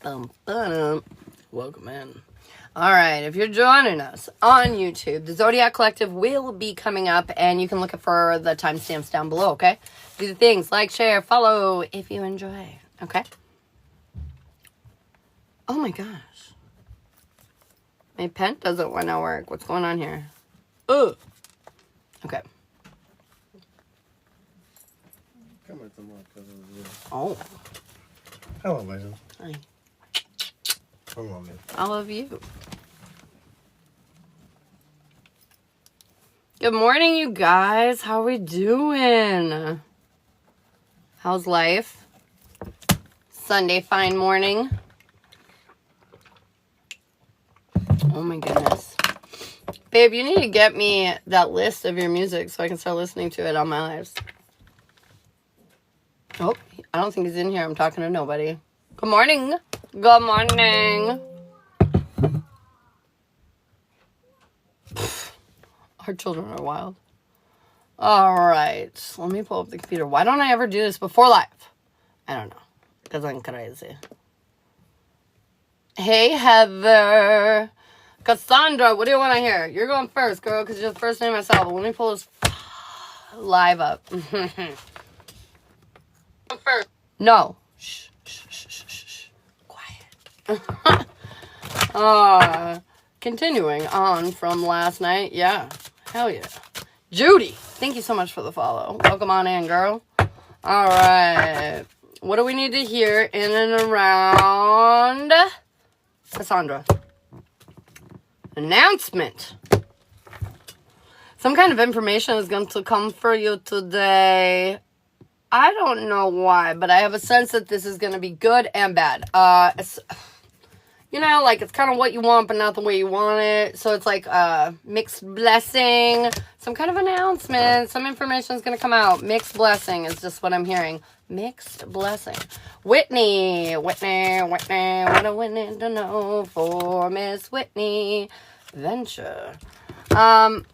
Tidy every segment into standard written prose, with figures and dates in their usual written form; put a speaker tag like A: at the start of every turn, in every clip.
A: Welcome in. All right, if you're joining us on YouTube, the Zodiac Collective will be coming up, and you can look for the timestamps down below, okay? Do the things, like, share, follow, if you enjoy, okay? Oh my gosh. My pen doesn't want to work. What's going on here? Ugh. Okay. Oh.
B: Hello, Mason.
A: Hi.
B: Hello, man.
A: I love you. Good morning, you guys. How we doing? How's life? Sunday fine morning. Oh my goodness. Babe, you need to get me that list of your music so I can start listening to it on my lives. Oh, I don't think he's in here. I'm talking to nobody. Good morning. Good morning. Our children are wild. All right. Let me pull up the computer. Why don't I ever do this before live? I don't know. Because I'm crazy. Hey, Heather. Cassandra, what do you want to hear? You're going first, girl, because you're the first name I saw. But let me pull this live up. First. No. Shh, shh, shh, shh, shh. Quiet. Continuing on from last night. Yeah. Hell yeah. Judy, thank you so much for the follow. Welcome on in, girl. All right. What do we need to hear in and around? Cassandra. Announcement. Some kind of information is going to come for you today. I don't know why, but I have a sense that this is going to be good and bad. It's, you know, like it's kind of what you want, but not the way you want it. So it's like mixed blessing, some kind of announcement, some information is going to come out. Mixed blessing is just what I'm hearing. Mixed blessing. Whitney, what do we need to know for Miss Whitney Venture?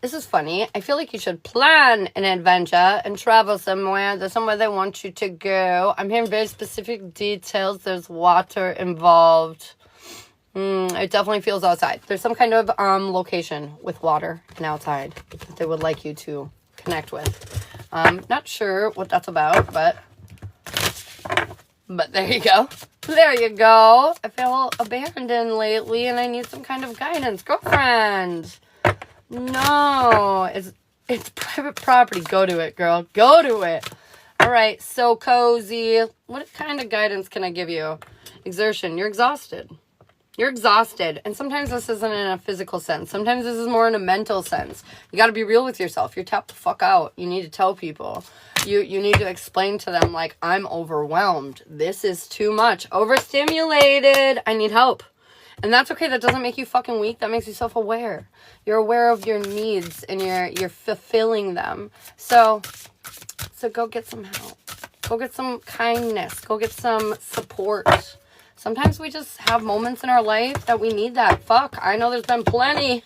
A: This is funny. I feel like you should plan an adventure and travel somewhere. There's somewhere they want you to go. I'm hearing very specific details. There's water involved. It definitely feels outside. There's some kind of location with water and outside that they would like you to connect with. Not sure what that's about, but there you go. There you go. I feel abandoned lately and I need some kind of guidance. Girlfriend. No, it's private property. Go to it, girl. Go to it. All right, so cozy. What kind of guidance can I give you? Exertion. You're exhausted. You're exhausted. And sometimes this isn't in a physical sense. Sometimes this is more in a mental sense. You got to be real with yourself. You're tapped the fuck out. You need to tell people. You need to explain to them, like, I'm overwhelmed. This is too much. Overstimulated. I need help. And that's okay. That doesn't make you fucking weak. That makes you self-aware. You're aware of your needs and you're fulfilling them. So go get some help. Go get some kindness. Go get some support. Sometimes we just have moments in our life that we need that. Fuck, I know there's been plenty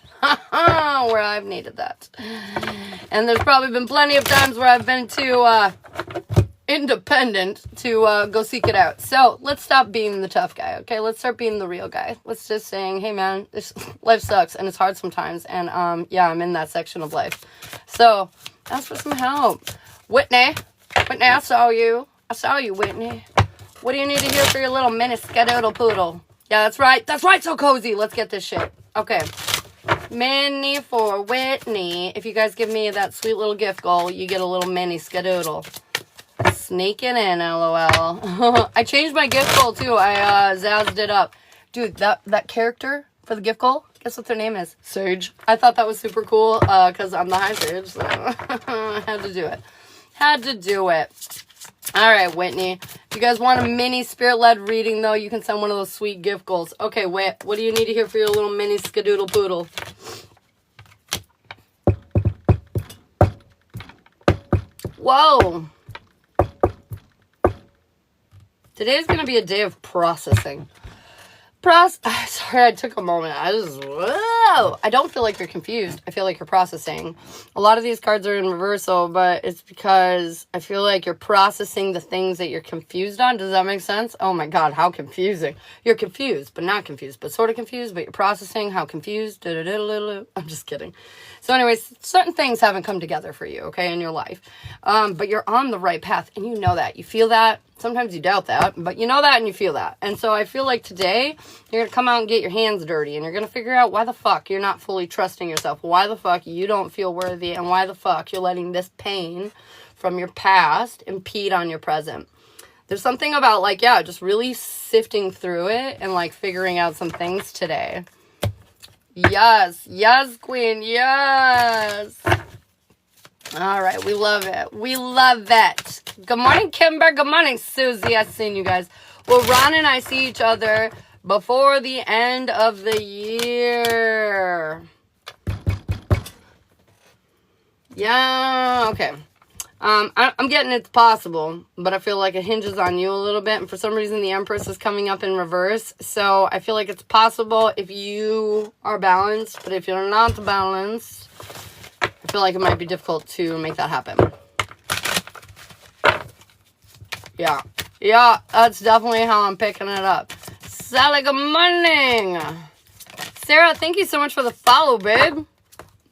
A: where I've needed that. And there's probably been plenty of times where I've been too independent to go seek it out. So let's stop being the tough guy, okay? Let's start being the real guy. Let's just saying, hey man, this life sucks and it's hard sometimes. And yeah, I'm in that section of life. So ask for some help. Whitney, I saw you. Whitney. What do you need to hear for your little mini skedoodle poodle? Yeah, that's right. That's right, so cozy. Let's get this shit. Okay. Mini for Whitney. If you guys give me that sweet little gift goal, you get a little mini skedoodle. Sneaking in, LOL. I changed my gift goal, too. I zazzed it up. Dude, that character for the gift goal, guess what their name is? Sage. I thought that was super cool, because I'm the high Sage, so I had to do it. All right, Whitney. If you guys want a mini spirit-led reading, though, you can send one of those sweet gift goals. Okay, Whit, what do you need to hear for your little mini skadoodle poodle? Whoa. Today's going to be a day of processing. Sorry, I took a moment. Whoa! I don't feel like you're confused. I feel like you're processing. A lot of these cards are in reversal, but it's because I feel like you're processing the things that you're confused on. Does that make sense? Oh my God, how confusing. You're confused, but not confused, but sort of confused, but you're processing how confused. I'm just kidding. So anyways, certain things haven't come together for you, okay, in your life. But you're on the right path, and you know that. You feel that. Sometimes you doubt that, but you know that and you feel that. And so I feel like today, you're going to come out and get your hands dirty, and you're going to figure out why the fuck you're not fully trusting yourself, why the fuck you don't feel worthy, and why the fuck you're letting this pain from your past impede on your present. There's something about, like, yeah, just really sifting through it and, like, figuring out some things today. Yes, yes, queen, yes. All right, we love it. We love it. Good morning, Kimber. Good morning, Susie. I've seen you guys. Well, Ron and I see each other before the end of the year. Yeah, okay. I'm getting it's possible, but I feel like it hinges on you a little bit. And for some reason, the Empress is coming up in reverse. So I feel like it's possible if you are balanced, but if you're not balanced, I feel like it might be difficult to make that happen. Yeah. Yeah, that's definitely how I'm picking it up. Sally, good morning. Sarah, thank you so much for the follow, babe.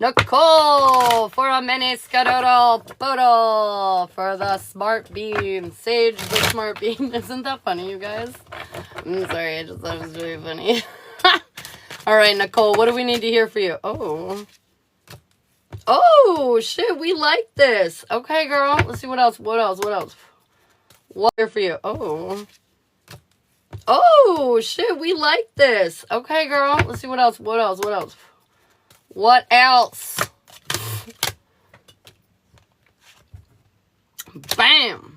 A: Nicole, for a mini scadoodle poodle, for the smart bean. Sage, the smart bean. Isn't that funny, you guys? I'm sorry, I just thought it was really funny. All right, Nicole, what do we need to hear for you? Oh, shit, we like this. Okay, girl. Let's see what else. What here for you? Oh, shit, we like this. Okay, girl. Let's see what else. What else? Bam.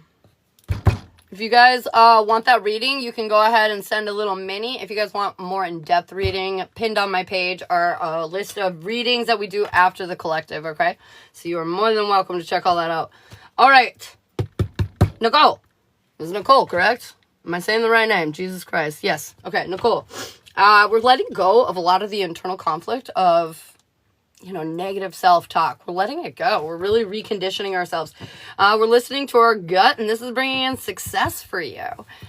A: If you guys want that reading, you can go ahead and send a little mini. If you guys want more in-depth reading, pinned on my page are a list of readings that we do after the collective, okay? So you are more than welcome to check all that out. All right. Nicole. This is Nicole, correct? Am I saying the right name? Jesus Christ. Yes. Okay, Nicole. We're letting go of a lot of the internal conflict of, negative self-talk. We're letting it go. We're really reconditioning ourselves. We're listening to our gut, and this is bringing in success for you.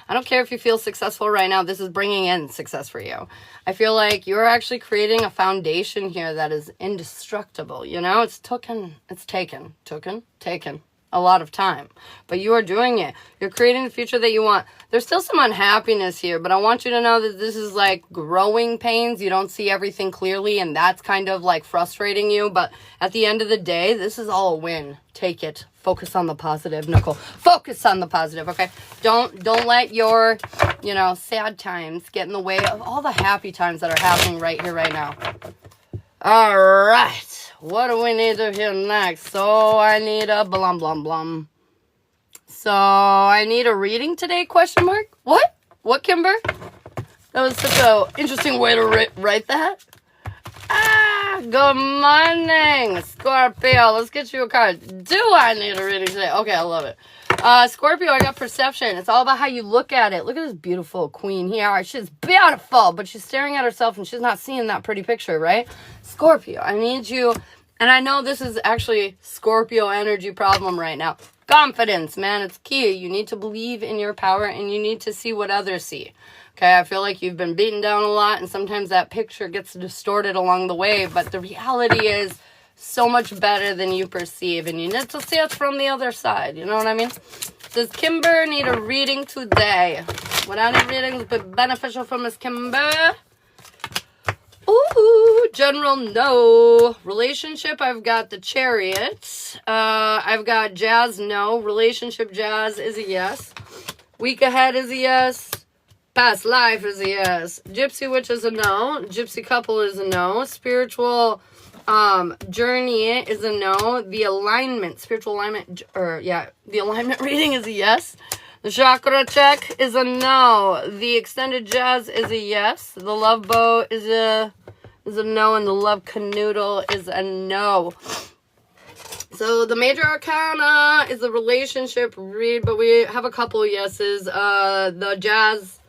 A: I don't care if you feel successful right now. This is bringing in success for you. I feel like you're actually creating a foundation here that is indestructible. It's taken a lot of time, but you are doing it. You're creating the future that you want. There's still some unhappiness here, but I want you to know that this is like growing pains. You don't see everything clearly, and that's kind of like frustrating you, but at the end of the day, this is all a win. Take it. Focus on the positive, Nicole. Focus on the positive, okay? Don't let your, sad times get in the way of all the happy times that are happening right here, right now. All right. What do we need to hear next? So I need a blum, blum, blum. So I need a reading today, question mark? What? What, Kimber? That was such an interesting way to write that. Good morning, Scorpio. Let's get you a card. Do I need a reading today? Okay, I love it. Scorpio, I got perception. It's all about how you look at it. Look at this beautiful queen here. She's beautiful, but she's staring at herself and she's not seeing that pretty picture, right? Scorpio, I need you, and I know this is actually Scorpio energy problem right now. Confidence, man, it's key. You need to believe in your power, and you need to see what others see. Okay, I feel like you've been beaten down a lot, and sometimes that picture gets distorted along the way, but the reality is so much better than you perceive, and you need to see it from the other side. You know what I mean? Does Kimber need a reading today? Would any readings be beneficial for Miss Kimber? Ooh, general, no. Relationship, I've got the Chariot. I've got Jazz, no. Relationship, Jazz is a yes. Week ahead is a yes. Past life is a yes. Gypsy Witch is a no. Gypsy Couple is a no. Spiritual journey is a no. The alignment, spiritual alignment, the alignment reading is a yes. The chakra check is a no. The extended jazz is a yes. The love boat is a no, and the love canoodle is a no. So the major arcana is the relationship read, but we have a couple yeses. The jazz,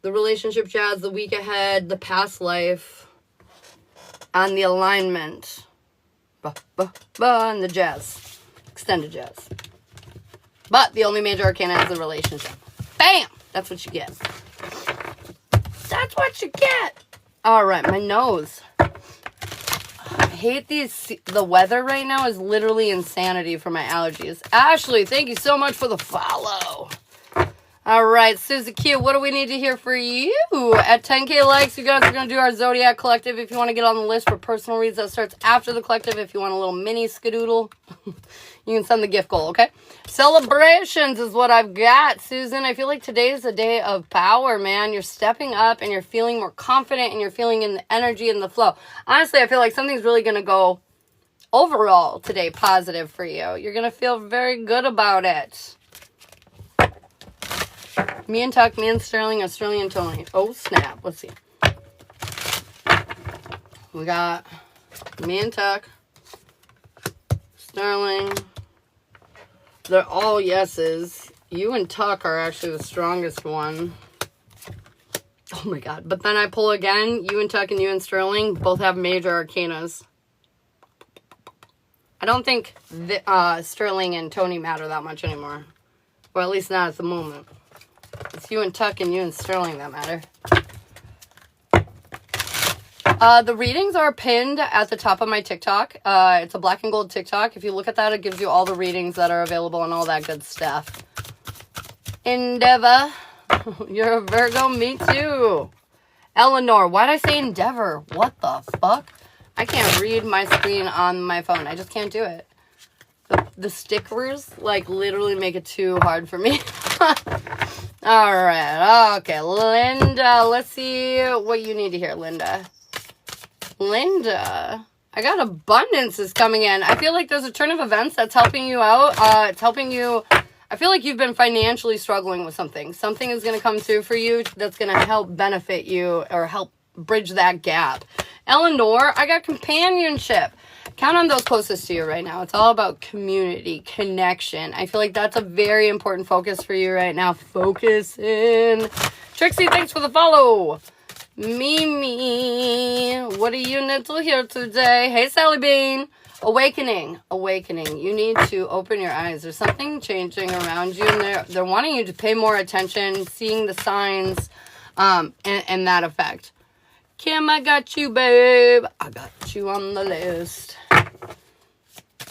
A: the relationship jazz, the week ahead, the past life. on the alignment. And the jazz. Extended jazz. But the only major arcana is the relationship. Bam! That's what you get. That's what you get. All right, my nose. I hate the weather right now is literally insanity for my allergies. Ashley, thank you so much for the follow. All right, Susie Q, what do we need to hear for you? At 10K likes, you guys are going to do our Zodiac Collective. If you want to get on the list for personal reads, that starts after the collective. If you want a little mini skadoodle, you can send the gift goal, okay? Celebrations is what I've got, Susan. I feel like today is a day of power, man. You're stepping up and you're feeling more confident and you're feeling in the energy and the flow. Honestly, I feel like something's really going to go overall today positive for you. You're going to feel very good about it. Me and Tuck, me and Sterling, or Sterling and Tony. Oh, snap. Let's see. We got me and Tuck, Sterling. They're all yeses. You and Tuck are actually the strongest one. Oh, my God. But then I pull again. You and Tuck and you and Sterling both have major arcanas. I don't think Sterling and Tony matter that much anymore. Or at least not at the moment. It's you and Tuck and you and Sterling that matter. The readings are pinned at the top of my TikTok. It's a black and gold TikTok. If you look at that, it gives you all the readings that are available and all that good stuff. Endeavor. You're a Virgo. Me too. Eleanor. Why'd I say Endeavor? What the fuck? I can't read my screen on my phone. I just can't do it. The stickers, like, literally make it too hard for me. All right. Okay, Linda. Let's see what you need to hear, Linda. Linda. I got abundance is coming in. I feel like there's a turn of events that's helping you out. It's helping you. I feel like you've been financially struggling with something. Something is going to come through for you that's going to help benefit you or help bridge that gap. Eleanor, I got companionship. Count on those closest to you right now. It's all about community, connection. I feel like that's a very important focus for you right now. Focus in. Trixie, thanks for the follow. Mimi, what are you mental here today? Hey, Sally Bean. Awakening. You need to open your eyes. There's something changing around you, and they're wanting you to pay more attention, seeing the signs, and that effect. Kim, I got you, babe. I got you on the list.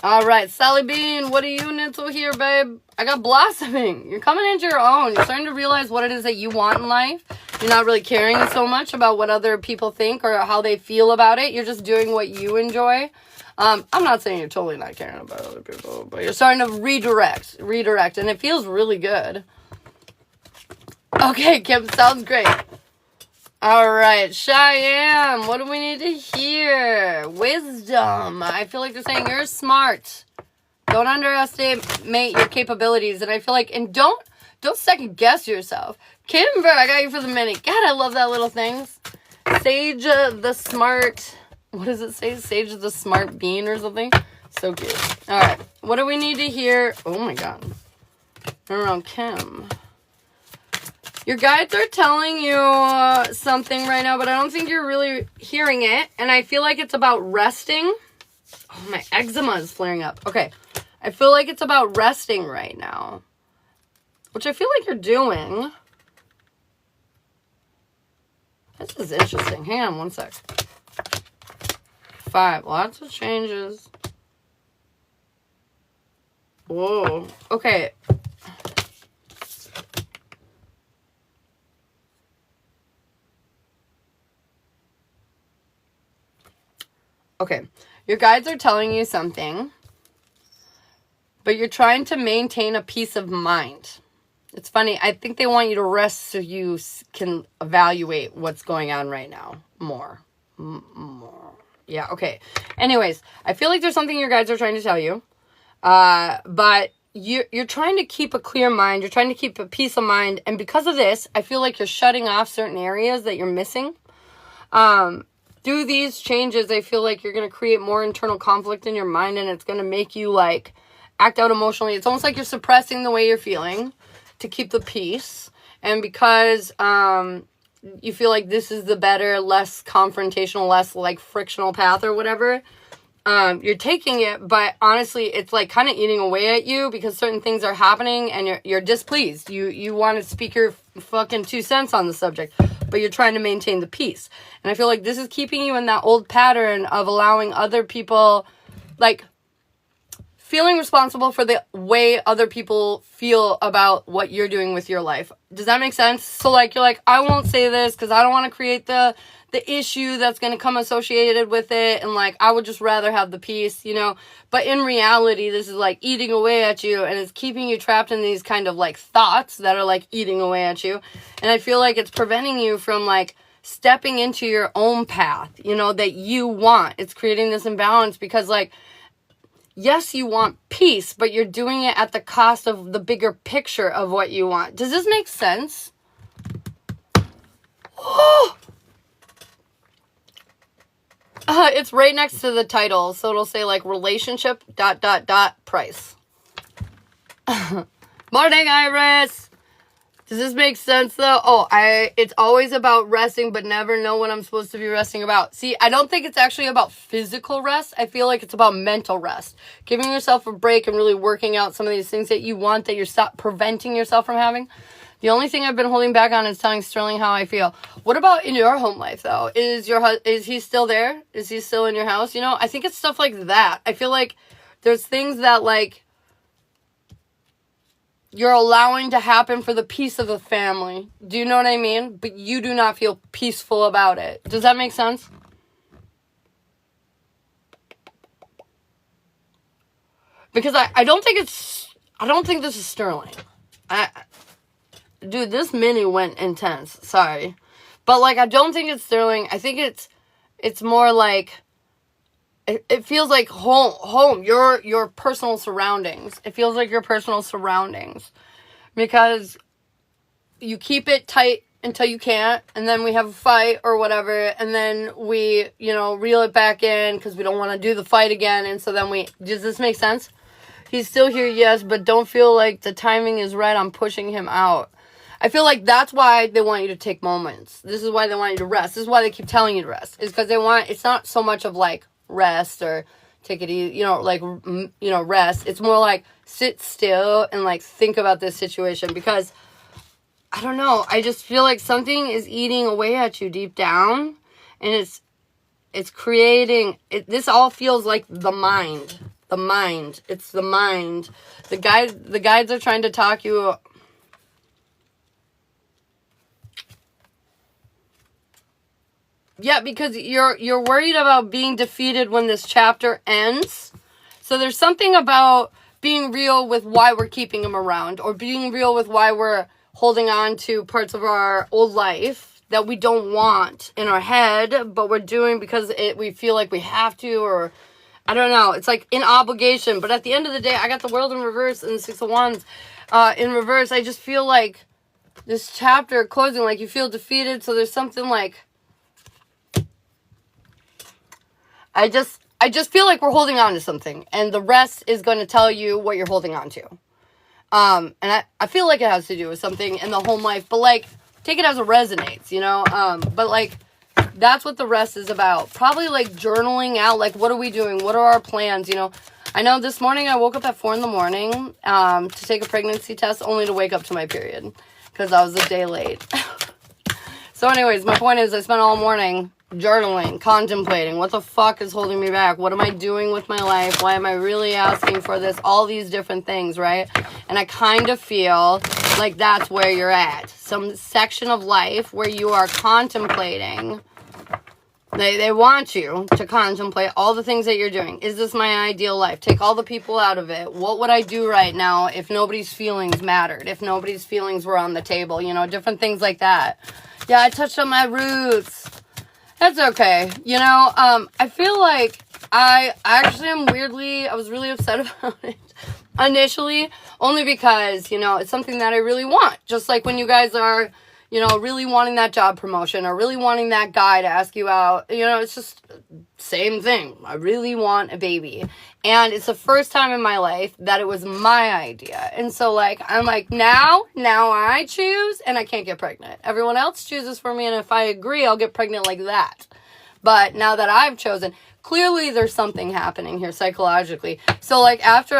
A: All right, Sally Bean, what are you into here, babe? I got blossoming. You're coming into your own. You're starting to realize what it is that you want in life. You're not really caring so much about what other people think or how they feel about it. You're just doing what you enjoy. I'm not saying you're totally not caring about other people, but you're starting to redirect, and it feels really good. Okay, Kim, sounds great. All right, Cheyenne, what do we need to hear? Wisdom. I feel like they're saying you're smart. Don't underestimate your capabilities. And I feel like, and don't second guess yourself. Kimber, I got you for the minute. God, I love that little things. Sage the smart, what does it say? Sage the smart bean or something? So cute. All right, what do we need to hear? Oh my God. Around Kim. Your guides are telling you something right now, but I don't think you're really hearing it. And I feel like it's about resting. Oh, my eczema is flaring up. Okay. I feel like it's about resting right now, which I feel like you're doing. This is interesting. Hang on one sec. 5. Lots of changes. Whoa. Okay. Okay, your guides are telling you something, but you're trying to maintain a peace of mind. It's funny. I think they want you to rest so you can evaluate what's going on right now more. Yeah, okay. Anyways, I feel like there's something your guides are trying to tell you, but you're trying to keep a clear mind. You're trying to keep a peace of mind, and because of this, I feel like you're shutting off certain areas that you're missing. Through these changes, I feel like you're going to create more internal conflict in your mind, and it's going to make you, like, act out emotionally. It's almost like you're suppressing the way you're feeling to keep the peace. And because you feel like this is the better, less confrontational, less like frictional path or whatever, you're taking it, but honestly, it's like kind of eating away at you because certain things are happening and you're displeased. You want to speak your fucking 2 cents on the subject, but you're trying to maintain the peace. And I feel like this is keeping you in that old pattern of allowing other people, like, feeling responsible for the way other people feel about what you're doing with your life. Does that make sense? So, like, you're like, I won't say this because I don't want to create the issue that's going to come associated with it, and, like, I would just rather have the peace, you know? But in reality, this is, like, eating away at you, and it's keeping you trapped in these kind of, like, thoughts that are, like, eating away at you. And I feel like it's preventing you from, like, stepping into your own path, you know, that you want. It's creating this imbalance because, like, yes, you want peace, but you're doing it at the cost of the bigger picture of what you want. Does this make sense? Oh! It's right next to the title, so it'll say, like, relationship, ... price. Morning, Iris! Does this make sense, though? Oh, it's always about resting, but never know what I'm supposed to be resting about. See, I don't think it's actually about physical rest. I feel like it's about mental rest. Giving yourself a break and really working out some of these things that you want that you're preventing yourself from having. The only thing I've been holding back on is telling Sterling how I feel. What about in your home life, though? Is he still there? Is he still in your house? You know, I think it's stuff like that. I feel like there's things that, like, you're allowing to happen for the peace of the family. Do you know what I mean? But you do not feel peaceful about it. Does that make sense? Because I don't think this is Sterling. Dude, this mini went intense. Sorry. But, like, I don't think it's Sterling. I think it's more like, it feels like home, your personal surroundings. It feels like your personal surroundings. Because you keep it tight until you can't, and then we have a fight or whatever, and then we, you know, reel it back in because we don't want to do the fight again, and so then does this make sense? He's still here, yes, but don't feel like the timing is right on pushing him out. I feel like that's why they want you to take moments. This is why they want you to rest. This is why they keep telling you to rest. It's because it's not so much of, like, rest or take it easy, you know, like, you know, rest. It's more like sit still and, like, think about this situation because, I don't know, I just feel like something is eating away at you deep down, and it's creating, this all feels like the mind. It's the mind. The guides are trying to talk you. Yeah, because you're worried about being defeated when this chapter ends. So there's something about being real with why we're keeping him around, or being real with why we're holding on to parts of our old life that we don't want in our head, but we're doing because we feel like we have to, or I don't know. It's like in obligation. But at the end of the day, I got the world in reverse and the Six of Wands in reverse. I just feel like this chapter closing, like you feel defeated. So there's something like, I just feel like we're holding on to something, and the rest is going to tell you what you're holding on to. And I feel like it has to do with something in the home life, but, like, take it as it resonates, you know? But, like, that's what the rest is about. Probably, like, journaling out, like, what are we doing? What are our plans, you know? I know this morning I woke up at 4 a.m. To take a pregnancy test, only to wake up to my period, because I was a day late. So anyways, my point is I spent all morning journaling, contemplating, what the fuck is holding me back? What am I doing with my life? Why am I really asking for this? All these different things, right? And I kind of feel like that's where you're at. Some section of life where you are contemplating. They want you to contemplate all the things that you're doing. Is this my ideal life? Take all the people out of it. What would I do right now if nobody's feelings mattered? If nobody's feelings were on the table? You know, different things like that. Yeah, I touched on my roots. That's okay. You know, I feel like I actually I was really upset about it initially, only because, you know, it's something that I really want. Just like when you guys are, you know, really wanting that job promotion or really wanting that guy to ask you out. You know, it's just same thing. I really want a baby. And it's the first time in my life that it was my idea. And so, like, I'm like, now I choose, and I can't get pregnant. Everyone else chooses for me, and if I agree, I'll get pregnant like that. But now that I've chosen, clearly there's something happening here psychologically. So, like, after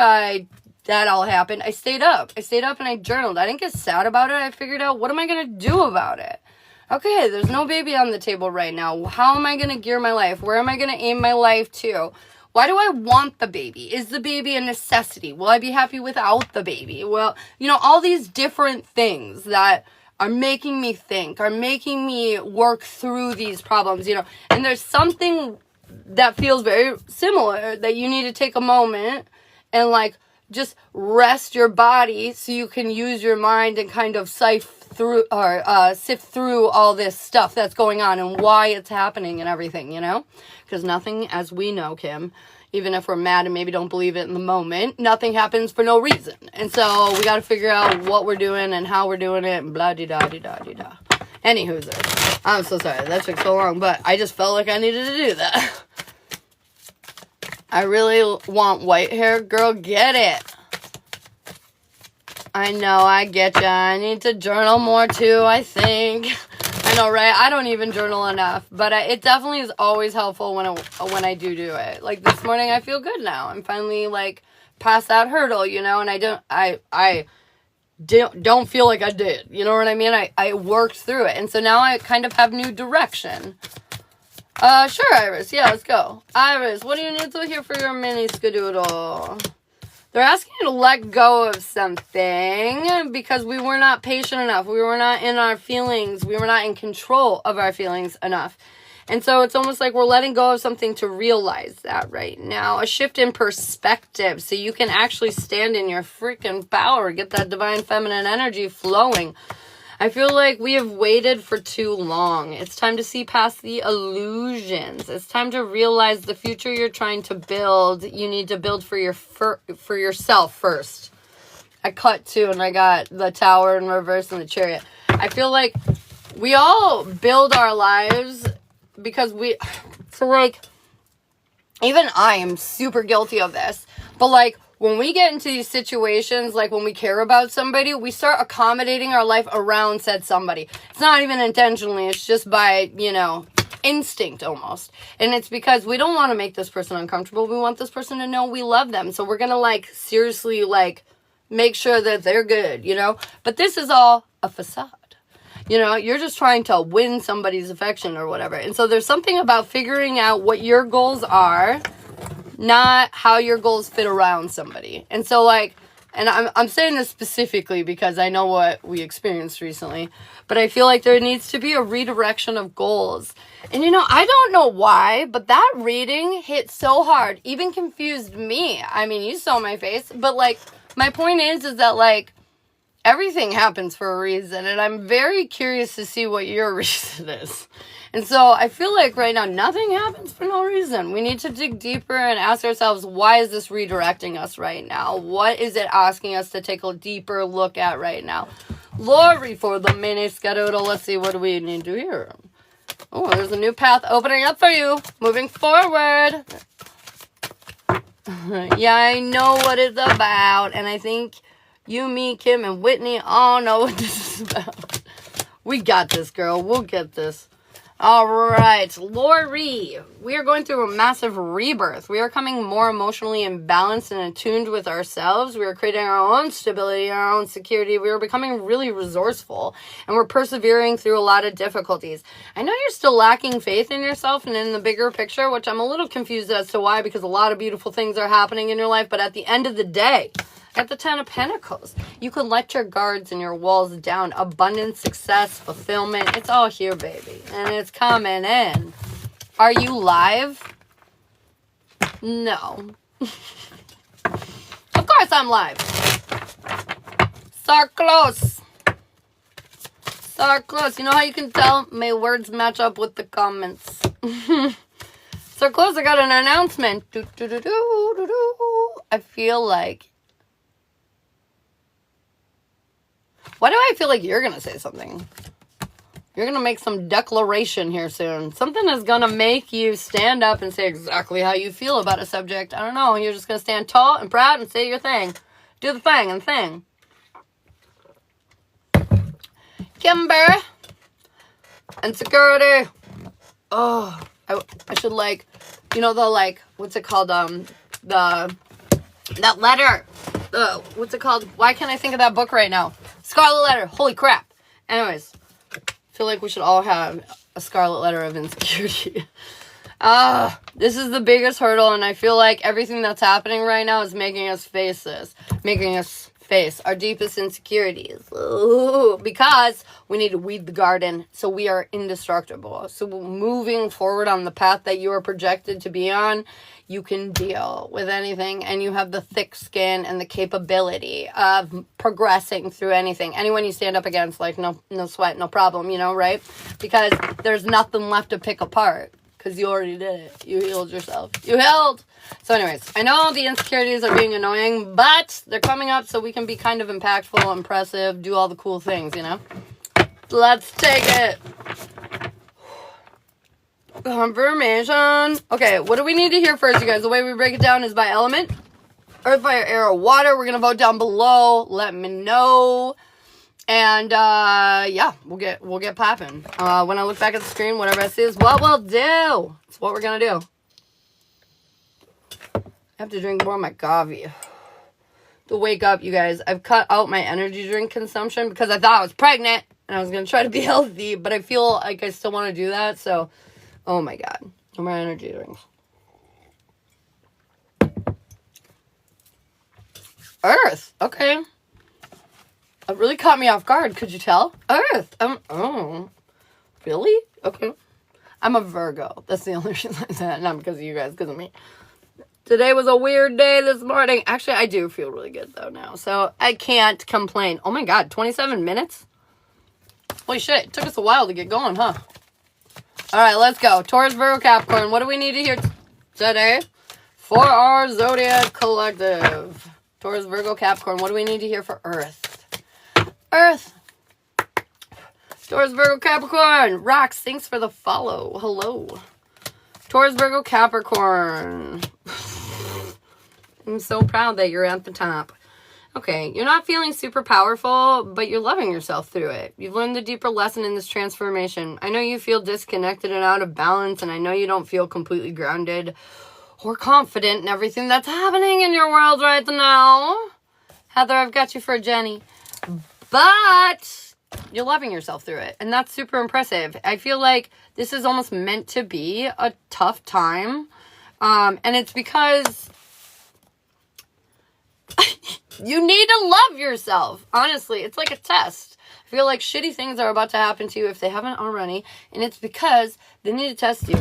A: that all happened, I stayed up. I stayed up and I journaled. I didn't get sad about it. I figured out, what am I going to do about it? Okay, there's no baby on the table right now. How am I going to gear my life? Where am I going to aim my life to? Why do I want the baby? Is the baby a necessity? Will I be happy without the baby? Well, you know, all these different things that are making me think, are making me work through these problems, you know. And there's something that feels very similar, that you need to take a moment and, like, just rest your body so you can use your mind and kind of sift through all this stuff that's going on and why it's happening and everything, you know? Because nothing, as we know, Kim, even if we're mad and maybe don't believe it in the moment, nothing happens for no reason. And so we got to figure out what we're doing and how we're doing it and blah-de-da-de-da-de-da. Anywho's, I'm so sorry. That took so long, but I just felt like I needed to do that. I really want white hair. Girl, get it. I know, I get ya. I need to journal more too, I think. I know, right? I don't even journal enough. But it definitely is always helpful when I do it. Like this morning, I feel good now. I'm finally, like, past that hurdle, you know? And I don't feel like I did. You know what I mean? I worked through it. And so now I kind of have new direction. Sure, Iris. Yeah, let's go. Iris, what do you need to hear for your mini skadoodle? They're asking you to let go of something because we were not patient enough. We were not in our feelings. We were not in control of our feelings enough. And so it's almost like we're letting go of something to realize that right now. A shift in perspective so you can actually stand in your freaking power. Get that divine feminine energy flowing. I feel like we have waited for too long. It's time to see past the illusions. It's time to realize the future you're trying to build, you need to build for yourself first. I cut too, and I got the Tower in reverse and the Chariot. I feel like we all build our lives because so like, even I am super guilty of this, but like, when we get into these situations, like when we care about somebody, we start accommodating our life around said somebody. It's not even intentionally. It's just by, you know, instinct almost. And it's because we don't want to make this person uncomfortable. We want this person to know we love them. So we're going to, like, seriously, like, make sure that they're good, you know. But this is all a facade. You know, you're just trying to win somebody's affection or whatever. And so there's something about figuring out what your goals are, not how your goals fit around somebody. And so, like, and I'm saying this specifically because I know what we experienced recently, but I feel like there needs to be a redirection of goals. And, you know, I don't know why, but that reading hit so hard, even confused me. I mean, you saw my face, but, like, my point is that, like, everything happens for a reason, and I'm very curious to see what your reason is. And so I feel like right now, nothing happens for no reason. We need to dig deeper and ask ourselves, why is this redirecting us right now? What is it asking us to take a deeper look at right now? Lori for the mini skadoodle. Let's see, what do we need to do here? Oh, there's a new path opening up for you. Moving forward. Yeah, I know what it's about. And I think you, me, Kim, and Whitney all know what this is about. We got this, girl. We'll get this. All right, Lori, we are going through a massive rebirth. We are coming more emotionally imbalanced and attuned with ourselves. We are creating our own stability, our own security. We are becoming really resourceful, and we're persevering through a lot of difficulties. I know you're still lacking faith in yourself and in the bigger picture, which I'm a little confused as to why, because a lot of beautiful things are happening in your life, but at the end of the day, at the Ten of Pentacles, you can let your guards and your walls down. Abundance, success, fulfillment. It's all here, baby. And it's coming in. Are you live? No. Of course I'm live. So close. So close. You know how you can tell? My words match up with the comments. So close, I got an announcement. I feel like... Why do I feel like you're going to say something? You're going to make some declaration here soon. Something is going to make you stand up and say exactly how you feel about a subject. I don't know. You're just going to stand tall and proud and say your thing. Do the thing and thing. Kimber. Insecurity. Oh, I should like, you know, the like, what's it called? That letter. What's it called? Why can't I think of that book right now? Scarlet Letter. Holy crap. Anyways. I feel like we should all have a scarlet letter of insecurity. This is the biggest hurdle, and I feel like everything that's happening right now is making us face this. Making us face our deepest insecurities. Ooh, because we need to weed the garden so we are indestructible. So moving forward on the path that you are projected to be on, you can deal with anything, and you have the thick skin and the capability of progressing through anything. Anyone you stand up against, like, no sweat, no problem, you know, right? Because there's nothing left to pick apart, because you already did it. You healed yourself. You healed! So anyways, I know the insecurities are being annoying, but they're coming up so we can be kind of impactful, impressive, do all the cool things, you know? Let's take it! Confirmation. Okay, what do we need to hear first, you guys? The way we break it down is by element. Earth, fire, air, or water. We're going to vote down below. Let me know. And, yeah, we'll get popping. When I look back at the screen, whatever I see is what we'll do. It's what we're going to do. I have to drink more of my coffee. To wake up, you guys. I've cut out my energy drink consumption because I thought I was pregnant. And I was going to try to be healthy. But I feel like I still want to do that, so... Oh my god. No more energy drinks. Earth. Okay. It really caught me off guard. Could you tell? Earth. Oh. Really? Okay. I'm a Virgo. That's the only reason I said that. Not because of you guys, because of me. Today was a weird day this morning. Actually, I do feel really good, though, now. So, I can't complain. Oh my god. 27 minutes? Holy shit. It took us a while to get going, huh? Alright, let's go. Taurus, Virgo, Capricorn. What do we need to hear today for our Zodiac collective? Taurus, Virgo, Capricorn. What do we need to hear for Earth? Earth. Taurus, Virgo, Capricorn. Rocks, thanks for the follow. Hello. Taurus, Virgo, Capricorn. I'm so proud that you're at the top. Okay, you're not feeling super powerful, but you're loving yourself through it. You've learned the deeper lesson in this transformation. I know you feel disconnected and out of balance, and I know you don't feel completely grounded or confident in everything that's happening in your world right now. Heather, I've got you for a Jenny. But you're loving yourself through it, and that's super impressive. I feel like this is almost meant to be a tough time, and it's because... You need to love yourself. Honestly, it's like a test. I feel like shitty things are about to happen to you if they haven't already. And it's because they need to test you.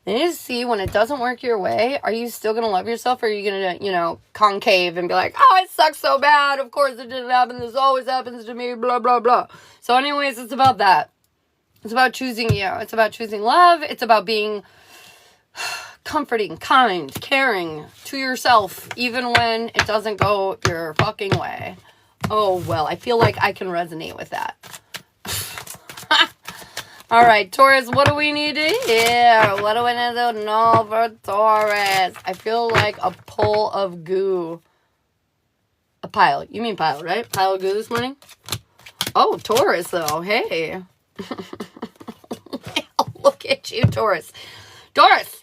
A: They need to see when it doesn't work your way. Are you still going to love yourself? Or are you going to, you know, concave and be like, oh, it sucks so bad. Of course it didn't happen. This always happens to me. Blah, blah, blah. So anyways, it's about that. It's about choosing you. It's about choosing love. It's about being... comforting, kind, caring to yourself, even when it doesn't go your fucking way. Oh, well, I feel like I can resonate with that. All right, Taurus, what do we need to hear? What do we need to know for Taurus? I feel like a pull of goo. A pile. You mean pile, right? Pile of goo this morning? Oh, Taurus, though. Hey. Look at you, Taurus. Taurus!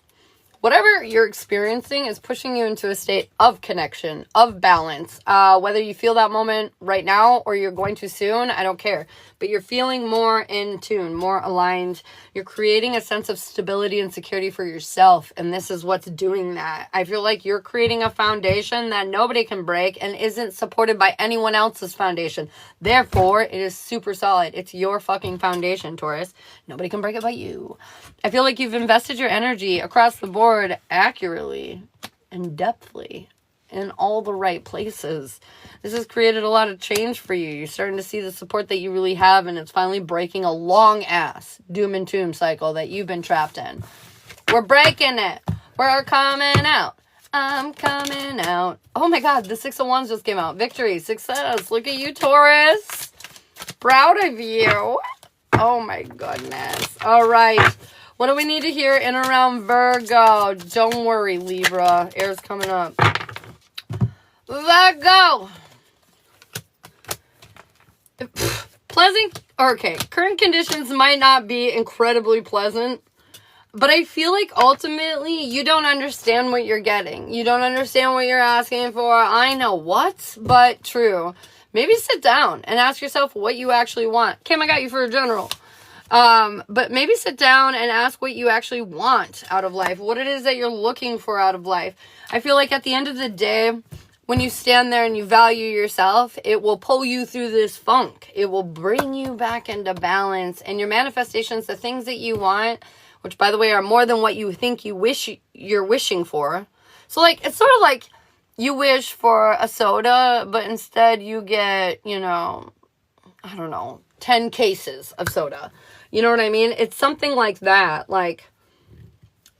A: Whatever you're experiencing is pushing you into a state of connection, of balance. Whether you feel that moment right now or you're going to soon, I don't care. But you're feeling more in tune, more aligned. You're creating a sense of stability and security for yourself. And this is what's doing that. I feel like you're creating a foundation that nobody can break and isn't supported by anyone else's foundation. Therefore, it is super solid. It's your fucking foundation, Taurus. Nobody can break it but you. I feel like you've invested your energy across the board accurately and depthly in all the right places. This has created a lot of change for you. You're starting to see the support that you really have, and it's finally breaking a long-ass doom and tomb cycle that you've been trapped in. We're breaking it. We're coming out. I'm coming out. Oh my god, the Six of Wands just came out. Victory, success. Look at you, Taurus. Proud of you. Oh my goodness. All right. What do we need to hear in around Virgo? Don't worry, Libra. Air's coming up. Virgo. Pleasant. Okay. Current conditions might not be incredibly pleasant, but I feel like ultimately you don't understand what you're getting. You don't understand what you're asking for. I know what, but true. Maybe sit down and ask yourself what you actually want. Kim, I got you for a general. But maybe sit down and ask what you actually want out of life. What it is that you're looking for out of life. I feel like at the end of the day, when you stand there and you value yourself, it will pull you through this funk. It will bring you back into balance. And your manifestations, the things that you want, which by the way are more than what you think you're wishing for. So like, it's sort of like you wish for a soda, but instead you get, you know, I don't know, 10 cases of soda. You know what I mean? It's something like that. Like,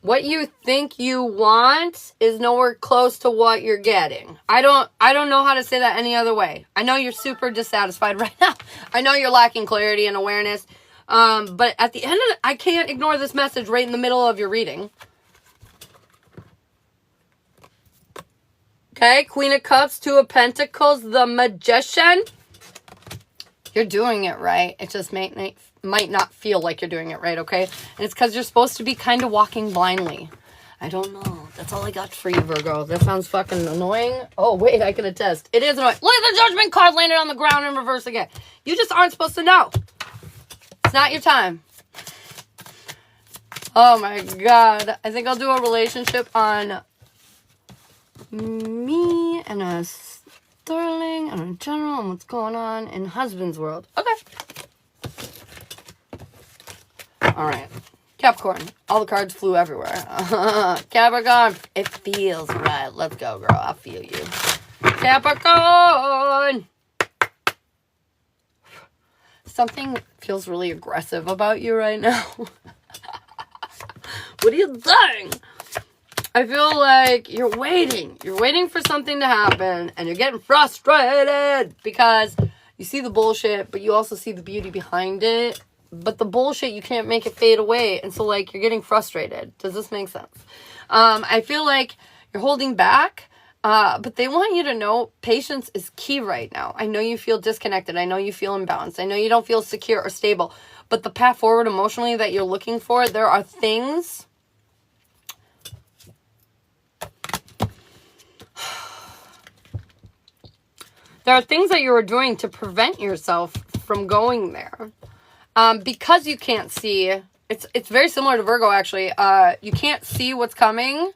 A: what you think you want is nowhere close to what you're getting. I don't know how to say that any other way. I know you're super dissatisfied right now. I know you're lacking clarity and awareness. But at the end of it, I can't ignore this message right in the middle of your reading. Okay, Queen of Cups, Two of Pentacles, the Magician. You're doing it right. It just might not feel like you're doing it right, okay? And it's because you're supposed to be kind of walking blindly. I don't know. That's all I got for you, Virgo. That sounds fucking annoying. Oh, wait, I can attest. It is annoying. Look at the Judgment card landed on the ground in reverse again. You just aren't supposed to know. It's not your time. Oh, my God. I think I'll do a relationship on me and a Sterling and a general and what's going on in husband's world. Okay. All right. Capricorn. All the cards flew everywhere. Capricorn. It feels right. Let's go, girl. I feel you. Capricorn. Something feels really aggressive about you right now. What are you doing? I feel like you're waiting. You're waiting for something to happen, and you're getting frustrated because you see the bullshit, but you also see the beauty behind it. But the bullshit, you can't make it fade away, and so, like, you're getting frustrated. Does this make sense? I feel like you're holding back, but they want you to know patience is key right now. I know you feel disconnected. I know you feel imbalanced. I know you don't feel secure or stable, but the path forward emotionally that you're looking for, there are things... There are things that you are doing to prevent yourself from going there. Because you can't see, it's very similar to Virgo, actually. You can't see what's coming,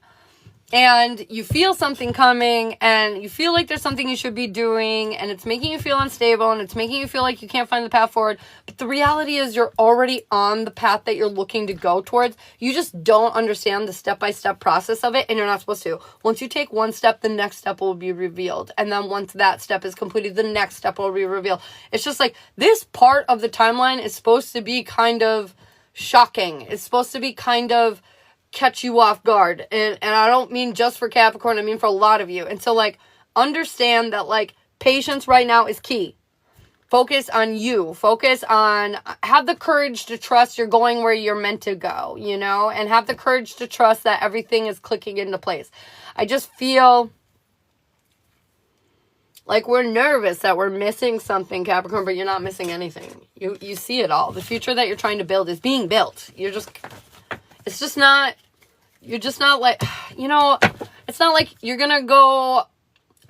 A: and you feel something coming, and you feel like there's something you should be doing, and it's making you feel unstable, and it's making you feel like you can't find the path forward. But the reality is you're already on the path that you're looking to go towards. You just don't understand the step-by-step process of it, and you're not supposed to. Once you take one step, the next step will be revealed. And then once that step is completed, the next step will be revealed. It's just like this part of the timeline is supposed to be kind of shocking. It's supposed to be kind of catch you off guard. And I don't mean just for Capricorn, I mean for a lot of you. And so, like, understand that, like, patience right now is key. Focus on you. Focus on, have the courage to trust you're going where you're meant to go, you know? And have the courage to trust that everything is clicking into place. I just feel like we're nervous that we're missing something, Capricorn, but you're not missing anything. You see it all. The future that you're trying to build is being built. It's just not, you're just not like, you know, it's not like you're going to go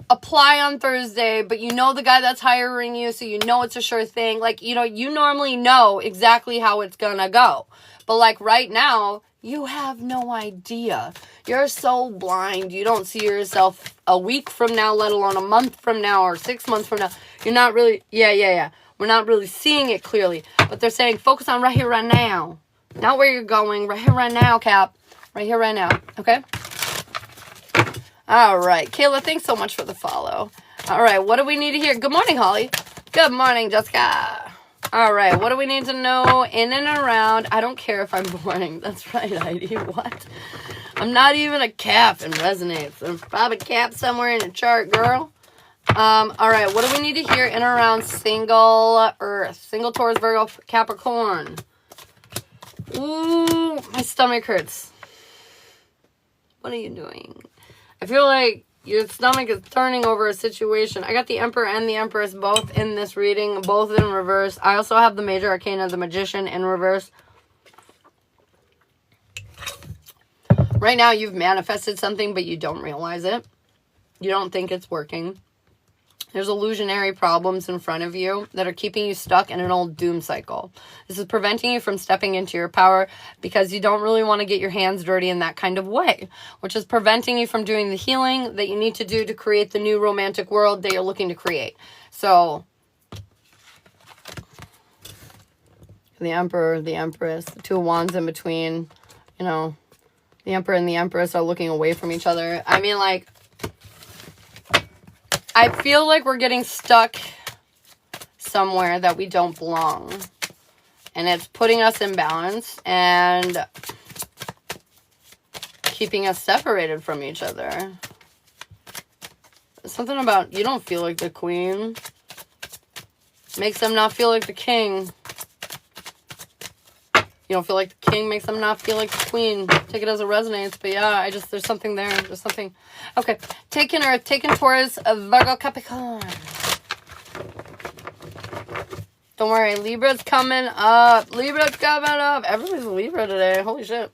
A: apply on Thursday, but you know the guy that's hiring you, so you know it's a sure thing. Like, you know, you normally know exactly how it's going to go. But like right now, you have no idea. You're so blind. You don't see yourself a week from now, let alone a month from now or 6 months from now. You're not really, yeah. We're not really seeing it clearly. But they're saying, focus on right here, right now. Not where you're going. Right here, right now, Cap. Right here, right now. Okay? All right. Kayla, thanks so much for the follow. All right. What do we need to hear? Good morning, Holly. Good morning, Jessica. All right. What do we need to know in and around? I don't care if I'm boring. That's right, Heidi. What? I'm not even a Cap in resonates. I'm probably Cap somewhere in a chart, girl. All right, what do we need to hear in or around single Earth? Single Taurus, Virgo, Capricorn. Ooh, my stomach hurts. What are you doing? I feel like your stomach is turning over a situation. I got the Emperor and the Empress both in this reading, both in reverse. I also have the Major Arcana, the Magician, in reverse. Right now, you've manifested something, but you don't realize it. You don't think it's working. There's illusionary problems in front of you that are keeping you stuck in an old doom cycle. This is preventing you from stepping into your power because you don't really want to get your hands dirty in that kind of way, which is preventing you from doing the healing that you need to do to create the new romantic world that you're looking to create. So, the Emperor, the Empress, the Two of Wands in between, you know, the Emperor and the Empress are looking away from each other. I mean, like, I feel like we're getting stuck somewhere that we don't belong. And it's putting us in balance and keeping us separated from each other. Something about you don't feel like the queen. Makes them not feel like the king. You don't feel like the king, makes them not feel like the queen. Take it as it resonates. But yeah, there's something there. There's something. Okay. Taking Earth, taking Taurus, Virgo, Capricorn. Don't worry. Libra's coming up. Libra's coming up. Everybody's Libra today. Holy shit.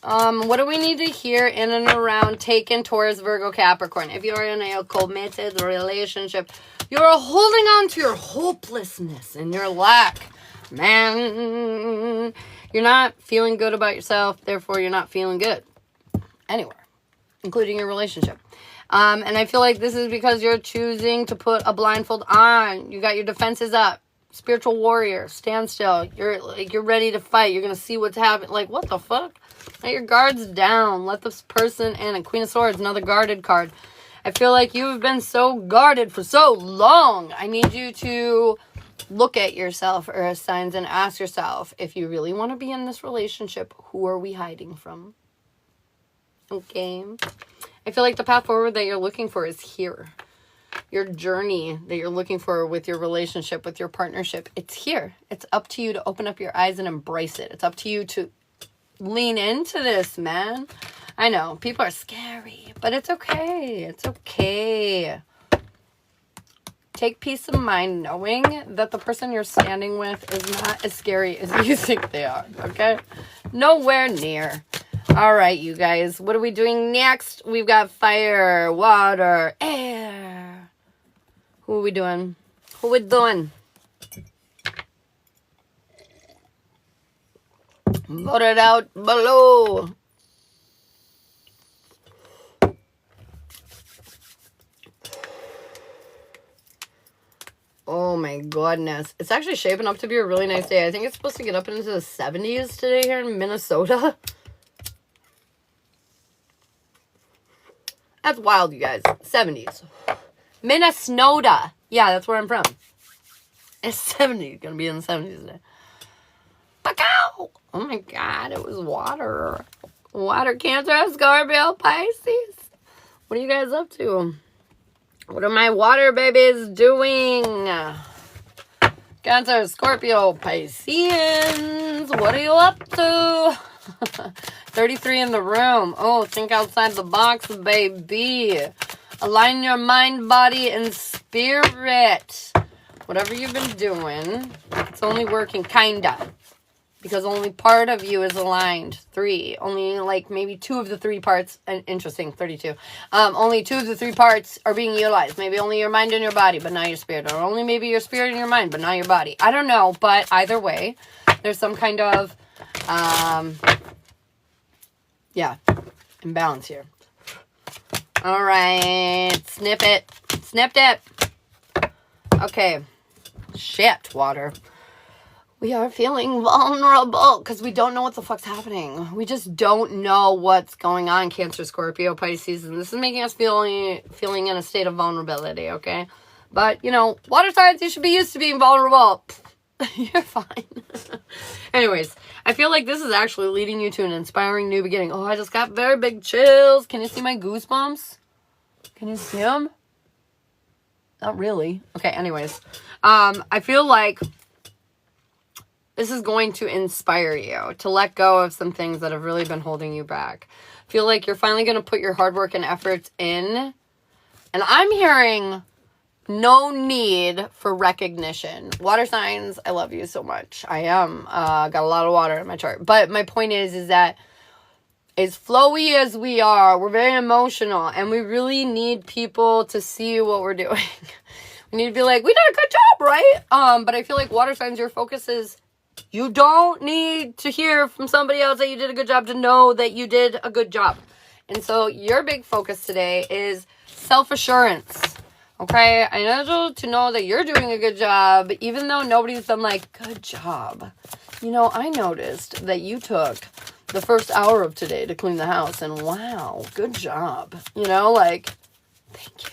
A: What do we need to hear in and around taking Taurus, Virgo, Capricorn? If you're in a committed relationship, you're holding on to your hopelessness and your lack. Man, you're not feeling good about yourself, therefore you're not feeling good anywhere, including your relationship. And I feel like this is because you're choosing to put a blindfold on. You got your defenses up. Spiritual warrior, stand still. You're ready to fight. You're gonna see what's happening. Like, what the fuck? Let your guards down. Let this person in. And Queen of Swords, another guarded card. I feel like you've been so guarded for so long. I need you to look at yourself, Earth signs, and ask yourself, if you really want to be in this relationship, who are we hiding from? Okay. I feel like the path forward that you're looking for is here. Your journey that you're looking for with your relationship, with your partnership, it's here. It's up to you to open up your eyes and embrace it. It's up to you to lean into this, man. I know, people are scary, but it's okay. It's okay. Take peace of mind knowing that the person you're standing with is not as scary as you think they are, okay? Nowhere near. All right, you guys. What are we doing next? We've got fire, water, air. Who are we doing? Who are we doing? Vote it out below. Oh my goodness. It's actually shaping up to be a really nice day. I think it's supposed to get up into the 70s today here in Minnesota. That's wild, you guys. 70s. Minnesota. Yeah, that's where I'm from. It's 70. Gonna be in the 70s today. Pacow! Oh my god, it was water. Water, Cancer, Scorpio, Pisces. What are you guys up to? What are my water babies doing? Cancer, Scorpio, Pisceans. What are you up to? 33 in the room. Oh, think outside the box, baby. Align your mind, body, and spirit. Whatever you've been doing, it's only working, kinda. Because only part of you is aligned. 3. Only like maybe 2 of the 3 parts. And interesting, 32. Only 2 of the 3 parts are being utilized. Maybe only your mind and your body, but not your spirit. Or only maybe your spirit and your mind, but not your body. I don't know, but either way, there's some kind of, yeah, imbalance here. All right, snip it. Snipped it. Okay. Shit, water. We are feeling vulnerable because we don't know what the fuck's happening. We just don't know what's going on, Cancer, Scorpio, Pisces. And this is making us feeling in a state of vulnerability, okay? But, you know, water signs, you should be used to being vulnerable. You're fine. Anyways, I feel like this is actually leading you to an inspiring new beginning. Oh, I just got very big chills. Can you see my goosebumps? Can you see them? Not really. Okay, anyways. I feel like this is going to inspire you to let go of some things that have really been holding you back. I feel like you're finally going to put your hard work and efforts in. And I'm hearing no need for recognition. Water signs, I love you so much. I am. Got a lot of water in my chart. But my point is that as flowy as we are, we're very emotional. And we really need people to see what we're doing. We need to be like, we did a good job, right? But I feel like water signs, your focus is, you don't need to hear from somebody else that you did a good job to know that you did a good job. And so your big focus today is self-assurance. Okay, I need you to know that you're doing a good job, even though nobody's been like, good job. You know, I noticed that you took the first hour of today to clean the house, and wow, good job. You know, like, thank you.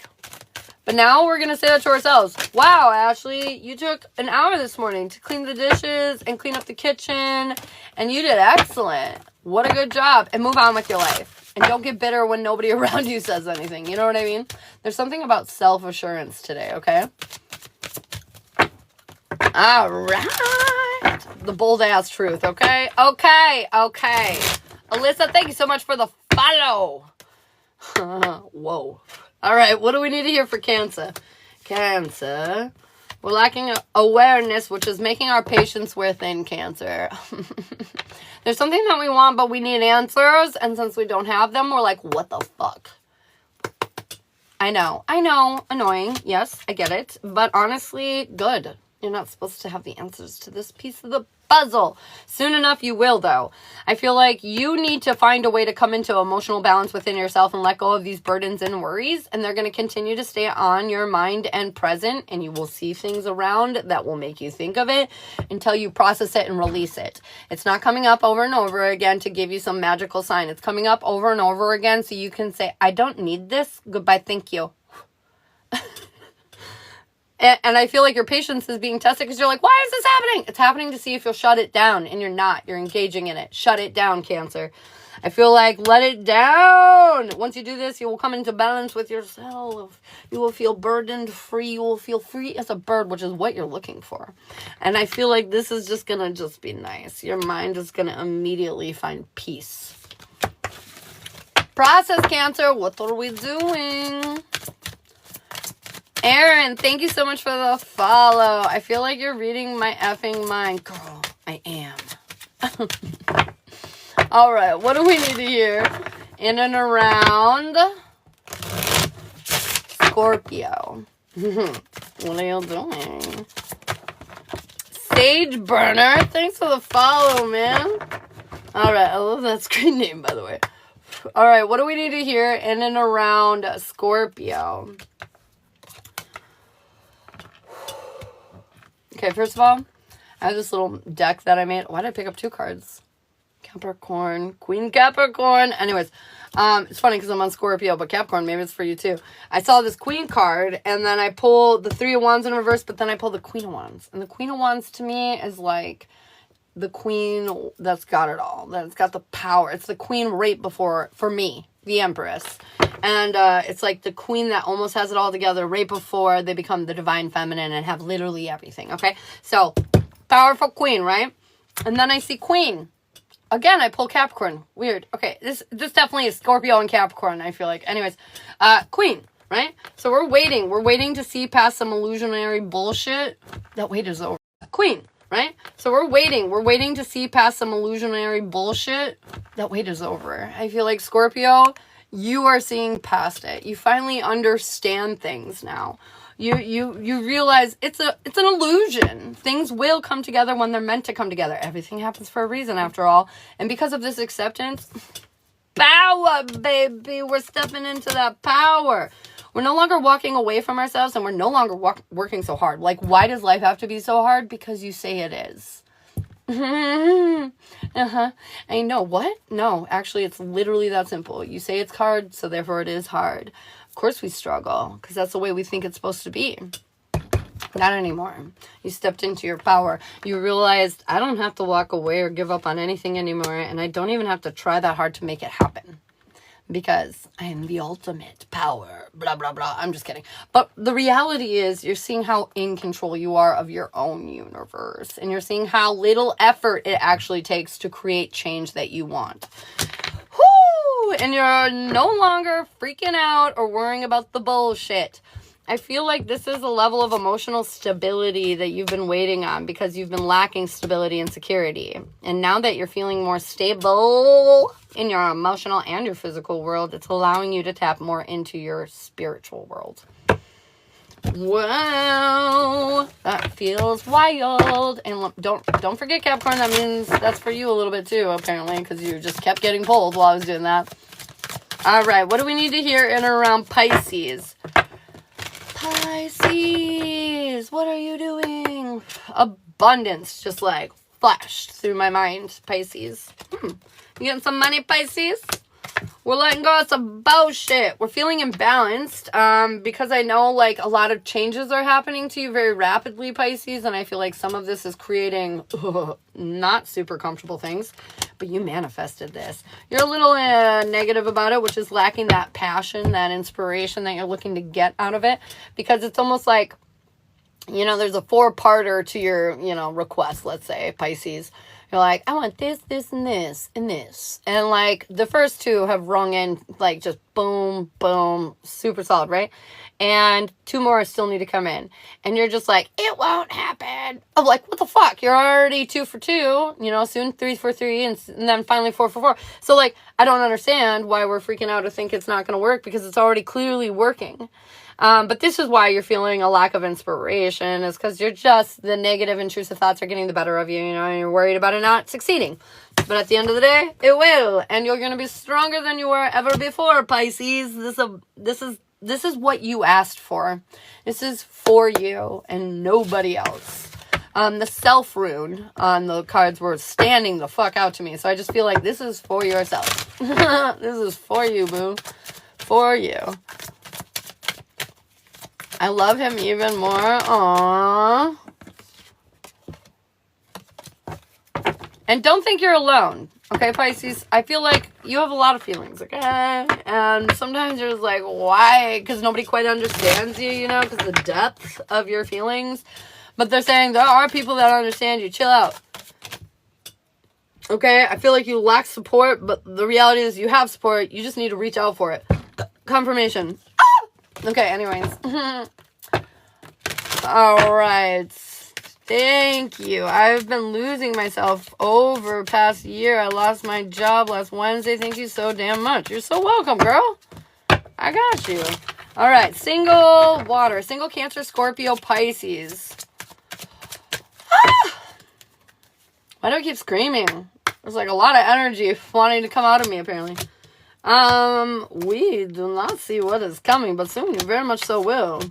A: But now we're going to say that to ourselves. Wow, Ashley, you took an hour this morning to clean the dishes and clean up the kitchen, and you did excellent. What a good job. And move on with your life. And don't get bitter when nobody around you says anything. You know what I mean? There's something about self-assurance today, okay? All right. The bold-ass truth, okay? Okay. Alyssa, thank you so much for the follow. Whoa. All right, what do we need to hear for Cancer? Cancer. We're lacking awareness, which is making our patience wear thin, Cancer. There's something that we want, but we need answers. And since we don't have them, we're like, what the fuck? I know. Annoying. Yes, I get it. But honestly, good. You're not supposed to have the answers to this piece of the puzzle. Soon enough, you will, though. I feel like you need to find a way to come into emotional balance within yourself and let go of these burdens and worries. And they're going to continue to stay on your mind and present. And you will see things around that will make you think of it until you process it and release it. It's not coming up over and over again to give you some magical sign. It's coming up over and over again so you can say, I don't need this. Goodbye. Thank you. And I feel like your patience is being tested because you're like, why is this happening? It's happening to see if you'll shut it down, and you're not. You're engaging in it. Shut it down, Cancer. I feel like let it down. Once you do this, you will come into balance with yourself. You will feel burdened free. You will feel free as a bird, which is what you're looking for. And I feel like this is just going to be nice. Your mind is going to immediately find peace. Process, Cancer. What are we doing? Aaron, thank you so much for the follow. I feel like you're reading my effing mind. Girl, I am. All right, what do we need to hear? In and around Scorpio. What are you doing? Sage Burner, thanks for the follow, man. All right, I love that screen name, by the way. All right, what do we need to hear in and around Scorpio? Okay, first of all, I have this little deck that I made. Why did I pick up two cards? Capricorn, Queen Capricorn. Anyways, it's funny because I'm on Scorpio, but Capricorn, maybe it's for you too. I saw this Queen card, and then I pull the Three of Wands in reverse, but then I pull the Queen of Wands. And the Queen of Wands to me is like the queen that's got it all. That's got the power. It's the queen right before, for me, the Empress. And it's like the queen that almost has it all together right before they become the divine feminine and have literally everything, okay? So, powerful queen, right? And then I see queen. Again, I pull Capricorn. Weird. Okay, this definitely is Scorpio and Capricorn, I feel like. Anyways, queen, right? So we're waiting. We're waiting to see past some illusionary bullshit. That wait is over. Queen, right? So we're waiting. We're waiting to see past some illusionary bullshit. That wait is over. I feel like Scorpio, you are seeing past it. You finally understand things now. You realize it's an illusion. Things will come together when they're meant to come together. Everything happens for a reason, after all. And because of this acceptance, power, baby. We're stepping into that power. We're no longer walking away from ourselves, and we're no longer working so hard. Like, why does life have to be so hard? Because you say it is. I know. What? No, actually, it's literally that simple. You say it's hard, so therefore it is hard. Of course we struggle, because that's the way we think it's supposed to be. Not anymore. You stepped into your power. You realized, I don't have to walk away or give up on anything anymore, and I don't even have to try that hard to make it happen. because I am the ultimate power, blah, blah, blah. I'm just kidding. But the reality is you're seeing how in control you are of your own universe. And you're seeing how little effort it actually takes to create change that you want. Whoo! And you're no longer freaking out or worrying about the bullshit. I feel like this is a level of emotional stability that you've been waiting on because you've been lacking stability and security. And now that you're feeling more stable in your emotional and your physical world, it's allowing you to tap more into your spiritual world. Wow, that feels wild. And don't forget, Capricorn, that means that's for you a little bit too, apparently, because you just kept getting pulled while I was doing that. All right, what do we need to hear in and around Pisces? Pisces, what are you doing? Abundance just like flashed through my mind, Pisces. You getting some money, Pisces? We're letting go of some bullshit. We're feeling imbalanced because I know like a lot of changes are happening to you very rapidly, Pisces, and I feel like some of this is creating not super comfortable things, but you manifested this. You're a little negative about it, which is lacking that passion, that inspiration that you're looking to get out of it, because it's almost like, you know, there's a 4-parter to your, you know, request, let's say, Pisces. You're like, I want this, this, and this, and this. And, like, the first 2 have rung in, like, just boom, boom, super solid, right? And 2 more still need to come in. And you're just like, it won't happen. I'm like, what the fuck? You're already 2 for 2, you know, soon 3 for 3, and then finally 4 for 4. So, like, I don't understand why we're freaking out to think it's not going to work, because it's already clearly working. But this is why you're feeling a lack of inspiration, is because you're just, the negative intrusive thoughts are getting the better of you, you know, and you're worried about it not succeeding. But at the end of the day, it will, and you're going to be stronger than you were ever before, Pisces. This is what you asked for. This is for you and nobody else. The self rune on the cards were standing the fuck out to me, so I just feel like this is for yourself. This is for you, boo. For you. I love him even more. Aww. And don't think you're alone. Okay, Pisces? I feel like you have a lot of feelings, okay? And sometimes you're just like, why? Because nobody quite understands you, you know? Because the depth of your feelings. But they're saying there are people that understand you. Chill out. Okay? I feel like you lack support, but the reality is you have support. You just need to reach out for it. Confirmation. Okay, anyways. All right. Thank you. I've been losing myself over past year. I lost my job last Wednesday. Thank you so damn much. You're so welcome, girl. I got you. All right. Single water. Single Cancer, Scorpio, Pisces. Why do I keep screaming? There's like a lot of energy wanting to come out of me, apparently. We do not see what is coming, but soon you very much so will.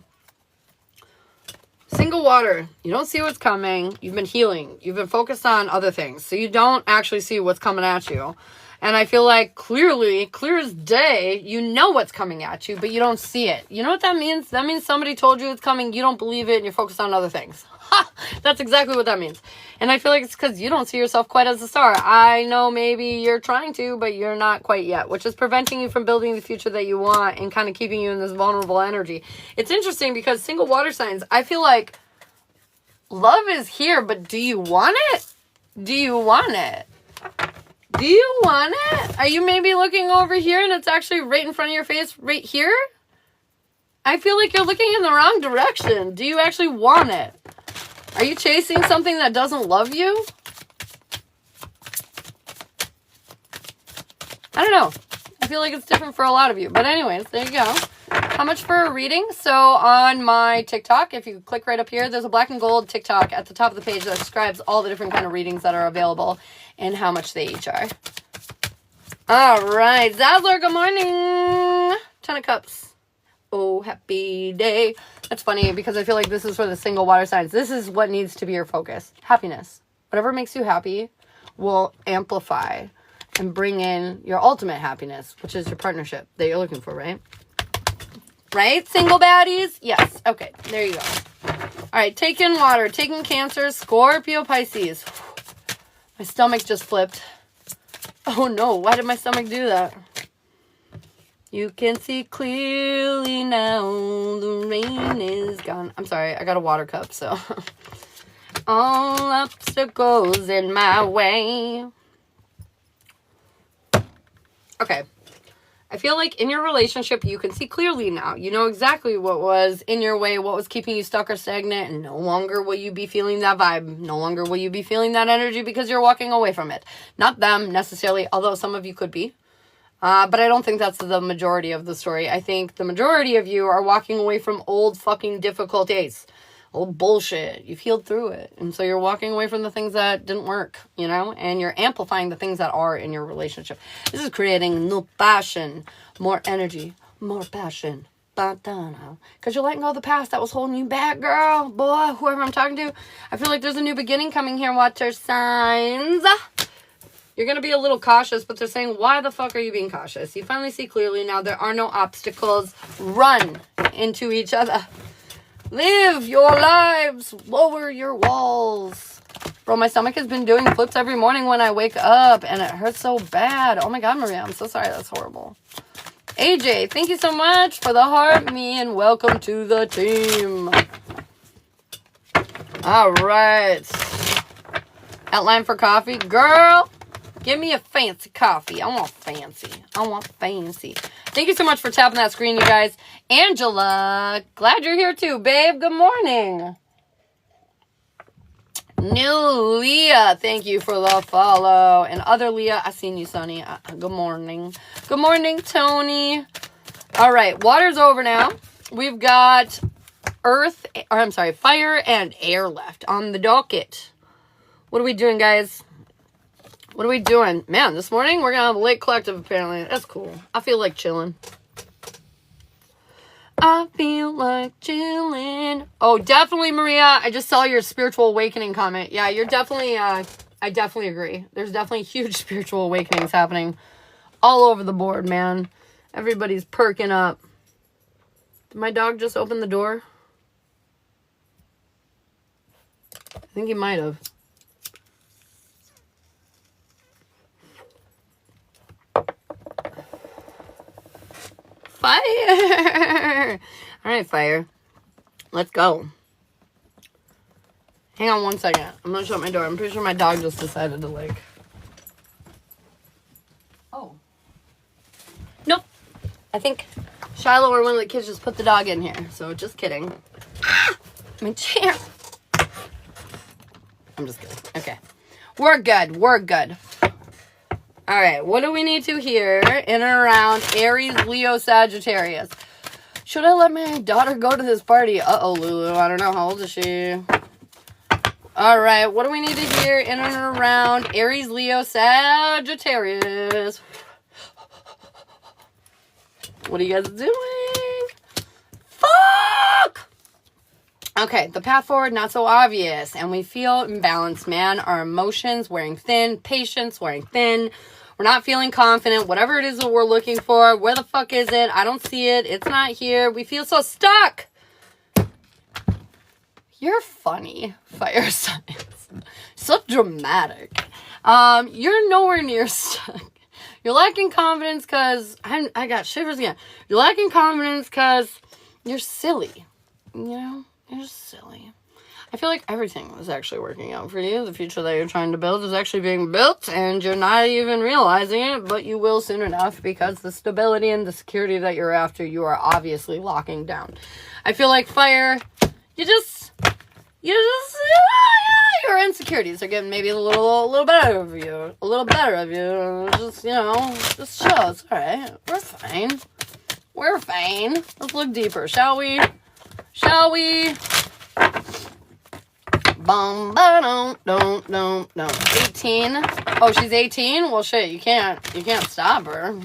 A: Single water. You don't see what's coming. You've been healing. You've been focused on other things. So you don't actually see what's coming at you. And I feel like clearly, clear as day, you know what's coming at you, but you don't see it. You know what that means? That means somebody told you it's coming, you don't believe it, and you're focused on other things. Ha! That's exactly what that means. And I feel like it's because you don't see yourself quite as a star. I know maybe you're trying to, but you're not quite yet, which is preventing you from building the future that you want and kind of keeping you in this vulnerable energy. It's interesting because single water signs, I feel like love is here, but do you want it? Do you want it? Do you want it? Are you maybe looking over here and it's actually right in front of your face right here? I feel like you're looking in the wrong direction. Do you actually want it? Are you chasing something that doesn't love you? I don't know. I feel like it's different for a lot of you. But anyways, there you go. How much for a reading? So on my TikTok, if you click right up here, there's a black and gold TikTok at the top of the page that describes all the different kind of readings that are available and how much they each are. All right. Zazzler, good morning. 10 of Cups. Oh, happy day. That's funny because I feel like this is for the single water signs. This is what needs to be your focus. Happiness. Whatever makes you happy will amplify and bring in your ultimate happiness, which is your partnership that you're looking for, right? Right? Single baddies? Yes. Okay. There you go. All right. Taking water. Taking Cancer. Scorpio, Pisces. My stomach just flipped. Oh, no. Why did my stomach do that? You can see clearly now. The rain is gone. I'm sorry, I got a water cup, so. All obstacles in my way. Okay. I feel like in your relationship, you can see clearly now. You know exactly what was in your way, what was keeping you stuck or stagnant, and no longer will you be feeling that vibe. No longer will you be feeling that energy because you're walking away from it. Not them, necessarily, although some of you could be. But I don't think that's the majority of the story. I think the majority of you are walking away from old fucking difficulties. Old bullshit. You've healed through it. And so you're walking away from the things that didn't work, you know? And you're amplifying the things that are in your relationship. This is creating new passion, more energy, more passion. Because you're letting go of the past that was holding you back, girl, boy, whoever I'm talking to. I feel like there's a new beginning coming here, water signs. You're going to be a little cautious, but they're saying, why the fuck are you being cautious? You finally see clearly now. There are no obstacles. Run into each other. Live your lives. Lower your walls. Bro, my stomach has been doing flips every morning when I wake up, and it hurts so bad. Oh my God, Maria, I'm so sorry. That's horrible. AJ, thank you so much for the heart, me, and welcome to the team. All right. Outline for coffee. Girl, give me a fancy coffee. I want fancy. I want fancy. Thank you so much for tapping that screen, you guys. Angela, glad you're here too, babe. Good morning. New Leah, thank you for the follow. And other Leah, I seen you, Sonny. Good morning. Good morning, Tony. All right, water's over now. We've got fire and air left on the docket. What are we doing, guys? What are we doing? Man, this morning we're going to have a late collective, apparently. That's cool. I feel like chilling. I feel like chilling. Oh, definitely, Maria. I just saw your spiritual awakening comment. Yeah, you're definitely, I definitely agree. There's definitely huge spiritual awakenings happening all over the board, man. Everybody's perking up. Did my dog just open the door? I think he might have. Fire! All right, fire. Let's go. Hang on one second. I'm going to shut my door. I'm pretty sure my dog just decided to, like... Oh. Nope. I think Shiloh or one of the kids just put the dog in here. So, just kidding. Ah! My chair. I'm just kidding. Okay. We're good. We're good. All right, what do we need to hear in and around Aries, Leo, Sagittarius? Should I let my daughter go to this party? Uh-oh, Lulu. I don't know. How old is she? All right, what do we need to hear in and around Aries, Leo, Sagittarius? What are you guys doing? Fuck! Okay, the path forward, not so obvious. And we feel imbalanced, man. Our emotions wearing thin. Patience wearing thin. We're not feeling confident. Whatever it is that we're looking for. Where the fuck is it? I don't see it. It's not here. We feel so stuck. You're funny, fire signs. So dramatic. You're nowhere near stuck. You're lacking confidence because... I got shivers again. You're lacking confidence because you're silly. You know? You're just silly. I feel like everything is actually working out for you. The future that you're trying to build is actually being built, and you're not even realizing it, but you will soon enough, because the stability and the security that you're after, you are obviously locking down. I feel like fire, your insecurities are getting maybe a little better of you. A little better of you. Just, just chill. It's alright. We're fine. We're fine. Let's look deeper, shall we? Shall we? Bum, ba, don't. 18. Oh, she's 18? Well, shit, you can't stop her,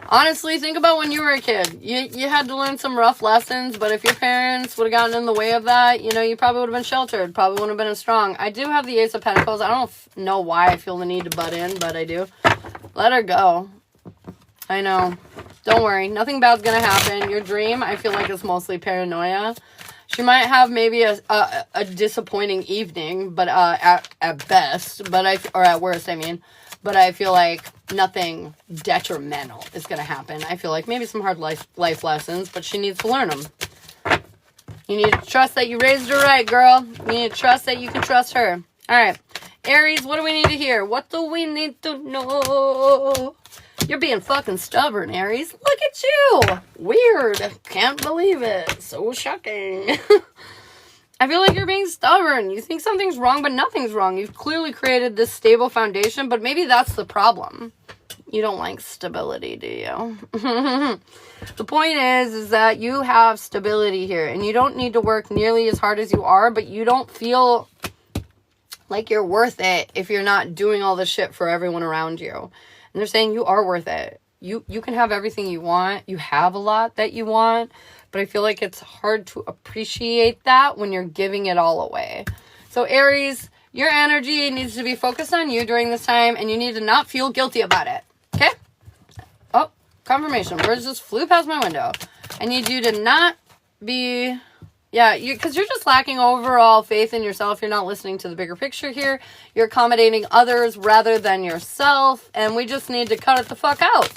A: Honestly, think about when you were a kid. You had to learn some rough lessons, but if your parents would have gotten in the way of that, you probably would have been sheltered. Probably wouldn't have been as strong. I do have the Ace of Pentacles. I don't know why I feel the need to butt in, but I do. Let her go. I know. Don't worry. Nothing bad's gonna happen. Your dream, I feel like, is mostly paranoia. She might have maybe a disappointing evening, but at best, or at worst, I mean. But I feel like nothing detrimental is going to happen. I feel like maybe some hard life lessons, but she needs to learn them. You need to trust that you raised her right, girl. You need to trust that you can trust her. All right. Aries, what do we need to hear? What do we need to know? You're being fucking stubborn, Aries. Look at you. Weird. Can't believe it. So shocking. I feel like you're being stubborn. You think something's wrong, but nothing's wrong. You've clearly created this stable foundation, but maybe that's the problem. You don't like stability, do you? The point is that you have stability here, and you don't need to work nearly as hard as you are, but you don't feel like you're worth it if you're not doing all the shit for everyone around you. And they're saying you are worth it. You can have everything you want. You have a lot that you want, but I feel like it's hard to appreciate that when you're giving it all away. So Aries, your energy needs to be focused on you during this time, and you need to not feel guilty about it. Okay? Oh, confirmation. Words just flew past my window. I need you to not be... Yeah, because you're just lacking overall faith in yourself. You're not listening to the bigger picture here. You're accommodating others rather than yourself. And we just need to cut it the fuck out.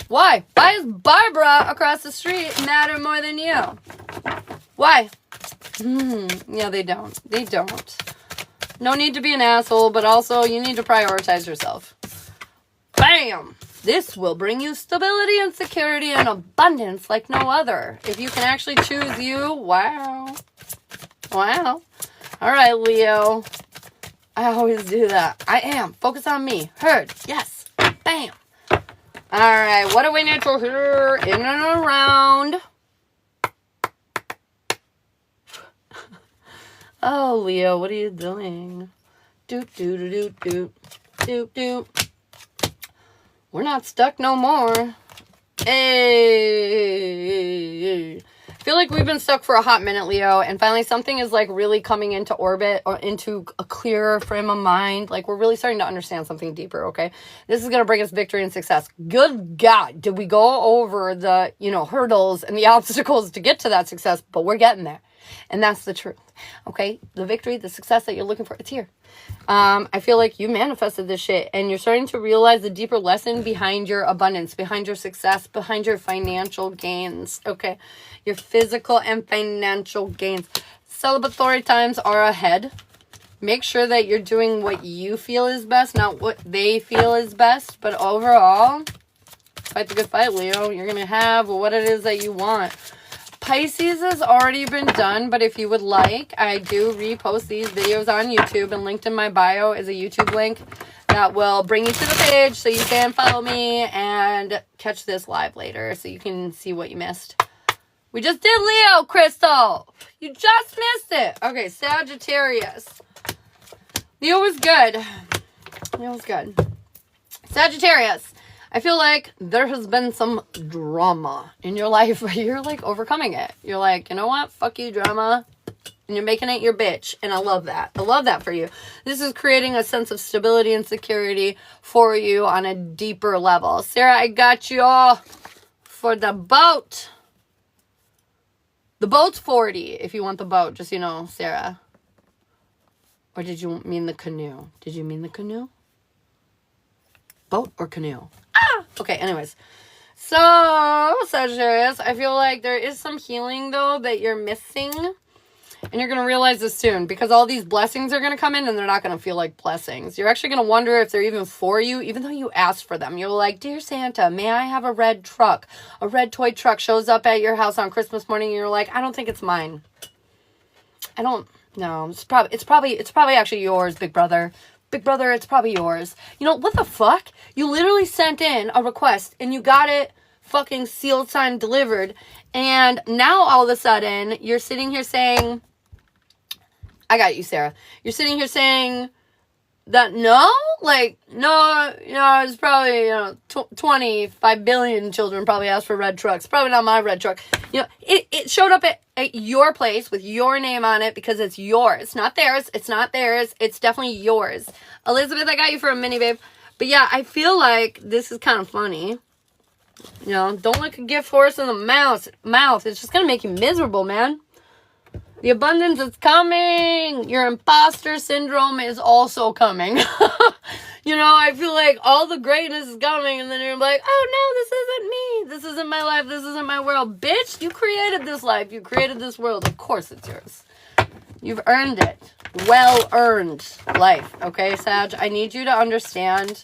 A: Why? Why does Barbara across the street matter more than you? Why? Yeah, they don't. They don't. No need to be an asshole, but also you need to prioritize yourself. Bam! This will bring you stability and security and abundance like no other. If you can actually choose you, wow. Wow. All right, Leo. I always do that. I am. Focus on me. Heard. Yes. Bam. All right. What do we need to hear in and around? Oh, Leo, what are you doing? Doot, doot, doot, doot, doot, doot. We're not stuck no more. Hey. I feel like we've been stuck for a hot minute, Leo, and finally something is like really coming into orbit or into a clearer frame of mind. Like we're really starting to understand something deeper, okay? This is going to bring us victory and success. Good God, did we go over the, hurdles and the obstacles to get to that success, but we're getting there. And that's the truth, okay? The victory, the success that you're looking for, it's here. I feel like you manifested this shit, and you're starting to realize the deeper lesson behind your abundance, behind your success, behind your financial gains, okay? Your physical and financial gains. Celebratory times are ahead. Make sure that you're doing what you feel is best, not what they feel is best. But overall, fight the good fight, Leo. You're going to have what it is that you want. Pisces has already been done, but if you would like, I do repost these videos on YouTube, and linked in my bio is a YouTube link that will bring you to the page so you can follow me and catch this live later so you can see what you missed. We just did Leo, Crystal. You just missed it. Okay, Sagittarius. Leo was good. Leo was good. Sagittarius. I feel like there has been some drama in your life where you're like overcoming it. You're like, you know what? Fuck you, drama. And you're making it your bitch. And I love that. I love that for you. This is creating a sense of stability and security for you on a deeper level. Sarah, I got you all for the boat. The boat's 40 if you want the boat. Just, Sarah. Or did you mean the canoe? Did you mean the canoe? Boat or canoe? Okay, anyways. So, Sagittarius, I feel like there is some healing, though, that you're missing. And you're going to realize this soon. Because all these blessings are going to come in, and they're not going to feel like blessings. You're actually going to wonder if they're even for you, even though you asked for them. You're like, Dear Santa, may I have a red truck? A red toy truck shows up at your house on Christmas morning, and you're like, I don't think it's mine. No, it's probably actually yours, big brother. Big brother, it's probably yours. What the fuck? You literally sent in a request and you got it fucking sealed, signed, delivered. And now all of a sudden you're sitting here saying, I got you, Sarah. You're sitting here saying that no, it's probably, 25 billion children probably asked for red trucks. Probably not my red truck. It showed up at your place with your name on it because it's yours. It's not theirs. It's not theirs. It's definitely yours. Elizabeth, I got you for a mini, babe. But yeah, I feel like this is kind of funny. Don't look a gift horse in the mouth. It's just going to make you miserable, man. The abundance is coming. Your imposter syndrome is also coming. You know, I feel like all the greatness is coming, and then you're like, oh, no, this isn't me. This isn't my life. This isn't my world. Bitch, you created this life. You created this world. Of course it's yours. You've earned it. Well-earned life. Okay, Sag? I need you to understand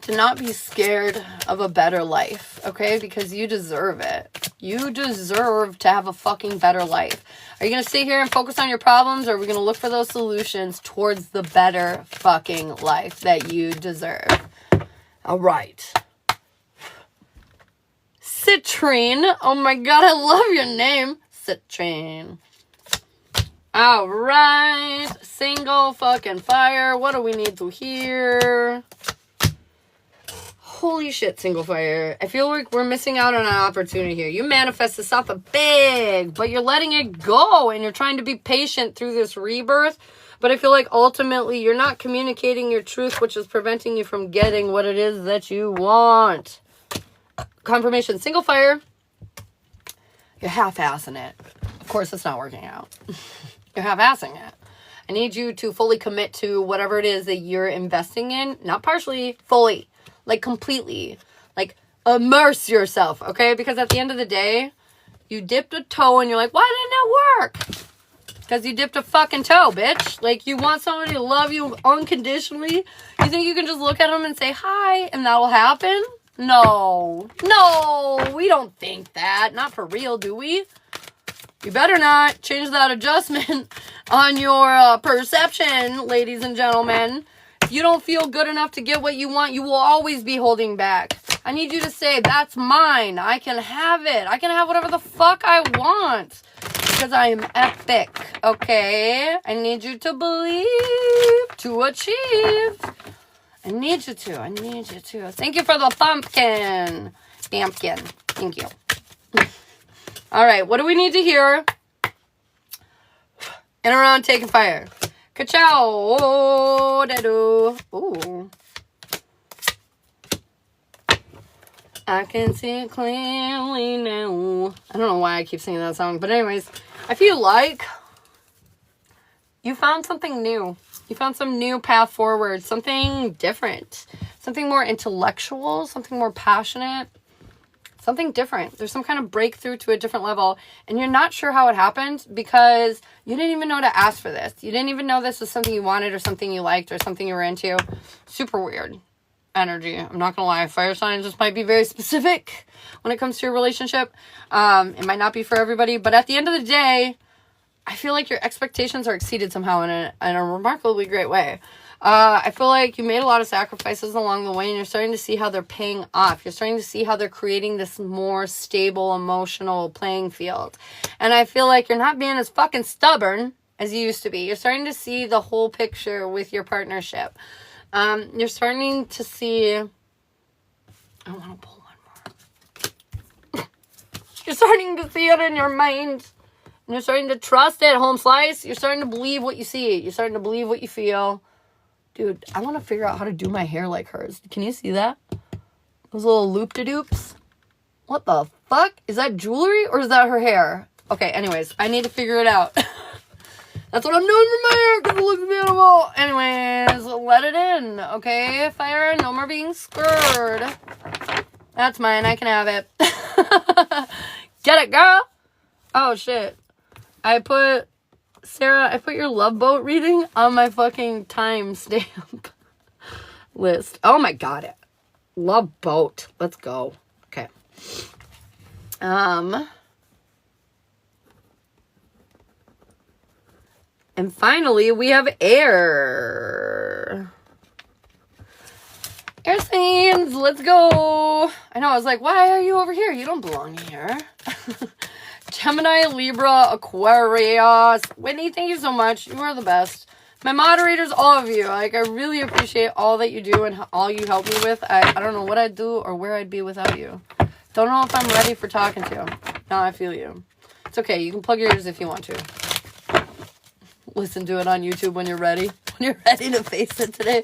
A: to not be scared of a better life, okay? Because you deserve it. You deserve to have a fucking better life. Are you going to sit here and focus on your problems, or are we going to look for those solutions towards the better fucking life that you deserve? All right. Citrine. Oh my God, I love your name. Citrine. All right. Single fucking fire. What do we need to hear? Holy shit, single fire. I feel like we're missing out on an opportunity here. You manifested something big, but you're letting it go, and you're trying to be patient through this rebirth. But I feel like ultimately you're not communicating your truth, which is preventing you from getting what it is that you want. Confirmation, single fire. You're half-assing it. Of course, it's not working out. You're half-assing it. I need you to fully commit to whatever it is that you're investing in. Not partially, fully. Like, completely. Like, immerse yourself, okay? Because at the end of the day, you dipped a toe and you're like, why didn't it work? Because you dipped a fucking toe, bitch. Like, you want somebody to love you unconditionally? You think you can just look at them and say hi and that'll happen? No. No, we don't think that. Not for real, do we? You better not change that adjustment on your perception, ladies and gentlemen. If you don't feel good enough to get what you want, you will always be holding back. I need you to say, that's mine. I can have it. I can have whatever the fuck I want. Because I am epic, okay? I need you to believe, to achieve. I need you to. I need you to. Thank you for the pumpkin. Pumpkin. Thank you. All right, what do we need to hear? In around taking fire. Ka-chow. Da-do. Ooh. I can see it clearly now. I don't know why I keep singing that song. But anyways, I feel like you found something new. You found some new path forward. Something different. Something more intellectual. Something more passionate. Something different. There's some kind of breakthrough to a different level. And you're not sure how it happened because you didn't even know to ask for this. You didn't even know this was something you wanted or something you liked or something you were into. Super weird energy. I'm not going to lie. Fire signs just might be very specific when it comes to your relationship. It might not be for everybody. But at the end of the day, I feel like your expectations are exceeded somehow in a remarkably great way. I feel like you made a lot of sacrifices along the way, and you're starting to see how they're paying off. You're starting to see how they're creating this more stable, emotional playing field. And I feel like you're not being as fucking stubborn as you used to be. You're starting to see the whole picture with your partnership. You're starting to see... I want to pull one more. You're starting to see it in your mind. And you're starting to trust it, home slice. You're starting to believe what you see. You're starting to believe what you feel. Dude, I want to figure out how to do my hair like hers. Can you see that? Those little loop-de-doops. What the fuck? Is that jewelry or is that her hair? Okay, anyways, I need to figure it out. That's what I'm doing for my hair because it looks beautiful. Anyways, let it in, okay? Fire, no more being scared. That's mine. I can have it. Get it, girl? Oh, shit. Sarah, I put your Love Boat reading on my fucking timestamp list. Oh my god. Love Boat. Let's go. Okay. And finally, we have air. Air signs. Let's go. I know. I was like, why are you over here? You don't belong here. Gemini, Libra, Aquarius. Whitney, thank you so much. You are the best. My moderators, all of you. Like, I really appreciate all that you do and all you help me with. I don't know what I'd do or where I'd be without you. Don't know if I'm ready for talking to you. No, I feel you. It's okay. You can plug your ears if you want to. Listen to it on YouTube when you're ready. When you're ready to face it today.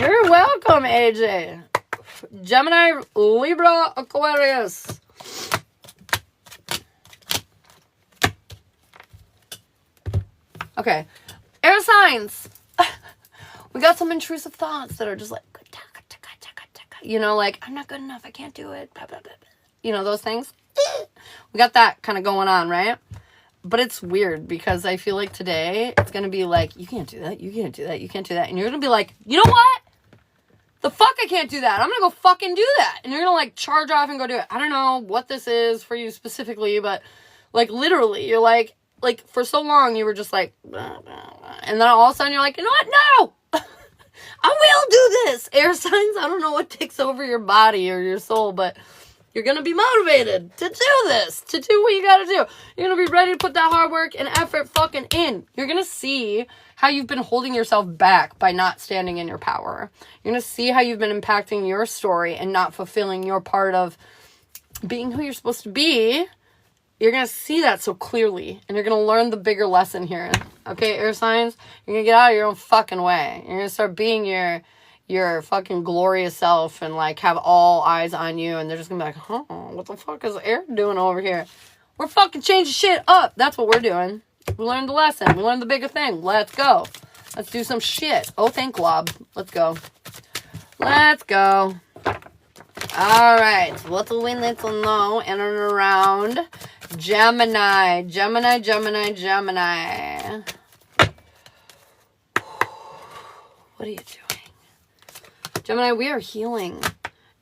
A: You're welcome, AJ. Gemini, Libra, Aquarius. Okay. Air signs. We got some intrusive thoughts that are just like, you know, like, I'm not good enough. I can't do it. Blah, blah, blah, blah. You know, those things. We got that kind of going on, right? But it's weird because I feel like today it's going to be like, you can't do that. You can't do that. You can't do that. And you're going to be like, you know what? The fuck I can't do that. I'm going to go fucking do that. And you're going to like charge off and go do it. I don't know what this is for you specifically, but like literally you're like for so long you were just like, blah, blah, blah. And then all of a sudden you're like, you know what? No! I will do this. Air signs, I don't know what takes over your body or your soul, but you're going to be motivated to do this, to do what you got to do. You're going to be ready to put that hard work and effort fucking in. You're going to see how you've been holding yourself back by not standing in your power. You're going to see how you've been impacting your story and not fulfilling your part of being who you're supposed to be. You're going to see that so clearly, and you're going to learn the bigger lesson here. Okay, air signs, you're going to get out of your own fucking way. You're going to start being your fucking glorious self and, like, have all eyes on you, and they're just going to be like, huh, what the fuck is Air doing over here? We're fucking changing shit up. That's what we're doing. We learned the lesson. We learned the bigger thing. Let's go. Let's do some shit. Oh, thank Glob. Let's go. Let's go. All right. What do we need to know in and around Gemini? Gemini. What are you doing? Gemini, we are healing.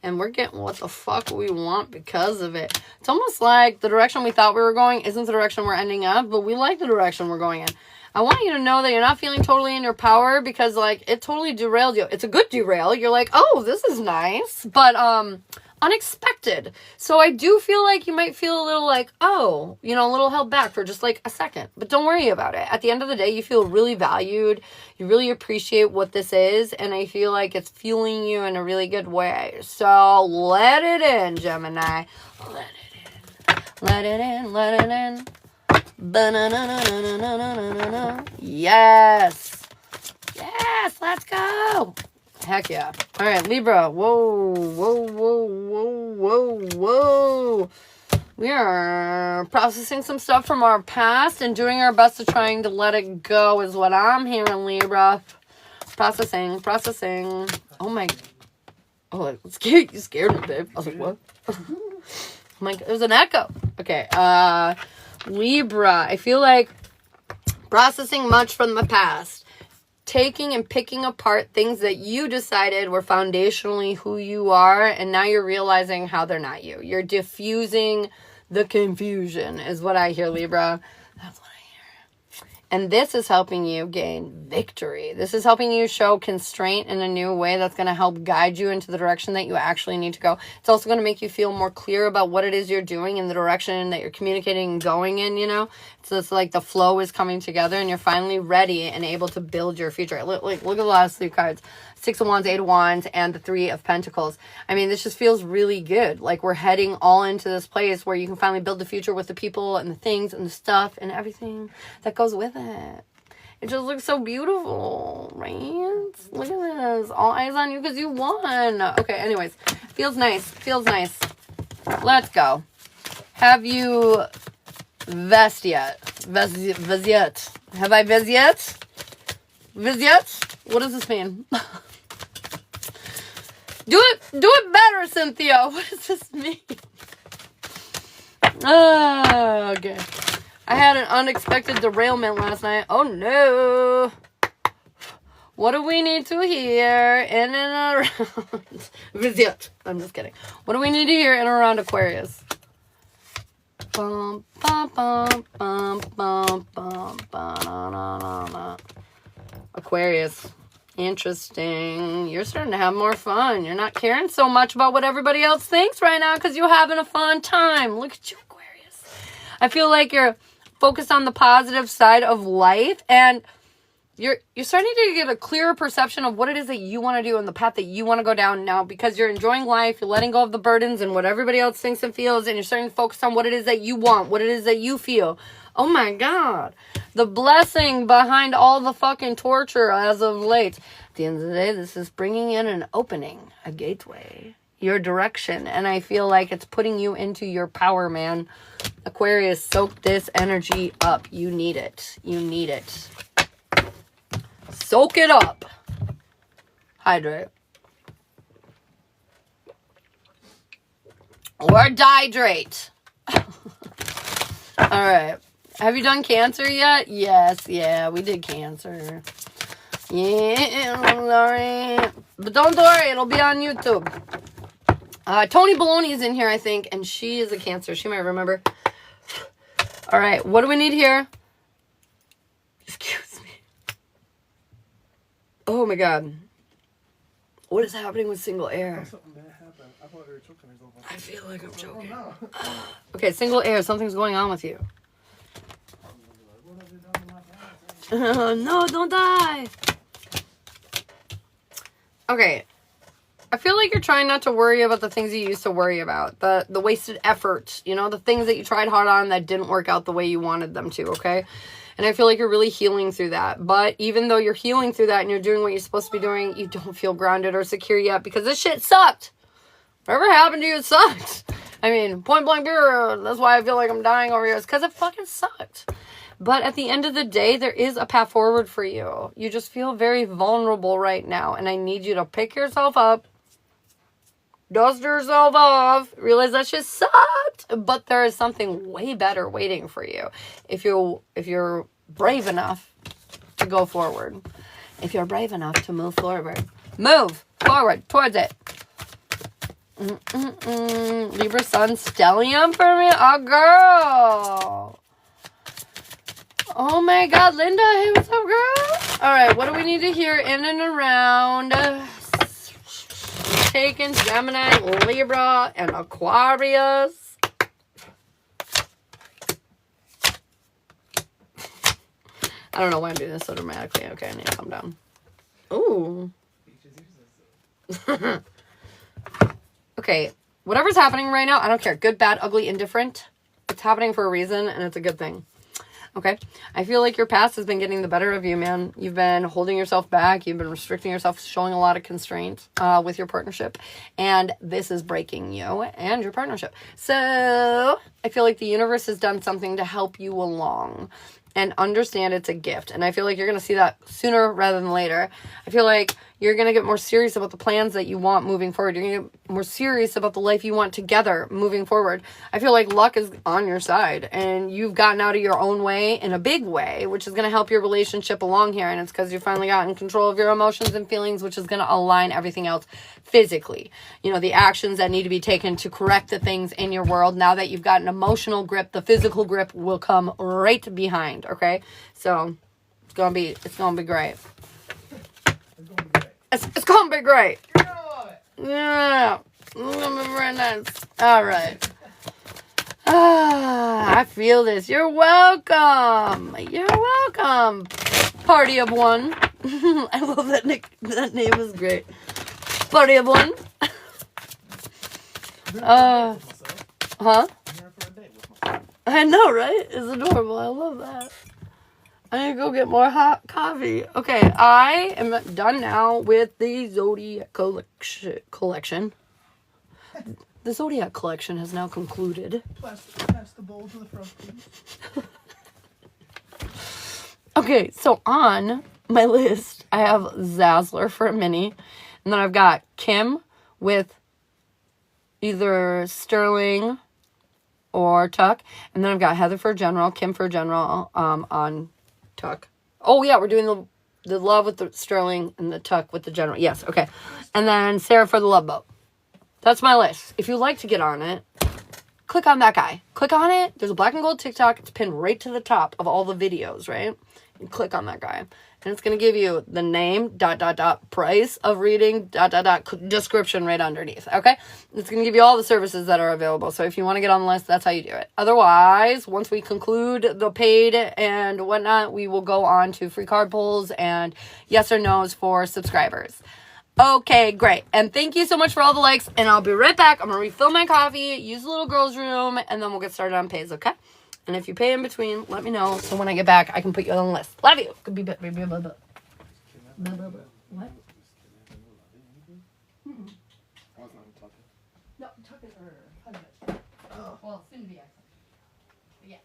A: And we're getting what the fuck we want because of it. It's almost like the direction we thought we were going isn't the direction we're ending up, but we like the direction we're going in. I want you to know that you're not feeling totally in your power because, like, it totally derailed you. It's a good derail. You're like, oh, this is nice, but unexpected. So I do feel like you might feel a little like, oh, you know, a little held back for just like a second. But don't worry about it. At the end of the day, you feel really valued. You really appreciate what this is, and I feel like it's fueling you in a really good way. So let it in, Gemini. Let it in. Let it in. Let it in. Yes. Yes, let's go. Heck yeah. All right, Libra. Whoa. We are processing some stuff from our past and doing our best to trying to let it go is what I'm hearing, Libra. Processing. Oh my. Oh, you scared me, babe. I was like, what? Oh my, it was an echo. Okay. Libra, I feel like processing much from the past, taking and picking apart things that you decided were foundationally who you are, and now you're realizing how they're not you. You're diffusing the confusion is what I hear, Libra. That's what I hear. And this is helping you gain victory. This is helping you show constraint in a new way that's going to help guide you into the direction that you actually need to go. It's also going to make you feel more clear about what it is you're doing and the direction that you're communicating and going in, you know? So it's like the flow is coming together and you're finally ready and able to build your future. Look at the last three cards. 6 of Wands, 8 of Wands, and the 3 of Pentacles. I mean, this just feels really good. Like we're heading all into this place where you can finally build the future with the people and the things and the stuff and everything that goes with it. It just looks so beautiful, right? Look at this. All eyes on you because you won. Okay, anyways. Feels nice. Let's go. Have you vest yet? Vest yet? Have I vest yet? Vest yet? What does this mean? Do it better, Cynthia. What does this mean? Okay. I had an unexpected derailment last night. Oh no. What do we need to hear in and around Visit? I'm just kidding. What do we need to hear in and around Aquarius? Bum, bum, bum, bum, bum, bum, bum, Aquarius. Interesting. You're starting to have more fun. You're not caring so much about what everybody else thinks right now because you're having a fun time. Look at you, Aquarius. I feel like you're focused on the positive side of life and you're starting to get a clearer perception of what it is that you want to do and the path that you want to go down now because you're enjoying life, you're letting go of the burdens and what everybody else thinks and feels, and you're starting to focus on what it is that you want, what it is that you feel. Oh my God. The blessing behind all the fucking torture as of late. At the end of the day, this is bringing in an opening, a gateway, your direction. And I feel like it's putting you into your power, man. Aquarius, soak this energy up. You need it. You need it. Soak it up. Hydrate. Or dehydrate. Alright. Have you done cancer yet? Yes, yeah, we did cancer. Yeah, sorry. But don't worry, it'll be on YouTube. Tony Baloney's in here, I think, and she is a cancer. She might remember. Alright, what do we need here? Excuse me. Oh my god. What is happening with single air?
B: Something bad happened. I thought you were choking or something.
A: I feel like I'm choking.
B: Oh, no.
A: Okay, single air. Something's going on with you. No, don't die. Okay. I feel like you're trying not to worry about the things you used to worry about. The wasted effort. You know, the things that you tried hard on that didn't work out the way you wanted them to, okay? And I feel like you're really healing through that. But even though you're healing through that and you're doing what you're supposed to be doing, you don't feel grounded or secure yet because this shit sucked. Whatever happened to you, it sucked. I mean, point blank period. That's why I feel like I'm dying over here. It's because it fucking sucked. But at the end of the day, there is a path forward for you. You just feel very vulnerable right now. And I need you to pick yourself up. Dust yourself off. Realize that shit sucked. But there is something way better waiting for you. If you're brave enough to go forward. If you're brave enough to move forward. Move forward towards it. Libra Sun Stellium for me? Oh, girl. Oh, my God. Linda, hey, what's up, girl? All right, what do we need to hear in and around? Taken, Gemini, Libra, and Aquarius. I don't know why I'm doing this so dramatically. Okay, I need to calm down. Ooh. Okay, whatever's happening right now, I don't care. Good, bad, ugly, indifferent. It's happening for a reason, and it's a good thing. Okay? I feel like your past has been getting the better of you, man. You've been holding yourself back. You've been restricting yourself, showing a lot of constraint with your partnership. And this is breaking you and your partnership. So I feel like the universe has done something to help you along. And understand it's a gift. And I feel like you're going to see that sooner rather than later. I feel like you're going to get more serious about the plans that you want moving forward. You're going to get more serious about the life you want together moving forward. I feel like luck is on your side. And you've gotten out of your own way in a big way, which is going to help your relationship along here. And it's because you finally got in control of your emotions and feelings, which is going to align everything else physically. You know, the actions that need to be taken to correct the things in your world. Now that you've got an emotional grip, the physical grip will come right behind. Okay, so it's gonna be great. It's gonna be great. Yeah, it's gonna be very nice. All right. I feel this. You're welcome. You're welcome. Party of one. I love that that name is great. Party of one. Huh? I know, right? It's adorable. I love that. I need to go get more hot coffee. Okay, I am done now with the Zodiac collection. The Zodiac collection has now concluded.
B: Pass the bowl to the front, please.
A: Okay, so on my list, I have Zazzler for a mini. And then I've got Kim with either Sterling or Tuck. And then I've got Heather for General, Kim for General on Tuck. Oh, yeah, we're doing the love with the Sterling and the Tuck with the General. Yes, okay. And then Sarah for the Love Boat. That's my list. If you'd like to get on it, click on that guy. Click on it. There's a black and gold TikTok. It's pinned right to the top of all the videos, right? You click on that guy. And it's going to give you the name, ... price of reading, ... description right underneath, okay? It's going to give you all the services that are available. So if you want to get on the list, that's how you do it. Otherwise, once we conclude the paid and whatnot, we will go on to free card pulls and yes or no's for subscribers. Okay, great. And thank you so much for all the likes. And I'll be right back. I'm going to refill my coffee, use the little girl's room, and then we'll get started on pays, okay? And if you pay in between, let me know. So when I get back, I can put you on the list. Love you. Could be what? No, Tuck is her husband. Oh. Well, soon to be ex-husband. Yeah.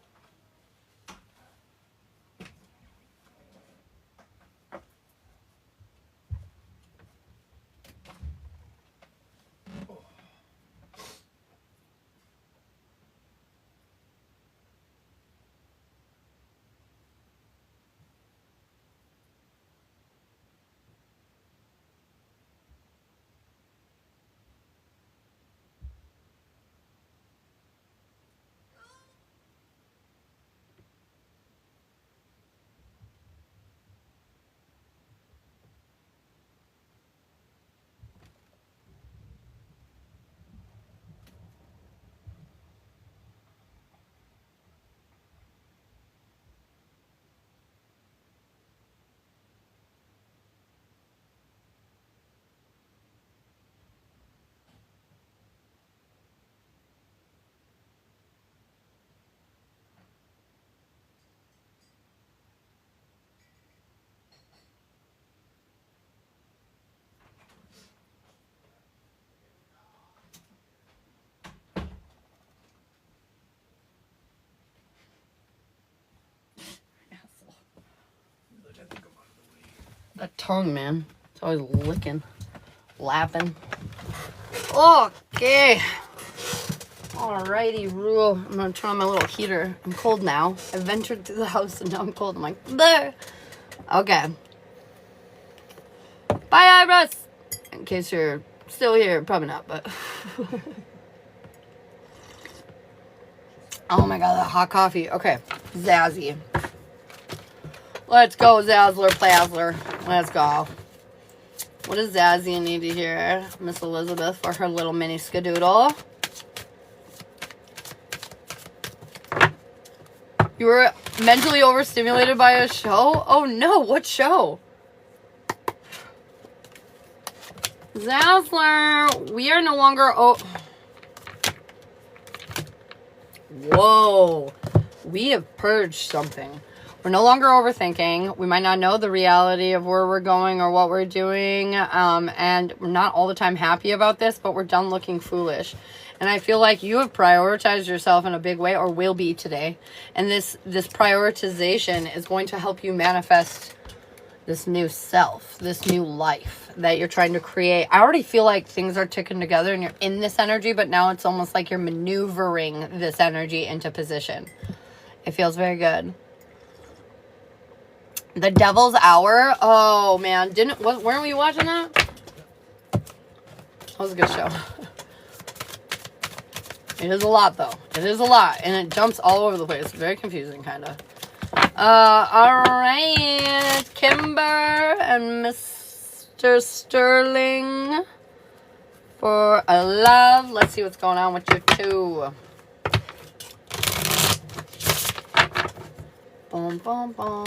A: That tongue, man. It's always licking, lapping. Okay. Alrighty, rule. I'm gonna turn on my little heater. I'm cold now. I ventured through the house and now I'm cold. I'm like, there. Okay. Bye, Iris. In case you're still here, probably not, but. Oh my god, that hot coffee. Okay, Zazzy. Let's go, Zazzler Plazzler. Let's go. What does Zazzy need to hear, Miss Elizabeth, for her little mini skadoodle? You were mentally overstimulated by a show? Oh no, what show? Zazzler, we are no longer... Whoa. We have purged something. We're no longer overthinking. We might not know the reality of where we're going or what we're doing. And we're not all the time happy about this, but we're done looking foolish. And I feel like you have prioritized yourself in a big way, or will be today. And this prioritization is going to help you manifest this new self, this new life that you're trying to create. I already feel like things are ticking together and you're in this energy, but now it's almost like you're maneuvering this energy into position. It feels very good. The Devil's Hour. Oh man, weren't we watching that? That was a good show. It is a lot though. It is a lot, and it jumps all over the place. Very confusing, kind of. All right, Kimber and Mr. Sterling for a love. Let's see what's going on with you two. Boom, boom, boom.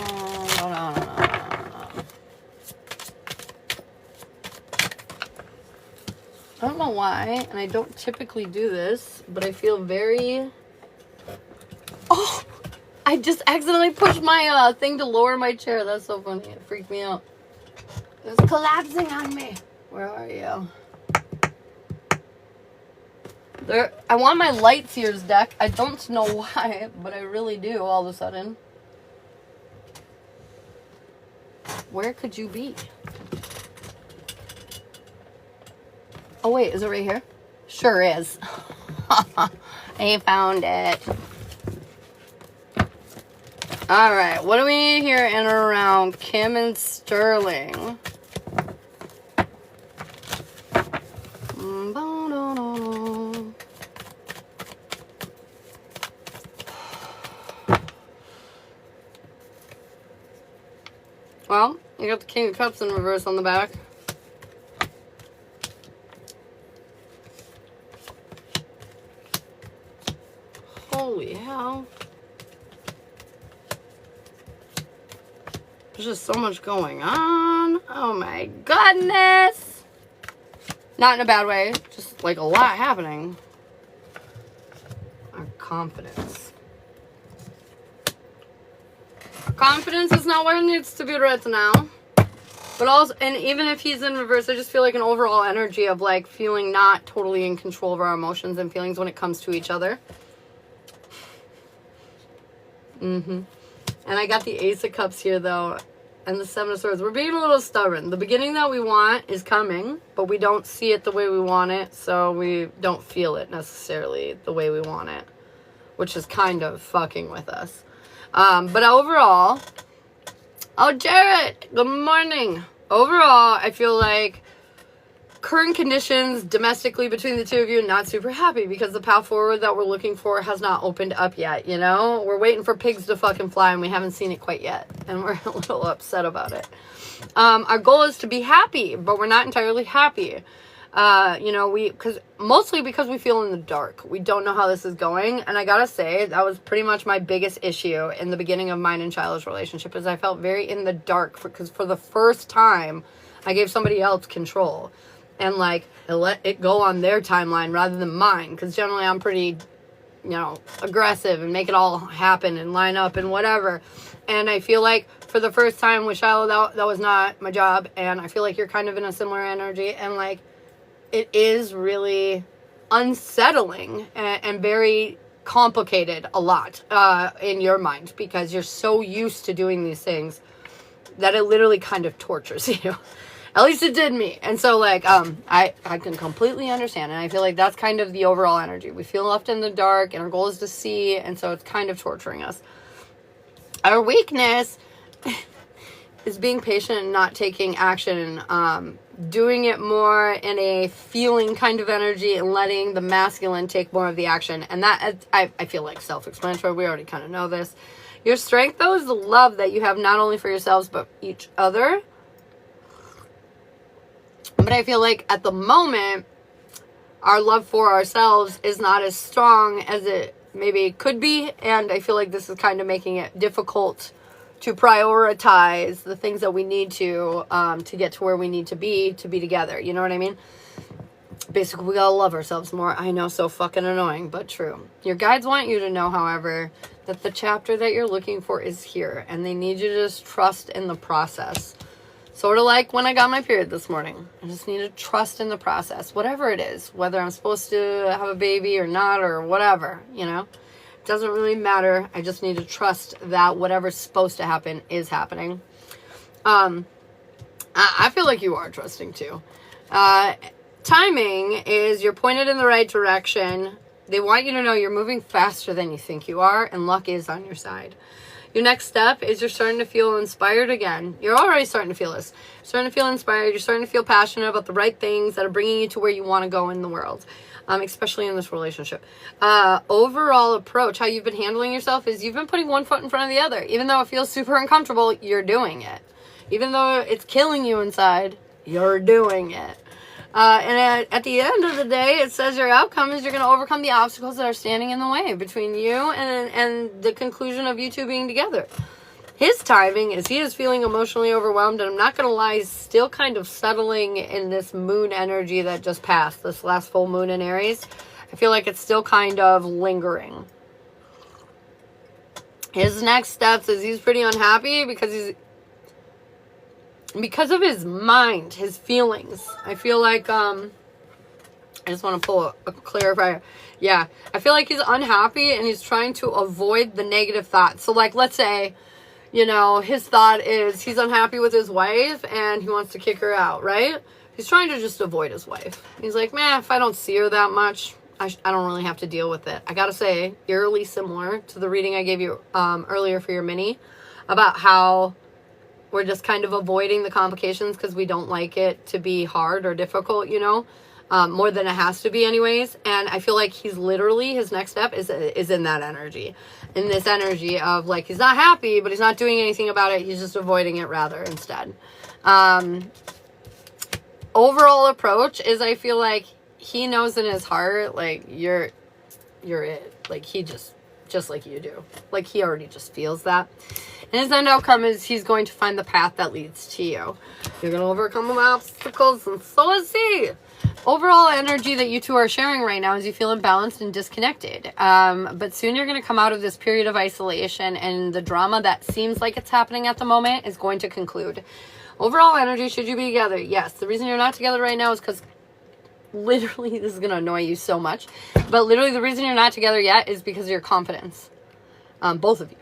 A: I don't know why, and I don't typically do this, but I feel very... Oh! I just accidentally pushed my thing to lower my chair. That's so funny. It freaked me out. It was collapsing on me. Where are you? There. I want my Lightseers deck. I don't know why, but I really do all of a sudden. Where could you be? Oh wait, is it right here? Sure is. I found it. Alright, what do we need here in and around Kim and Sterling? Well, you got the King of Cups in reverse on the back. Holy hell. There's just so much going on. Oh my goodness. Not in a bad way. Just like a lot happening. Our confidence. Confidence is not where it needs to be right now. But also, and even if he's in reverse, I just feel like an overall energy of like feeling not totally in control of our emotions and feelings when it comes to each other. And I got the Ace of Cups here, though, and the Seven of Swords. We're being a little stubborn. The beginning that we want is coming, but we don't see it the way we want it, so we don't feel it necessarily the way we want it, which is kind of fucking with us. But overall... Oh, Jarrett! Good morning! Overall, I feel like current conditions domestically between the two of you, not super happy because the path forward that we're looking for has not opened up yet, you know? We're waiting for pigs to fucking fly and we haven't seen it quite yet. And we're a little upset about it. Our goal is to be happy, but we're not entirely happy. You know, mostly because we feel in the dark. We don't know how this is going. And I gotta say, that was pretty much my biggest issue in the beginning of mine and Shiloh's relationship, is I felt very in the dark because for the first time, I gave somebody else control. And, like, let it go on their timeline rather than mine. Because generally I'm pretty, you know, aggressive and make it all happen and line up and whatever. And I feel like for the first time with Shiloh, that was not my job. And I feel like you're kind of in a similar energy. And, like, it is really unsettling and very complicated a lot in your mind. Because you're so used to doing these things that it literally kind of tortures you. At least it did me. And so, like, I can completely understand. And I feel like that's kind of the overall energy. We feel left in the dark, and our goal is to see, and so it's kind of torturing us. Our weakness is being patient and not taking action, doing it more in a feeling kind of energy and letting the masculine take more of the action. And that, I feel like self-explanatory. We already kind of know this. Your strength, though, is the love that you have not only for yourselves, but each other. But I feel like at the moment, our love for ourselves is not as strong as it maybe could be. And I feel like this is kind of making it difficult to prioritize the things that we need to get to where we need to be together. You know what I mean? Basically, we gotta love ourselves more. I know, so fucking annoying, but true. Your guides want you to know, however, that the chapter that you're looking for is here. And they need you to just trust in the process. Sort of like when I got my period this morning. I just need to trust in the process. Whatever it is. Whether I'm supposed to have a baby or not or whatever, you know. It doesn't really matter. I just need to trust that whatever's supposed to happen is happening. I feel like you are trusting too. Timing is you're pointed in the right direction. They want you to know you're moving faster than you think you are. And luck is on your side. Your next step is you're starting to feel inspired again. You're already starting to feel this. You're starting to feel inspired. You're starting to feel passionate about the right things that are bringing you to where you want to go in the world, especially in this relationship. Overall approach, how you've been handling yourself is you've been putting one foot in front of the other. Even though it feels super uncomfortable, you're doing it. Even though it's killing you inside, you're doing it. And at the end of the day, it says your outcome is you're going to overcome the obstacles that are standing in the way between you and the conclusion of you two being together. His timing is he is feeling emotionally overwhelmed, and I'm not going to lie, he's still kind of settling in this moon energy that just passed, this last full moon in Aries. I feel like it's still kind of lingering. His next steps is he's pretty unhappy because of his mind, his feelings. I feel like, I just want to pull a clarifier. Yeah, I feel like he's unhappy and he's trying to avoid the negative thoughts. So, like, let's say, you know, his thought is he's unhappy with his wife and he wants to kick her out, right? He's trying to just avoid his wife. He's like, man, if I don't see her that much, I don't really have to deal with it. I gotta say, eerily similar to the reading I gave you earlier for your mini about how we're just kind of avoiding the complications because we don't like it to be hard or difficult, you know, more than it has to be anyways. And I feel like he's literally, his next step is in that energy. In this energy of like, he's not happy, but he's not doing anything about it. He's just avoiding it rather instead. Overall approach is I feel like he knows in his heart, like, you're it. Like, he just like you do. Like, he already just feels that. And his end outcome is he's going to find the path that leads to you. You're going to overcome the obstacles, and so is he. Overall energy that you two are sharing right now is you feel imbalanced and disconnected. But soon you're going to come out of this period of isolation, and the drama that seems like it's happening at the moment is going to conclude. Overall energy, should you be together? Yes. The reason you're not together right now is because literally, this is going to annoy you so much, but literally the reason you're not together yet is because of your confidence. Both of you.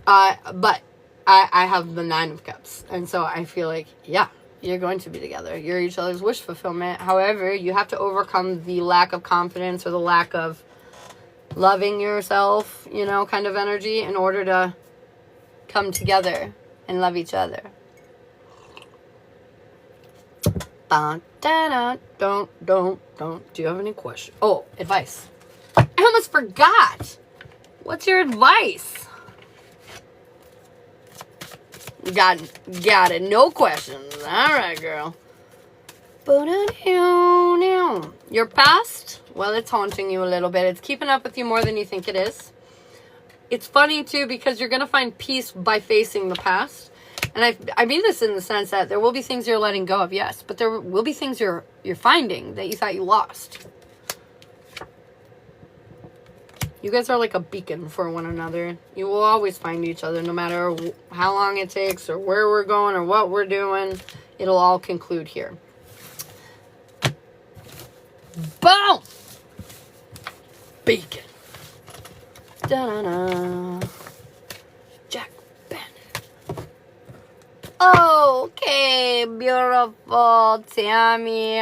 A: But I have the 9 of Cups. And so I feel like, yeah, you're going to be together. You're each other's wish fulfillment. However, you have to overcome the lack of confidence or the lack of loving yourself, you know, kind of energy in order to come together and love each other. Don't. Do you have any questions? Oh, advice. I almost forgot. What's your advice? Got it. No questions. All right, girl. Your past, well, it's haunting you a little bit. It's keeping up with you more than you think it is. It's funny, too, because you're going to find peace by facing the past. And I mean this in the sense that there will be things you're letting go of, yes. But there will be things you're finding that you thought you lost. You guys are like a beacon for one another. You will always find each other no matter how long it takes or where we're going or what we're doing. It'll all conclude here. Boom! Beacon. Da-da-da. Jack Bennett. Okay, beautiful Tammy.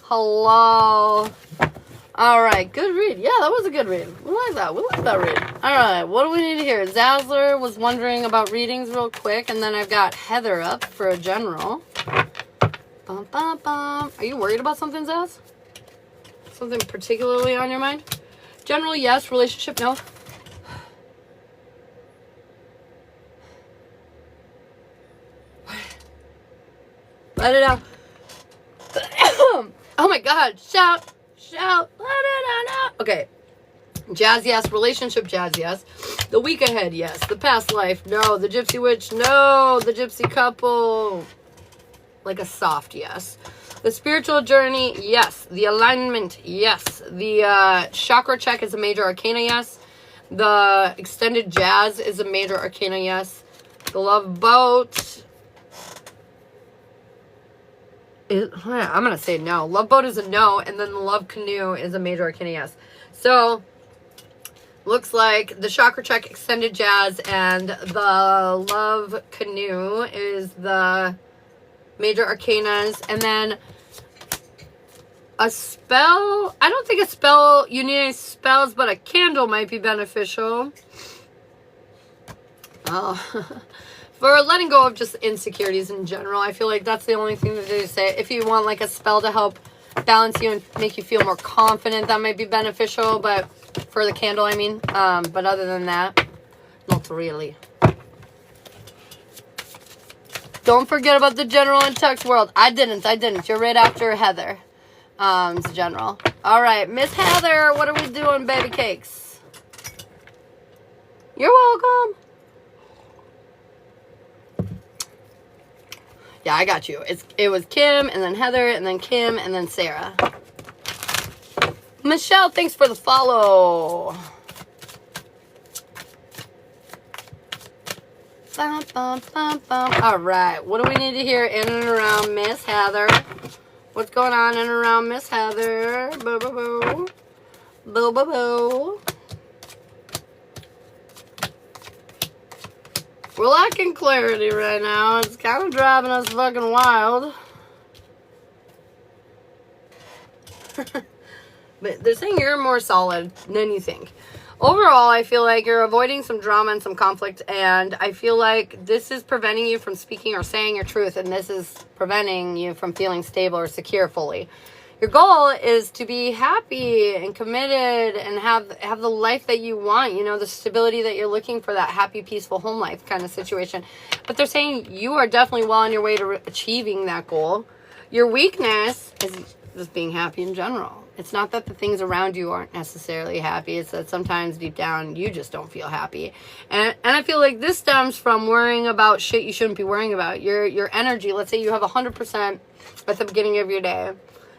A: Hello. All right, good read. Yeah, that was a good read. We like that. We like that read. All right, what do we need to hear? Zazzler was wondering about readings real quick, and then I've got Heather up for a general. Bum, bum, bum. Are you worried about something, Zaz? Something particularly on your mind? General, yes. Relationship, no. Let it out. Oh my God. Shout. Let it out. Okay. Jazz, yes. Relationship, jazz, yes. The week ahead, yes. The past life, no. The gypsy witch, no. The gypsy couple, like a soft yes. The spiritual journey, yes. The alignment, yes. The chakra check is a major arcana, yes. The extended jazz is a major arcana, yes. The love boat, I'm going to say no. Love boat is a no, and then the love canoe is a major arcana, yes. So, looks like the chakra check, extended jazz, and the love canoe is the major arcanas. And then a spell. I don't think a spell, you need any spells, but a candle might be beneficial. Oh. For letting go of just insecurities in general. I feel like that's the only thing that they say. If you want like a spell to help balance you and make you feel more confident, that might be beneficial. But for the candle, I mean. But other than that, not really. Don't forget about the general and text world. I didn't. You're right after Heather. It's general. All right, Miss Heather, what are we doing, baby cakes? You're welcome. Yeah, I got you. It was Kim, and then Heather, and then Kim, and then Sarah. Michelle, thanks for the follow. Bum, bum, bum, bum. All right, what do we need to hear in and around Miss Heather? What's going on in and around Miss Heather? Boo, boo, boo. Boo, boo, boo. We're lacking clarity right now. It's kind of driving us fucking wild. But they're saying you're more solid than you think. Overall, I feel like you're avoiding some drama and some conflict, and I feel like this is preventing you from speaking or saying your truth, and this is preventing you from feeling stable or secure fully. Your goal is to be happy and committed and have the life that you want, you know, the stability that you're looking for, that happy, peaceful home life kind of situation. But they're saying you are definitely well on your way to achieving that goal. Your weakness is just being happy in general. It's not that the things around you aren't necessarily happy. It's that sometimes deep down you just don't feel happy. And I feel like this stems from worrying about shit you shouldn't be worrying about. Your energy, let's say you have 100% at the beginning of your day.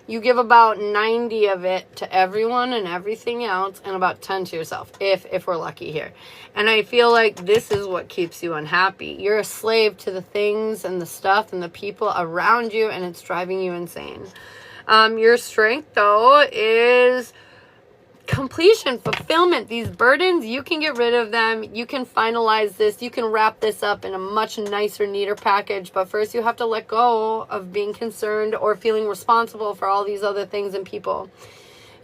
A: You give about 90 of it to everyone and everything else, and about 10 to yourself, if we're lucky here. And I feel like this is what keeps you unhappy. You're a slave to the things and the stuff and the people around you, and it's driving you insane. Your strength, though, is completion, fulfillment. These burdens, you can get rid of them. You can finalize this. You can wrap this up in a much nicer, neater package. But first, you have to let go of being concerned or feeling responsible for all these other things and people.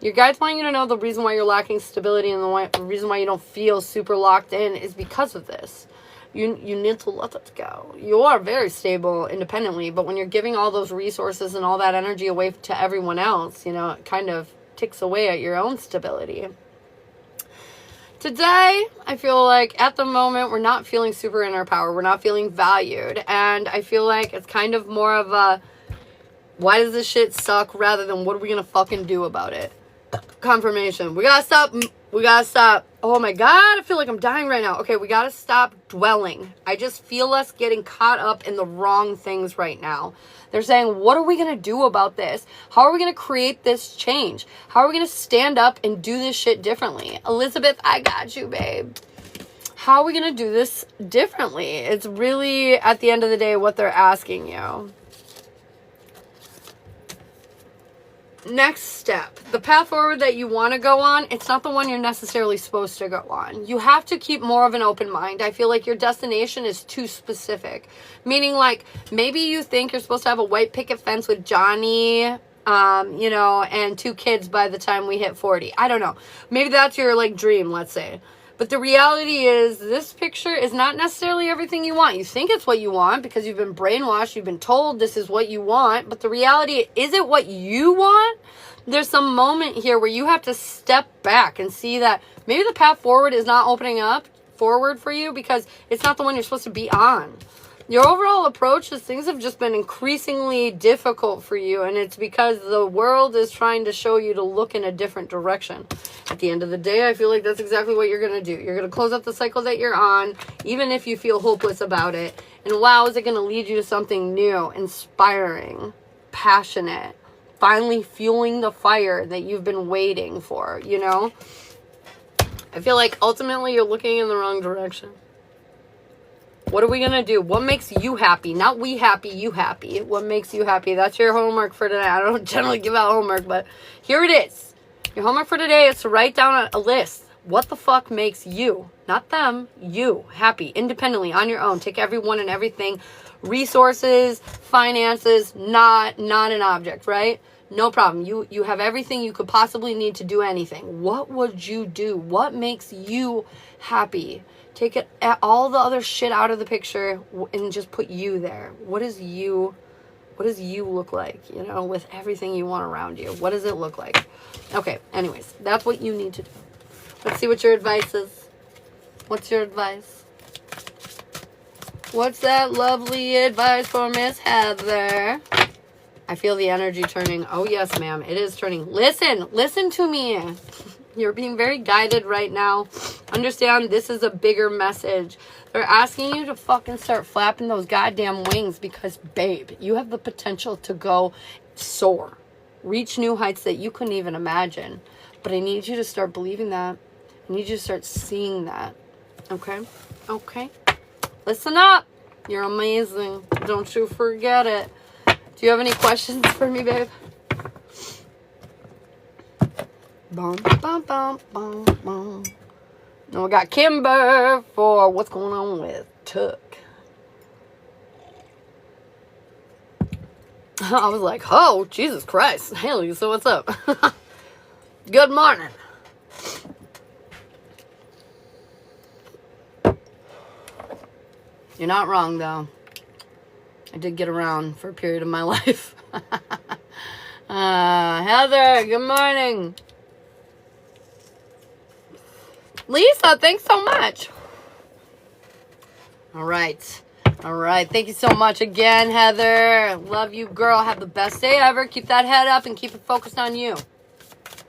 A: Your guides want you to know the reason why you're lacking stability and the reason why you don't feel super locked in is because of this. You need to let it go. You are very stable independently, but when you're giving all those resources and all that energy away to everyone else, you know, it kind of ticks away at your own stability. Today, I feel like at the moment, we're not feeling super in our power. We're not feeling valued. And I feel like it's kind of more of a, why does this shit suck, rather than what are we going to fucking do about it? Confirmation. We gotta stop. We gotta stop. Oh my God, I feel like I'm dying right now. Okay, we gotta stop dwelling. I just feel us getting caught up in the wrong things right now. They're saying, what are we gonna do about this? How are we gonna create this change? How are we gonna stand up and do this shit differently? Elizabeth, I got you, babe. How are we gonna do this differently? It's really, at the end of the day, what they're asking you. next step, the path forward that you want to go on, it's not the one you're necessarily supposed to go on. You have to keep more of an open mind. I feel like your destination is too specific. Meaning, like, maybe you think you're supposed to have a white picket fence with Johnny, you know, and 2 kids by the time we hit 40. I don't know. Maybe that's your, like, dream, let's say. But the reality is, this picture is not necessarily everything you want. You think it's what you want because you've been brainwashed. You've been told this is what you want. But the reality, is it what you want? There's some moment here where you have to step back and see that maybe the path forward is not opening up forward for you because it's not the one you're supposed to be on. Your overall approach is things have just been increasingly difficult for you, and it's because the world is trying to show you to look in a different direction. At the end of the day, I feel like that's exactly what you're going to do. You're going to close up the cycle that you're on, even if you feel hopeless about it. And wow, is it going to lead you to something new, inspiring, passionate, finally fueling the fire that you've been waiting for, you know? I feel like ultimately you're looking in the wrong direction. What are we going to do? What makes you happy? Not we happy, you happy. What makes you happy? That's your homework for today. I don't generally give out homework, but here it is. Your homework for today is to write down a list. What the fuck makes you, not them, you, happy, independently, on your own. Take everyone and everything. Resources, finances, not an object, right? No problem. You have everything you could possibly need to do anything. What would you do? What makes you happy? Take it, all the other shit out of the picture and just put you there. What does you look like, you know, with everything you want around you? What does it look like? Okay, anyways, that's what you need to do. Let's see what your advice is. What's your advice? What's that lovely advice for Miss Heather? I feel the energy turning. Oh, yes, ma'am. It is turning. Listen to me. You're being very guided right now. Understand this is a bigger message. They're asking you to fucking start flapping those goddamn wings because, babe, you have the potential to go soar. Reach new heights that you couldn't even imagine. But I need you to start believing that. I need you to start seeing that. Okay? Okay? Listen up. You're amazing. Don't you forget it. Do you have any questions for me, babe? Bum, bum, bum, bum, bum. Now we got Kimber for what's going on with Tuck. I was like, oh, Jesus Christ. Hey, so what's up? Good morning. You're not wrong, though. I did get around for a period of my life. Heather, good morning. Lisa, thanks so much. All right. Thank you so much again, Heather. Love you, girl. Have the best day ever. Keep that head up and keep it focused on you.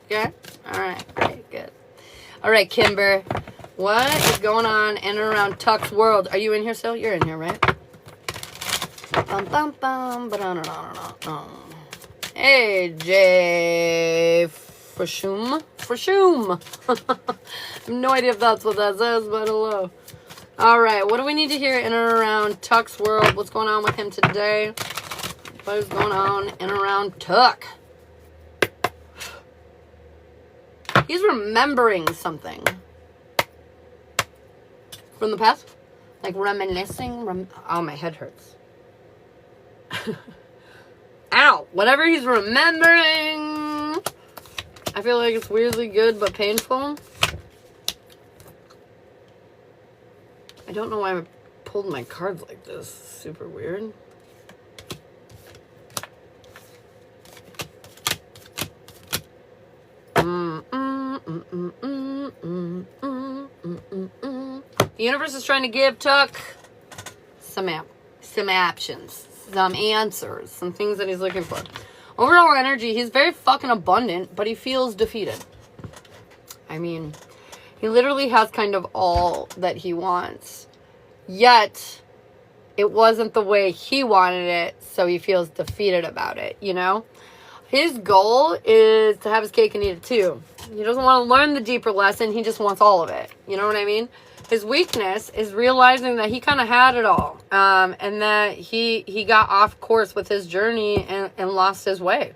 A: Okay? All right. Good. All right, Kimber. What is going on in and around Tuck's world? Are you in here still? You're in here, right? Bum, bum, bum, ba-da-da-da-da-da. Hey, Jay Frashum. I have no idea if that's what that says, but hello. All right, what do we need to hear in and around Tuck's world? What's going on with him today? What is going on in and around Tuck? He's remembering something from the past, like reminiscing. Oh, my head hurts. Ow! Whatever he's remembering. I feel like it's weirdly good but painful. I don't know why I pulled my cards like this. Super weird. The universe is trying to give Tuck some options, some answers, some things that he's looking for. Overall energy, he's very fucking abundant, but he feels defeated. I mean, he literally has kind of all that he wants. Yet, it wasn't the way he wanted it, so he feels defeated about it, you know? His goal is to have his cake and eat it too. He doesn't want to learn the deeper lesson, he just wants all of it. You know what I mean? His weakness is realizing that he kind of had it all. And that he got off course with his journey and lost his way.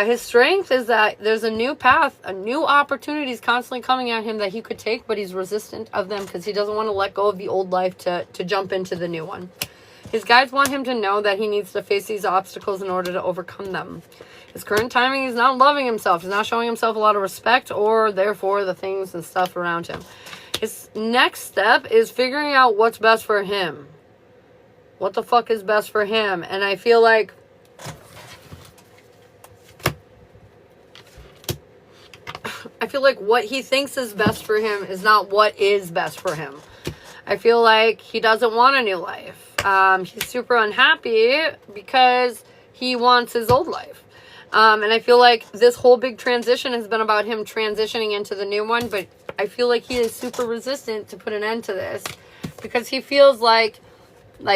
A: His strength is that there's a new path, a new opportunities constantly coming at him that he could take, but he's resistant of them because he doesn't want to let go of the old life to jump into the new one. His guides want him to know that he needs to face these obstacles in order to overcome them. His current timing, he's not loving himself. He's not showing himself a lot of respect or therefore the things and stuff around him. His next step is figuring out what's best for him. What the fuck is best for him? And I feel like what he thinks is best for him is not what is best for him. I feel like he doesn't want a new life. He's super unhappy because he wants his old life. And I feel like this whole big transition has been about him transitioning into the new one, but I feel like he is super resistant to put an end to this because he feels like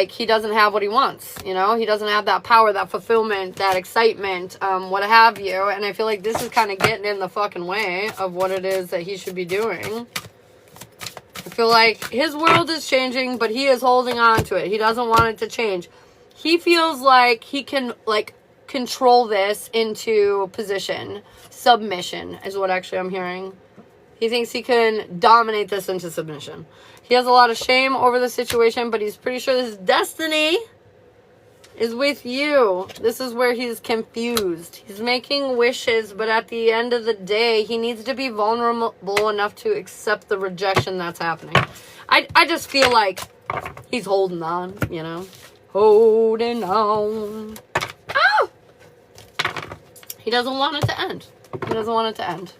A: he doesn't have what he wants, you know? He doesn't have that power, that fulfillment, that excitement, what have you. And I feel like this is kind of getting in the fucking way of what it is that he should be doing. I feel like his world is changing, but he is holding on to it. He doesn't want it to change. He feels like he can, like, control this into position. Submission is what actually I'm hearing. He thinks he can dominate this into submission. He has a lot of shame over the situation, but he's pretty sure his destiny is with you. This is where he's confused. He's making wishes, but at the end of the day, he needs to be vulnerable enough to accept the rejection that's happening. I just feel like he's holding on, you know? Holding on. Oh! He doesn't want it to end. He doesn't want it to end.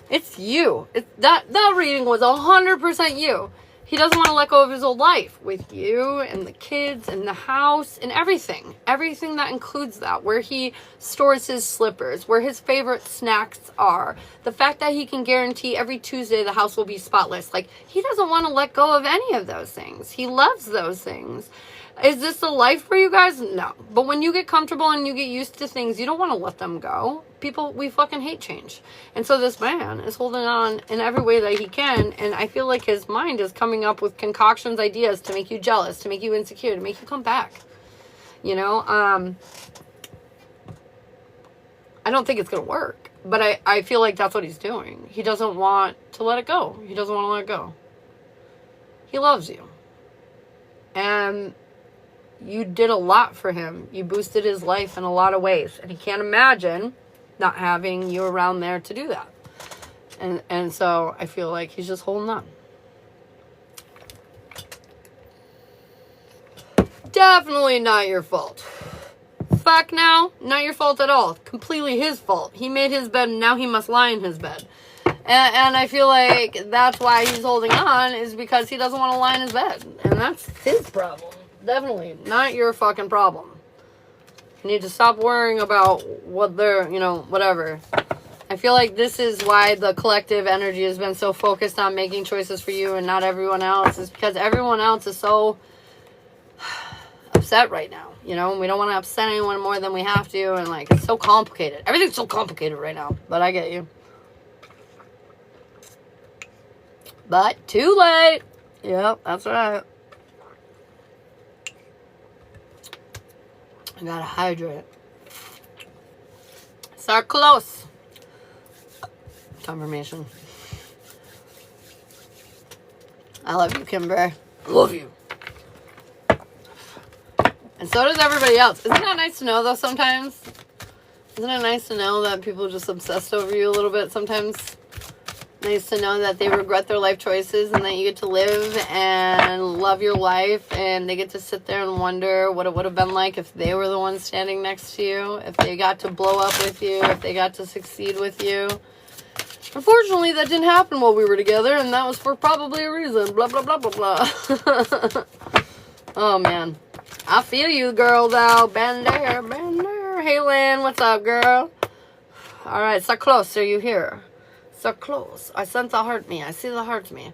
A: It's you. That reading was 100% you. He doesn't want to let go of his old life with you and the kids and the house and everything. Everything that includes that. Where he stores his slippers. Where his favorite snacks are. The fact that he can guarantee every Tuesday the house will be spotless. Like, he doesn't want to let go of any of those things. He loves those things. Is this the life for you guys? No. But when you get comfortable and you get used to things, you don't want to let them go. People, we fucking hate change. And so this man is holding on in every way that he can. And I feel like his mind is coming up with concoctions, ideas to make you jealous, to make you insecure, to make you come back. You know? I don't think it's going to work. But I feel like that's what he's doing. He doesn't want to let it go. He doesn't want to let it go. He loves you. And you did a lot for him. You boosted his life in a lot of ways. And he can't imagine not having you around there to do that. And so I feel like he's just holding on. Definitely not your fault. Fuck now, not your fault at all. Completely his fault. He made his bed and now he must lie in his bed. And I feel like that's why he's holding on, is because he doesn't want to lie in his bed. And that's his problem. Definitely not your fucking problem. You need to stop worrying about what they're, you know, whatever. I feel like this is why the collective energy has been so focused on making choices for you and not everyone else. Is because everyone else is so upset right now. You know, and we don't want to upset anyone more than we have to. And, like, it's so complicated. Everything's so complicated right now. But I get you. But too late. Yep, that's right. I gotta hydrate. Start close. Confirmation. I love you, Kimber. Love you. And so does everybody else. Isn't that nice to know, though, sometimes? Isn't it nice to know that people are just obsessed over you a little bit sometimes? Nice to know that they regret their life choices and that you get to live and love your life, and they get to sit there and wonder what it would have been like if they were the ones standing next to you, if they got to blow up with you, if they got to succeed with you. Unfortunately, that didn't happen while we were together, and that was for probably a reason. Blah, blah, blah, blah, blah. Oh, man. I feel you, girl, though. Been there, been there. Hey, Lynn, what's up, girl? All right, so close. Are you here? So close. I sense the heart me. I see the heart me.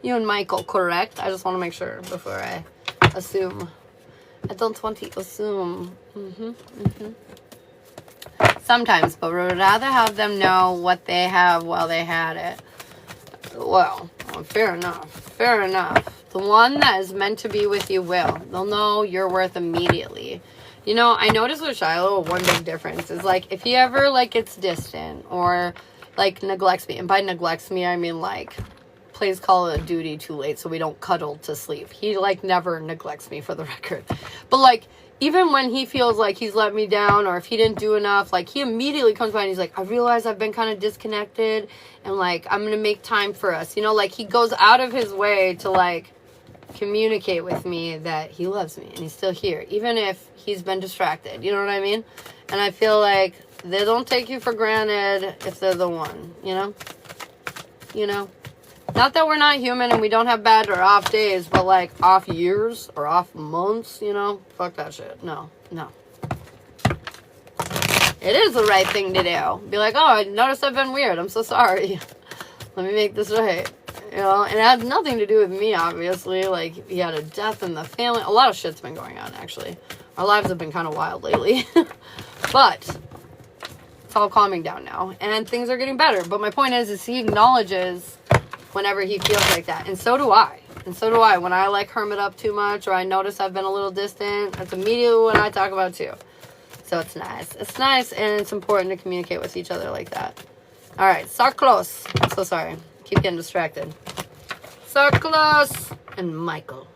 A: You and Michael, correct? I just want to make sure before I assume. I don't want to assume. Sometimes, but we would rather have them know what they have while they had it. Well, Fair enough. Fair enough. The one that is meant to be with you will. They'll know your worth immediately. You know, I noticed with Shiloh, one big difference is, like, if he ever, like, gets distant or, like, neglects me. And by neglects me, I mean, like, plays Call of Duty too late so we don't cuddle to sleep. He, like, never neglects me, for the record. But, like, even when he feels like he's let me down or if he didn't do enough, like, he immediately comes by and he's like, I realize I've been kind of disconnected and, like, I'm going to make time for us. You know, like, he goes out of his way to, like, communicate with me that he loves me and he's still here, even if he's been distracted. You know what I mean? And I feel like they don't take you for granted if they're the one, you know? You know? Not that we're not human and we don't have bad or off days, but, like, off years or off months, you know? Fuck that shit. No. It is the right thing to do. Be like, oh, I noticed I've been weird. I'm so sorry. Let me make this right. You know? And it has nothing to do with me, obviously. Like, he had a death in the family. A lot of shit's been going on, actually. Our lives have been kind of wild lately. But it's all calming down now. And things are getting better. But my point is he acknowledges whenever he feels like that. And so do I. When I, like, hermit up too much or I notice I've been a little distant, that's immediately when I talk about too. So it's nice. It's nice and it's important to communicate with each other like that. All right. Sarklos. I'm so sorry. Keep getting distracted. Sarklos and Michael.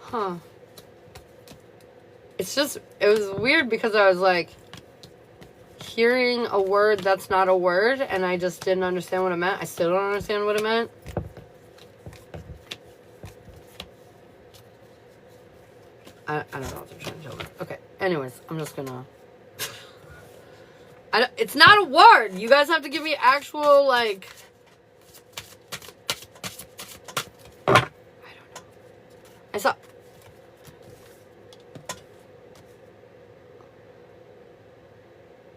A: Huh. It was weird because I was like hearing a word that's not a word and I just didn't understand what it meant. I still don't understand what it meant. I don't know what they're trying to tell me. Okay. Anyways, I'm just gonna... it's not a word. You guys have to give me actual, like... I don't know. I saw...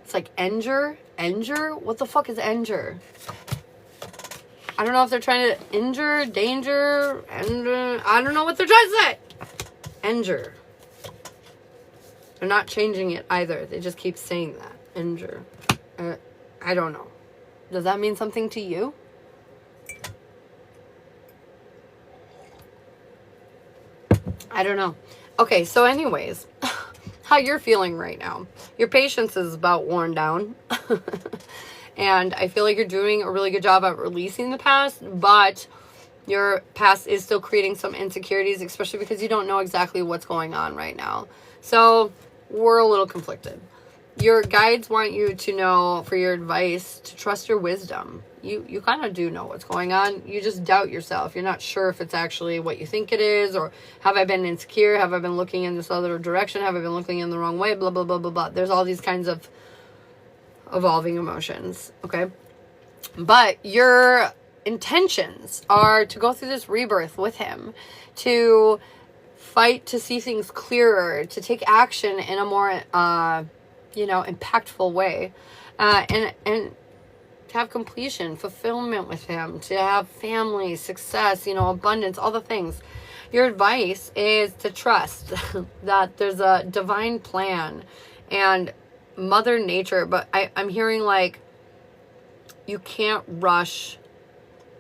A: It's like Enger? Enger? What the fuck is Enger? I don't know if they're trying to injure, danger, and I don't know what they're trying to say. Enger. They're not changing it either. They just keep saying that. Enger. I don't know. Does that mean something to you? I don't know. Okay, so anyways, how you're feeling right now. Your patience is about worn down. And I feel like you're doing a really good job at releasing the past, but your past is still creating some insecurities, especially because you don't know exactly what's going on right now. So we're a little conflicted. Your guides want you to know, for your advice, to trust your wisdom. You kind of do know what's going on. You just doubt yourself. You're not sure if it's actually what you think it is, or have I been insecure? Have I been looking in this other direction? Have I been looking in the wrong way? Blah, blah, blah, blah, blah. There's all these kinds of evolving emotions, okay? But your intentions are to go through this rebirth with him, to fight to see things clearer, to take action in a more, impactful way, and to have completion, fulfillment with him, to have family, success, abundance, all the things. Your advice is to trust that there's a divine plan and Mother Nature, but I'm hearing like you can't rush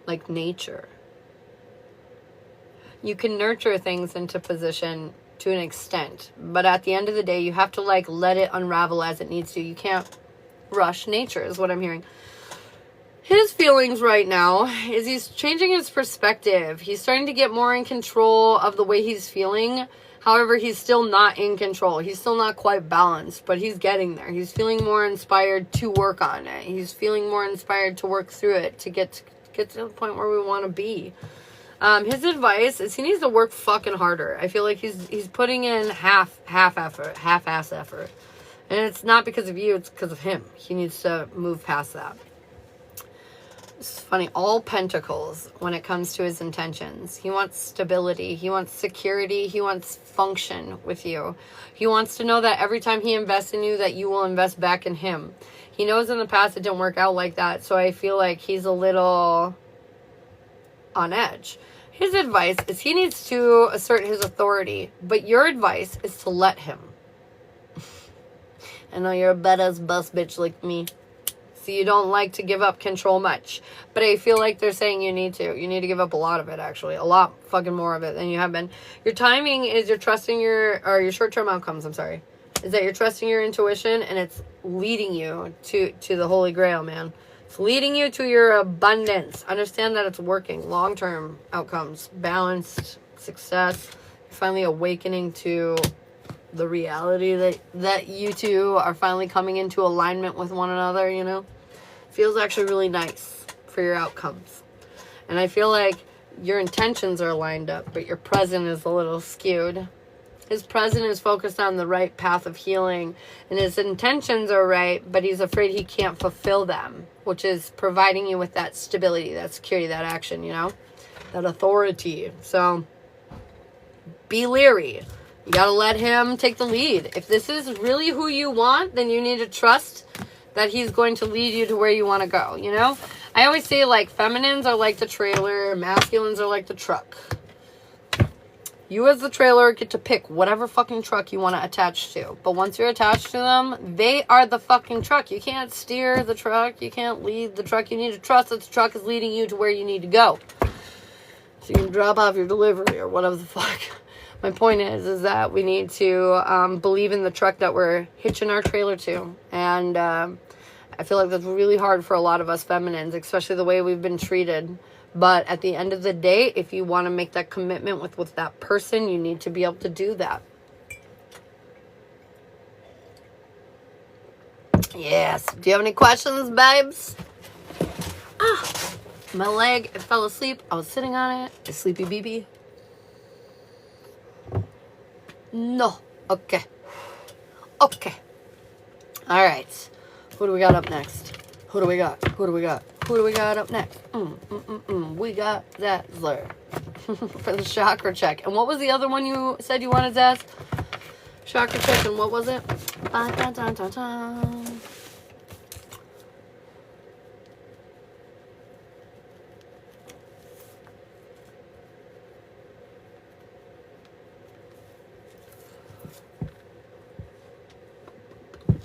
A: like nature. You can nurture things into position to an extent, but at the end of the day, you have to like let it unravel as it needs to. You can't rush nature is what I'm hearing. His feelings right now is he's changing his perspective. He's starting to get more in control of the way he's feeling. However, he's still not in control. He's still not quite balanced, but he's getting there. He's feeling more inspired to work on it. He's feeling more inspired to work through it, to get to the point where we want to be. His advice is he needs to work fucking harder. I feel like he's putting in half-ass effort. And it's not because of you, it's because of him. He needs to move past that. It's funny, all pentacles when it comes to his intentions. He wants stability. He wants security. He wants function with you. He wants to know that every time he invests in you, that you will invest back in him. He knows in the past it didn't work out like that, so I feel like he's a little on edge. His advice is he needs to assert his authority, but your advice is to let him. I know you're a badass boss bitch like me, so you don't like to give up control much. But I feel like they're saying you need to. You need to give up a lot of it, actually. A lot fucking more of it than you have been. Your timing is you're trusting your short-term outcomes, I'm sorry. Is that you're trusting your intuition, and it's leading you to the Holy Grail, man. It's leading you to your abundance. Understand that it's working. Long-term outcomes, balanced success. You're finally awakening to the reality that you two are finally coming into alignment with one another, you know? Feels actually really nice for your outcomes. And I feel like your intentions are lined up, but your present is a little skewed. His present is focused on the right path of healing, and his intentions are right, but he's afraid he can't fulfill them, which is providing you with that stability, that security, that action, you know? That authority. So, be leery. You gotta let him take the lead. If this is really who you want, then you need to trust that he's going to lead you to where you want to go, you know? I always say, like, feminines are like the trailer, masculines are like the truck. You as the trailer get to pick whatever fucking truck you want to attach to. But once you're attached to them, they are the fucking truck. You can't steer the truck. You can't lead the truck. You need to trust that the truck is leading you to where you need to go. So you can drop off your delivery or whatever the fuck. My point is that we need to believe in the truck that we're hitching our trailer to. And I feel like that's really hard for a lot of us feminines, especially the way we've been treated. But at the end of the day, if you want to make that commitment with that person, you need to be able to do that. Yes. Do you have any questions, babes? My leg, it fell asleep. I was sitting on it. Is sleepy BB? No. Okay. Okay. All right. Who do we got up next? Who do we got? Who do we got? Who do we got up next? We got Zazzler for the chakra check. And what was the other one you said you wanted, Zaz? Chakra check, and what was it?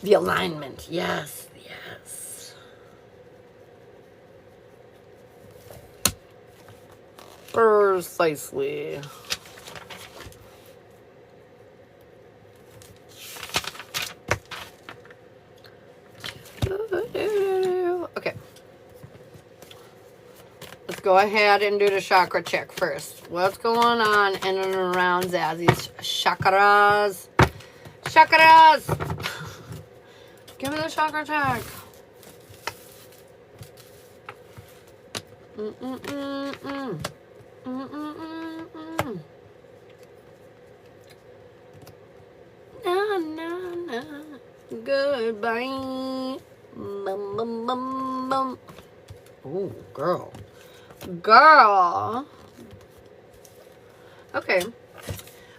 A: The alignment. Yes, yes. Precisely. Okay. Let's go ahead and do the chakra check first. What's going on in and around Zazzy's chakras? Chakras! Give me the chakra check. Na. Goodbye. Bum, bum, bum, bum. Ooh, girl. Girl. Okay.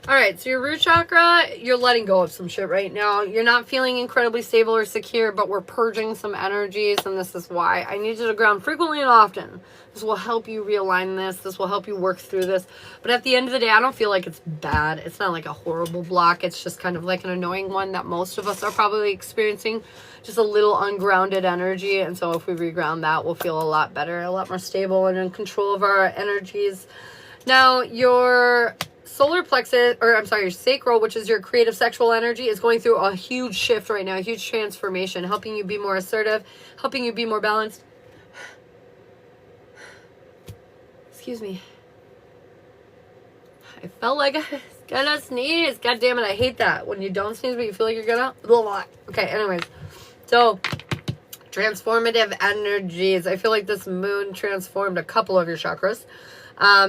A: Alright, so your root chakra, you're letting go of some shit right now. You're not feeling incredibly stable or secure, but we're purging some energies, and this is why. I need you to ground frequently and often. This will help you realign this. This will help you work through this. But at the end of the day, I don't feel like it's bad. It's not like a horrible block. It's just kind of like an annoying one that most of us are probably experiencing. Just a little ungrounded energy. And so if we reground that, we'll feel a lot better, a lot more stable, and in control of our energies. Now, your solar plexus, or I'm sorry, your sacral, which is your creative sexual energy, is going through a huge shift right now, a huge transformation, helping you be more assertive, helping you be more balanced. Excuse me. I felt like I was gonna sneeze. God damn it, I hate that. When you don't sneeze, but you feel like you're gonna. Blah, blah. Okay, anyways. So, transformative energies. I feel like this moon transformed a couple of your chakras.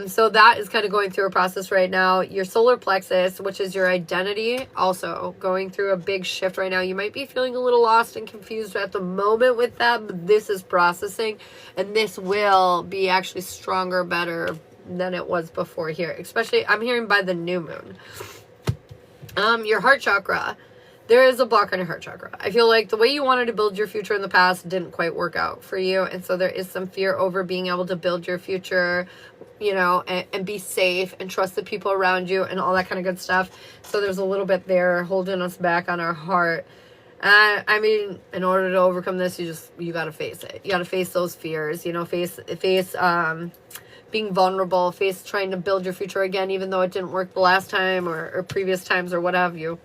A: So that is kind of going through a process right now. Your solar plexus, which is your identity, also going through a big shift right now. You might be feeling a little lost and confused at the moment with that, but this is processing, and this will be actually stronger, better than it was before here. Especially, I'm hearing by the new moon. Your heart chakra. there is a block on your heart chakra. I feel like the way you wanted to build your future in the past didn't quite work out for you. And so there is some fear over being able to build your future, you know, and be safe and trust the people around you and all that kind of good stuff. So there's a little bit there holding us back on our heart. I mean, in order to overcome this, you got to face it. You got to face those fears, you know, face being vulnerable, face trying to build your future again, even though it didn't work the last time or previous times or what have you.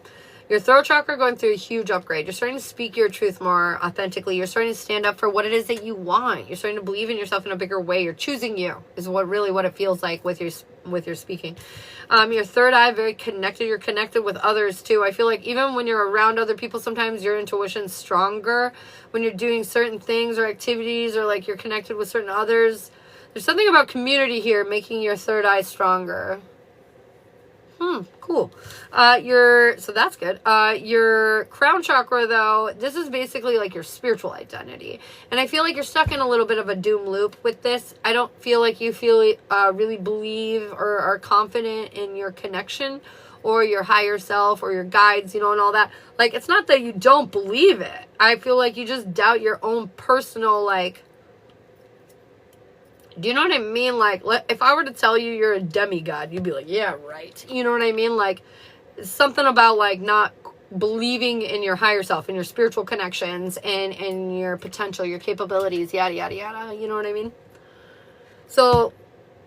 A: Your throat chakra going through a huge upgrade. You're starting to speak your truth more authentically. You're starting to stand up for what it is that you want. You're starting to believe in yourself in a bigger way. You're choosing you is what it feels like with your speaking. Your third eye, very connected. You're connected with others too. I feel like even when you're around other people, sometimes your intuition's stronger when you're doing certain things or activities, or like you're connected with certain others. There's something about community here making your third eye stronger. Cool. So that's good. Your crown chakra, though, this is basically like your spiritual identity. And I feel like you're stuck in a little bit of a doom loop with this. I don't feel like you really believe or are confident in your connection or your higher self or your guides, you know, and all that. Like, it's not that you don't believe it. I feel like you just doubt your own personal, like, do you know what I mean? Like, if I were to tell you you're a demigod, you'd be like, yeah, right. You know what I mean? Like, something about, like, not believing in your higher self, in your spiritual connections, and your potential, your capabilities, yada, yada, yada. You know what I mean? So,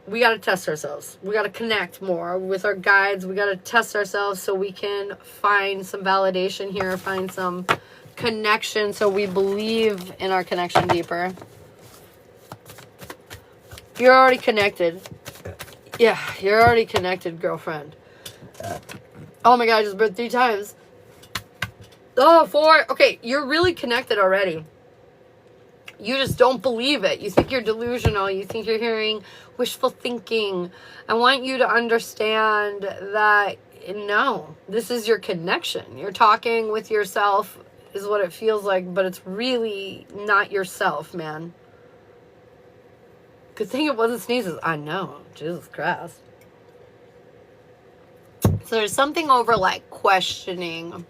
A: we got to test ourselves. We got to connect more with our guides. We got to test ourselves so we can find some validation here, find some connection, so we believe in our connection deeper. You're already connected. Yeah, you're already connected, girlfriend. Oh my God, I just burped 3 times. Oh, 4. Okay, you're really connected already. You just don't believe it. You think you're delusional. You think you're hearing wishful thinking. I want you to understand that, no, this is your connection. You're talking with yourself is what it feels like, but it's really not yourself, man. Good thing it wasn't sneezes. I know. Jesus Christ. So there's something over like questioning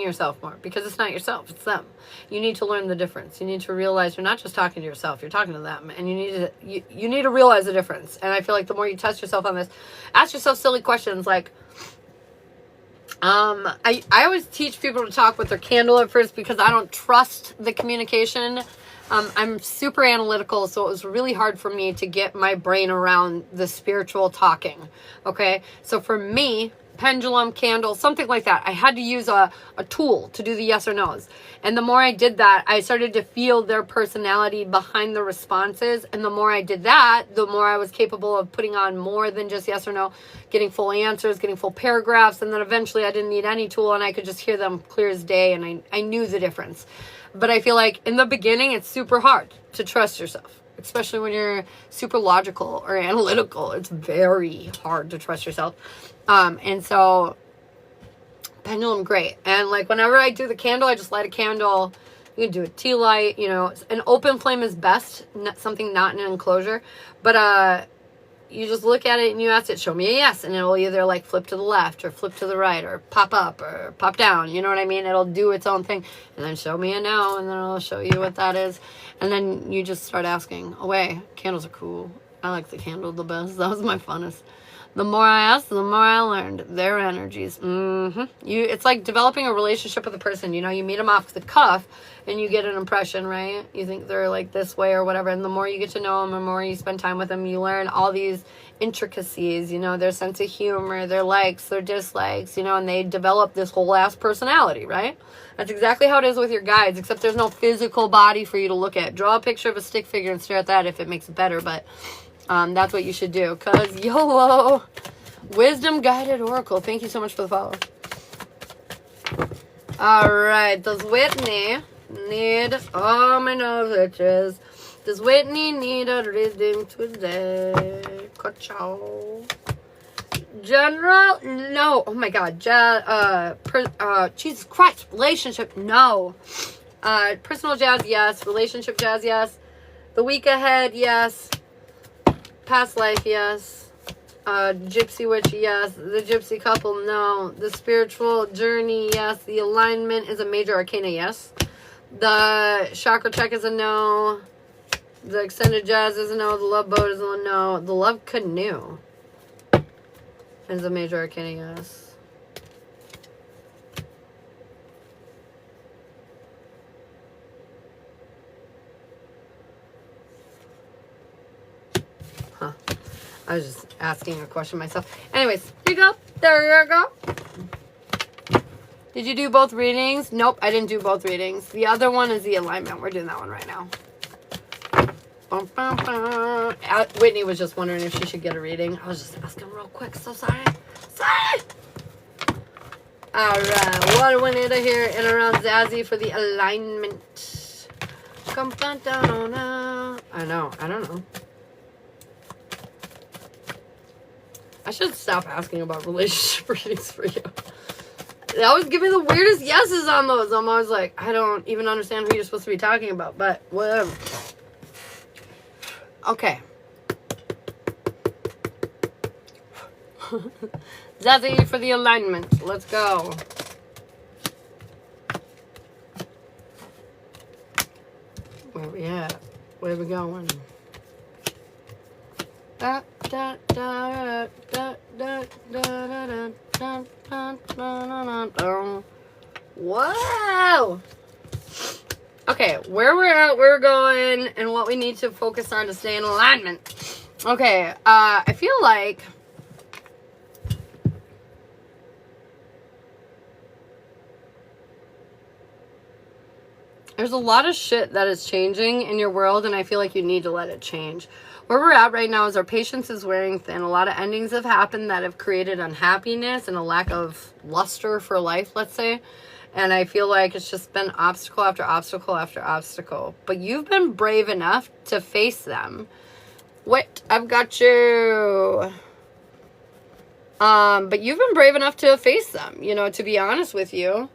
A: yourself more, because it's not yourself, it's them. You need to learn the difference. You need to realize you're not just talking to yourself, you're talking to them, and you need to realize the difference. And I feel like the more you test yourself on this, ask yourself silly questions like, I always teach people to talk with their candle at first because I don't trust the communication. I'm super analytical, so it was really hard for me to get my brain around the spiritual talking. Okay, so for me, pendulum, candle, something like that, I had to use a tool to do the yes or no's. And the more I did that, I started to feel their personality behind the responses. And the more I did that, the more I was capable of putting on more than just yes or no, getting full answers, getting full paragraphs. And then eventually I didn't need any tool and I could just hear them clear as day. And I knew the difference. But I feel like in the beginning, it's super hard to trust yourself, especially when you're super logical or analytical. It's very hard to trust yourself. And so pendulum, great. And like whenever I do the candle, I just light a candle. You can do a tea light, you know, an open flame is best, something not in an enclosure. But you just look at it and you ask it, show me a yes. And it'll either like flip to the left or flip to the right or pop up or pop down. You know what I mean? It'll do its own thing. And then show me a no. And then it'll show you what that is. And then you just start asking away. Candles are cool. I like the candle the best. That was my funnest. The more I asked, the more I learned their energies. It's like developing a relationship with a person. You know, you meet them off the cuff and you get an impression, right? You think they're like this way or whatever. And the more you get to know them, the more you spend time with them, you learn all these intricacies, you know, their sense of humor, their likes, their dislikes, you know, and they develop this whole ass personality, right? That's exactly how it is with your guides, except there's no physical body for you to look at. Draw a picture of a stick figure and stare at that if it makes it better, but that's what you should do, because YOLO. Wisdom Guided Oracle. Thank you so much for the follow. Alright, does Whitney need... Oh, my nose itches. Does Whitney need a reading today? Ka-chow. General? No. Oh, my God. Jesus Christ. Relationship? No. Personal jazz? Yes. Relationship jazz? Yes. The week ahead? Yes. Past life, yes. Gypsy witch, yes. The gypsy couple, no. The spiritual journey, yes. The alignment is a major arcana, yes. The chakra check is a no. The extended jazz is a no. The love boat is a no. The love canoe is a major arcana, yes. Huh. I was just asking a question myself. Anyways, here you go. There you go. Did you do both readings? Nope, I didn't do both readings. The other one is the alignment. We're doing that one right now. Bum, bum, bum. Whitney was just wondering if she should get a reading. I was just asking real quick. So sorry. Sorry. All right. What do we need to hear in around Zazzy for the alignment? I know. I don't know. I should stop asking about relationship readings for you. They always give me the weirdest yeses on those. I'm always like, I don't even understand who you're supposed to be talking about, but whatever. Okay. Zazzy for the alignment. Let's go. Where we at? Where we going? Da, da, da, da, da, da, da, da, da, da, da. Whoa! Okay, where we're at, where we're going, and what we need to focus on to stay in alignment. Okay, I feel like there's a lot of shit that is changing in your world, and I feel like you need to let it change. Where we're at right now is our patience is wearing thin. A lot of endings have happened that have created unhappiness and a lack of luster for life, let's say. And I feel like it's just been obstacle after obstacle after obstacle. But you've been brave enough to face them. Wait, I've got you. But you've been brave enough to face them, you know, to be honest with you.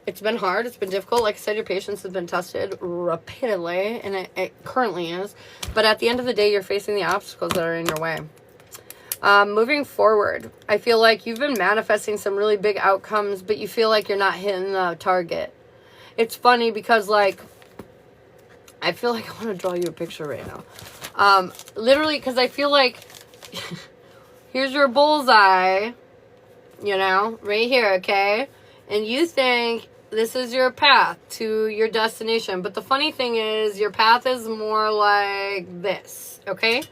A: It's been hard. It's been difficult. Like I said, your patience has been tested repeatedly, and it currently is. But at the end of the day, you're facing the obstacles that are in your way. Moving forward, I feel like you've been manifesting some really big outcomes, but you feel like you're not hitting the target. It's funny because, like, I feel like I want to draw you a picture right now. Literally, because I feel like here's your bullseye, you know, right here, okay? And you think this is your path to your destination. But the funny thing is your path is more like this, okay?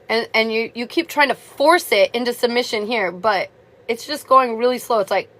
A: and you keep trying to force it into submission here, but it's just going really slow. It's like,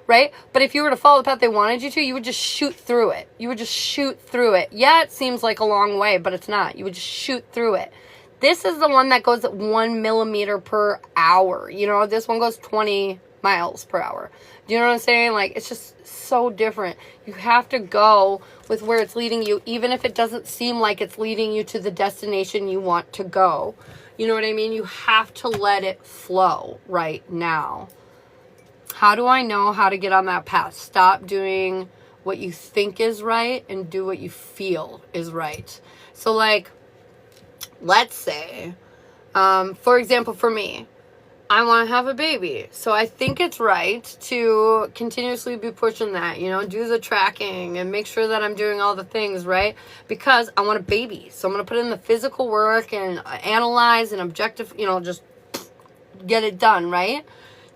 A: right? But if you were to follow the path they wanted you to, you would just shoot through it. You would just shoot through it. Yeah, it seems like a long way, but it's not. You would just shoot through it. This is the one that goes at 1 millimeter per hour. You know, this one goes 20 miles per hour. Do you know what I'm saying? Like, it's just so different. You have to go with where it's leading you, even if it doesn't seem like it's leading you to the destination you want to go. You know what I mean? You have to let it flow right now. How do I know how to get on that path? Stop doing what you think is right and do what you feel is right. So, like, let's say, for example, for me, I want to have a baby. So I think it's right to continuously be pushing that, you know, do the tracking and make sure that I'm doing all the things, right? Because I want a baby. So I'm going to put in the physical work and analyze and objective, you know, just get it done, right?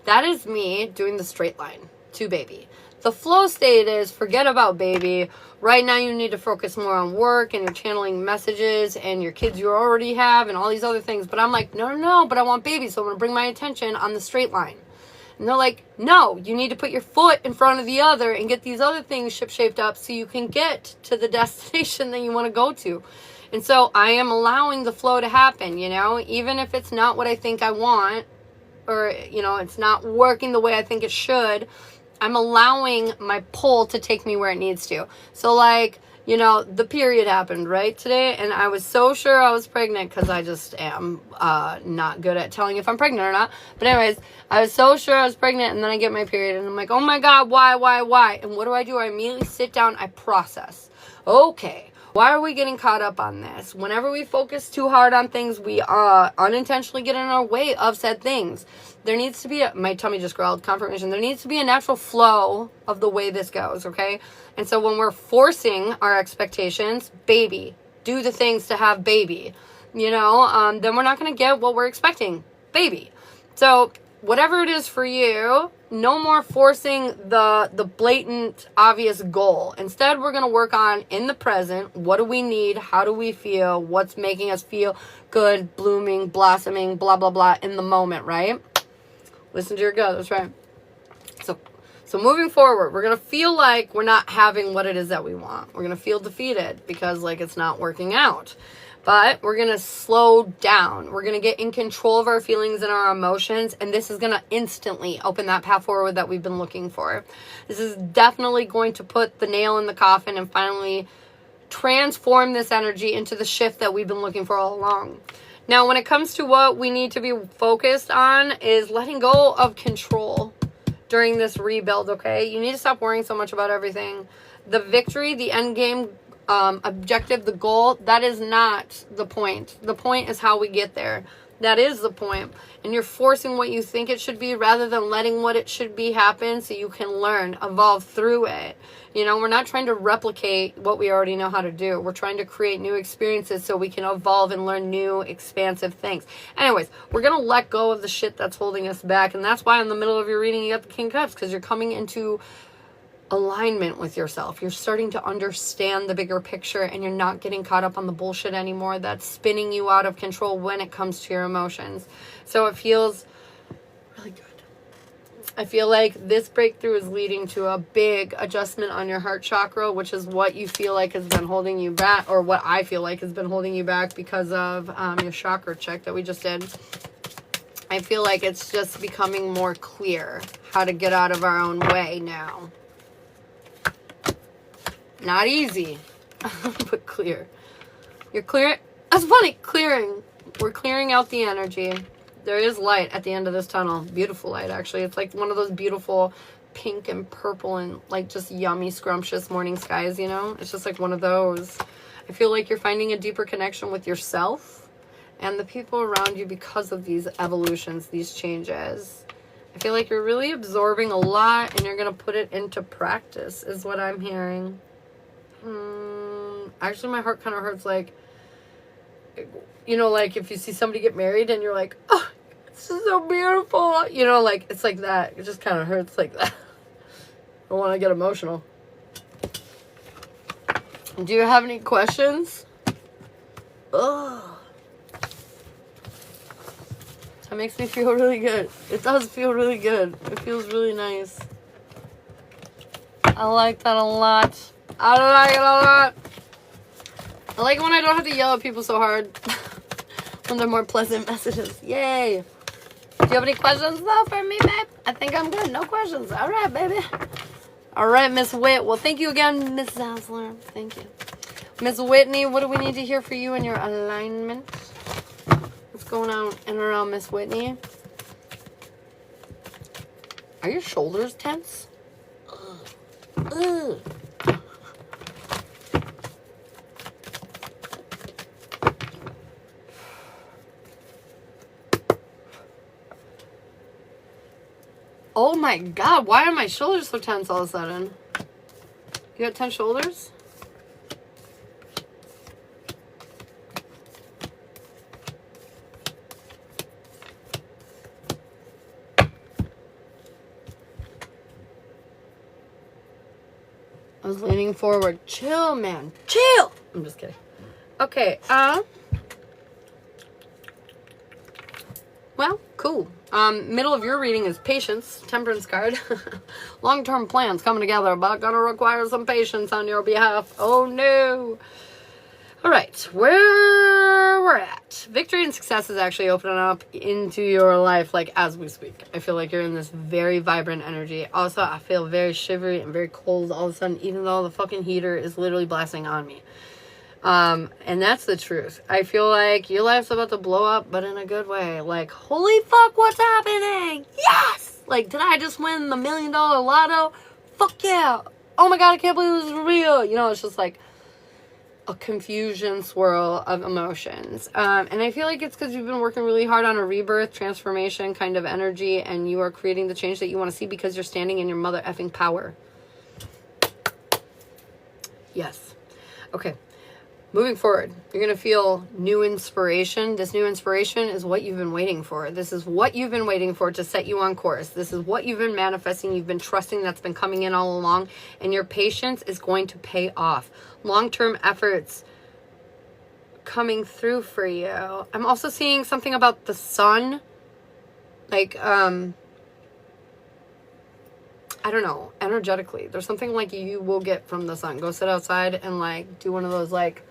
A: That is me doing the straight line to baby. The flow state is forget about baby. Right now you need to focus more on work and you're channeling messages and your kids you already have and all these other things. But I'm like, no, but I want baby. So I'm going to bring my attention on the straight line. And they're like, no, you need to put your foot in front of the other and get these other things ship-shaped up so you can get to the destination that you want to go to. And so I am allowing the flow to happen, you know, even if it's not what I think I want or, you know, it's not working the way I think it should. I'm allowing my pull to take me where it needs to. So, like, you know, the period happened, right, today, and I was so sure I was pregnant because I just am not good at telling if I'm pregnant or not. But anyways, I was so sure I was pregnant, and then I get my period, and I'm like, oh my God, why? And what do? I immediately sit down, I process. Okay, Why are we getting caught up on this? Whenever we focus too hard on things, we unintentionally get in our way of said things. There needs to be my tummy just growled, confirmation. There needs to be a natural flow of the way this goes, okay? And so when we're forcing our expectations, baby, do the things to have baby, then we're not going to get what we're expecting, baby. So whatever it is for you, no more forcing the blatant, obvious goal. Instead, we're going to work on in the present. What do we need? How do we feel? What's making us feel good, blooming, blossoming, blah, blah, blah, in the moment, right? Listen to your gut. That's right. So moving forward, we're going to feel like we're not having what it is that we want. We're going to feel defeated because, it's not working out. But we're going to slow down. We're going to get in control of our feelings and our emotions. And this is going to instantly open that path forward that we've been looking for. This is definitely going to put the nail in the coffin and finally transform this energy into the shift that we've been looking for all along. Now, when it comes to what we need to be focused on is letting go of control during this rebuild, okay? You need to stop worrying so much about everything. The victory, the end game, objective, the goal, that is not the point. The point is how we get there. That is the point. And you're forcing what you think it should be rather than letting what it should be happen so you can learn, evolve through it. We're not trying to replicate what we already know how to do. We're trying to create new experiences so we can evolve and learn new, expansive things. Anyways, we're going to let go of the shit that's holding us back. And that's why in the middle of your reading, you got the King of Cups, because you're coming into alignment with yourself. You're starting to understand the bigger picture and you're not getting caught up on the bullshit anymore that's spinning you out of control when it comes to your emotions. So it feels really good. I feel like this breakthrough is leading to a big adjustment on your heart chakra, which is what you feel like has been holding you back, or what I feel like has been holding you back because of your chakra check that we just did. I feel like it's just becoming more clear how to get out of our own way now. Not easy, but clear. You're clear. That's funny. Clearing. We're clearing out the energy. There is light at the end of this tunnel. Beautiful light, actually. It's like one of those beautiful pink and purple and just yummy, scrumptious morning skies, It's just like one of those. I feel like you're finding a deeper connection with yourself and the people around you because of these evolutions, these changes. I feel like you're really absorbing a lot and you're going to put it into practice, is what I'm hearing. Actually, my heart kind of hurts, like if you see somebody get married and you're like, oh, this is so beautiful, it's like that. It just kind of hurts like that. I don't want to get emotional. Do you have any questions? Ugh. That makes me feel really good. It does feel really good. It feels really nice. I like that a lot. I like it a lot. I like it when I don't have to yell at people so hard. When they're more pleasant messages. Yay. Do you have any questions, though, for me, babe? I think I'm good. No questions. All right, baby. All right, Miss Witt. Well, thank you again, Miss Zazzler. Thank you. Miss Whitney, what do we need to hear for you in your alignment? What's going on in and around Miss Whitney? Are your shoulders tense? Ugh. Oh my God, why are my shoulders so tense all of a sudden? You got tense shoulders? I was leaning forward. Chill, man. Chill! I'm just kidding. Okay, well, cool. Middle of your reading is patience, temperance card. Long-term plans coming together, but gonna require some patience on your behalf. Oh no. All right, where we're at. Victory and success is actually opening up into your life, as we speak. I feel like you're in this very vibrant energy. Also, I feel very shivery and very cold all of a sudden, even though the fucking heater is literally blasting on me. And that's the truth. I feel like your life's about to blow up, but in a good way. Holy fuck, what's happening? Yes! Did I just win the $1 million lotto? Fuck yeah. Oh my God, I can't believe this is real. It's just a confusion swirl of emotions. And I feel like it's because you've been working really hard on a rebirth, transformation kind of energy, and you are creating the change that you want to see because you're standing in your mother effing power. Yes. Okay. Moving forward, you're going to feel new inspiration. This new inspiration is what you've been waiting for. This is what you've been waiting for to set you on course. This is what you've been manifesting. You've been trusting, that's been coming in all along. And your patience is going to pay off. Long-term efforts coming through for you. I'm also seeing something about the sun. Like, I don't know, energetically. There's something like you will get from the sun. Go sit outside and like do one of those like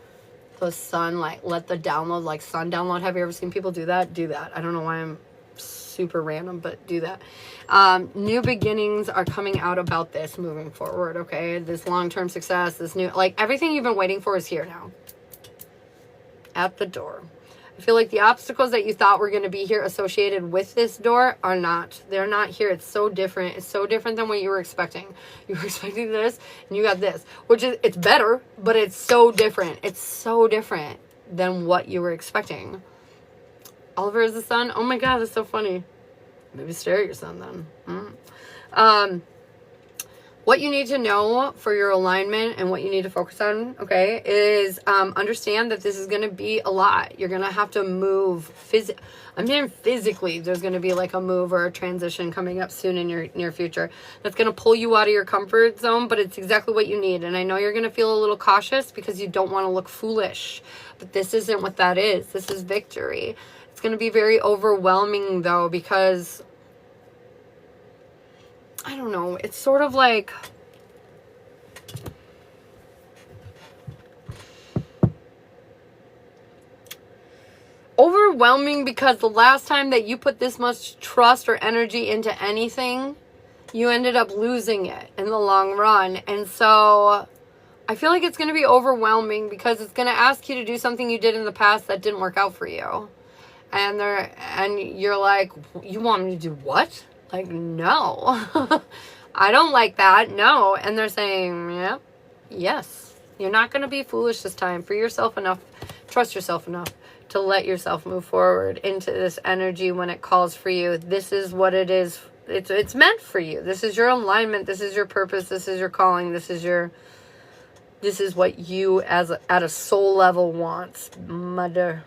A: the sun, like let the download, like sun download. Have you ever seen people do that? Do that. I don't know why I'm super random, but do that. New beginnings are coming out about this moving forward, okay? This long-term success, this new, like everything you've been waiting for is here now. At the door. I feel like the obstacles that you thought were going to be here associated with this door are not. They're not here. It's so different. It's so different than what you were expecting. You were expecting this and you got this, which is, it's better, but it's so different. It's so different than what you were expecting. Oliver is the sun. Oh my God, that's so funny. Maybe stare at your son then. What you need to know for your alignment and what you need to focus on, okay, is understand that this is going to be a lot. You're going to have to move. I'm hearing physically there's going to be like a move or a transition coming up soon in your near future. That's going to pull you out of your comfort zone, but it's exactly what you need. And I know you're going to feel a little cautious because you don't want to look foolish. But this isn't what that is. This is victory. It's going to be very overwhelming, though, because I don't know, it's sort of like overwhelming because the last time that you put this much trust or energy into anything, you ended up losing it in the long run. And so I feel like it's going to be overwhelming because it's going to ask you to do something you did in the past that didn't work out for you. And you're like, you want me to do what? Like, no. I don't like that. No. And they're saying, yeah, yes. You're not going to be foolish this time. Free yourself enough. Trust yourself enough to let yourself move forward into this energy when it calls for you. This is what it is. It's meant for you. This is your alignment. This is your purpose. This is your calling. This is what you at a soul level wants. Mother,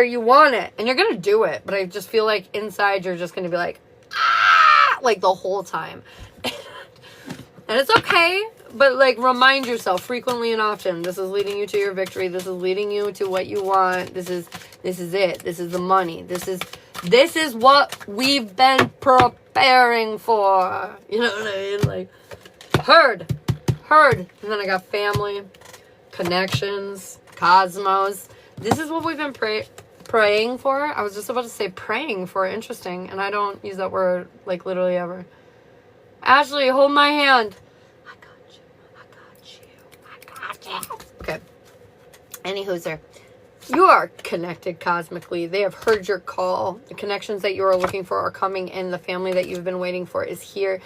A: you want it. And you're going to do it. But I just feel like inside you're just going to be like, ah, like the whole time. And it's okay, but like remind yourself frequently and often, this is leading you to your victory. This is leading you to what you want. This is it. This is the money. This is what we've been preparing for. You know what I mean? Like heard. And then I got family, connections, cosmos. This is what we've been praying for. I was just about to say praying for. Interesting. And I don't use that word like literally ever. Ashley, hold my hand. I got you. Okay. Anywho's there. You are connected cosmically. They have heard your call. The connections that you are looking for are coming in. The family that you've been waiting for is here.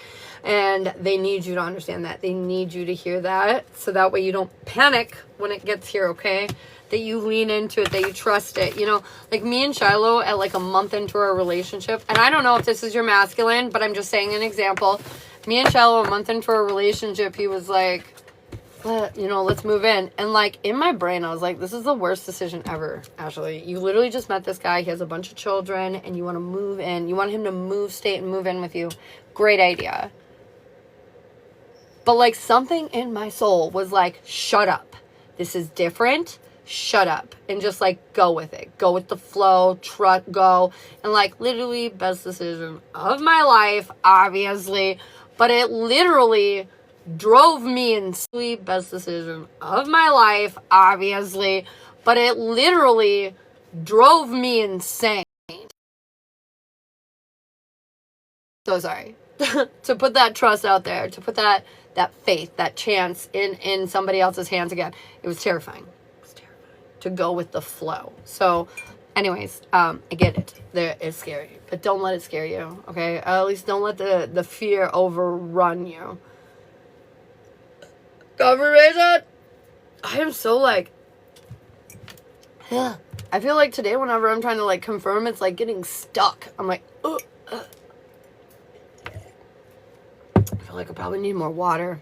A: And they need you to understand that. They need you to hear that. So that way you don't panic when it gets here, okay? That you lean into it, that you trust it. You know, like me and Shiloh at like a month into our relationship. And I don't know if this is your masculine, but I'm just saying an example. Me and Shiloh, a month into our relationship, he was like, let's move in. And like in my brain, I was like, this is the worst decision ever, Ashley. You literally just met this guy. He has a bunch of children and you want to move in. You want him to move state and move in with you. Great idea. But like something in my soul was like, shut up. This is different. Shut up. And just like go with it. Go with the flow. Go. And like literally best decision of my life, obviously. But it literally drove me insane. Best decision of my life, obviously. But it literally drove me insane. So sorry. To put that trust out there. To put that faith, that chance in somebody else's hands again. It was terrifying. To go with the flow. So anyways, I get it. It's scary. But don't let it scare you, okay? At least don't let the fear overrun you. Confirmation! I am so like, Yeah. I feel like today, whenever I'm trying to like confirm, it's like getting stuck. I'm like, ugh. I feel like I probably need more water.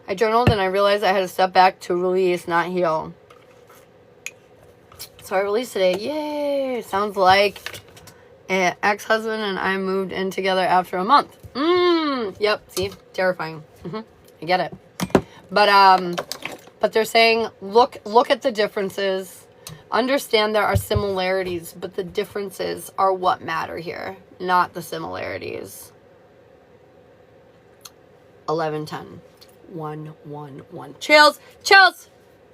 A: I journaled and I realized I had to step back to release, not heal. So I released today. Yay! Sounds like an ex-husband and I moved in together after a month. Yep. See? Terrifying. I get it. But they're saying, look at the differences. Understand there are similarities, but the differences are what matter here, not the similarities. 11:10. 111. Chills.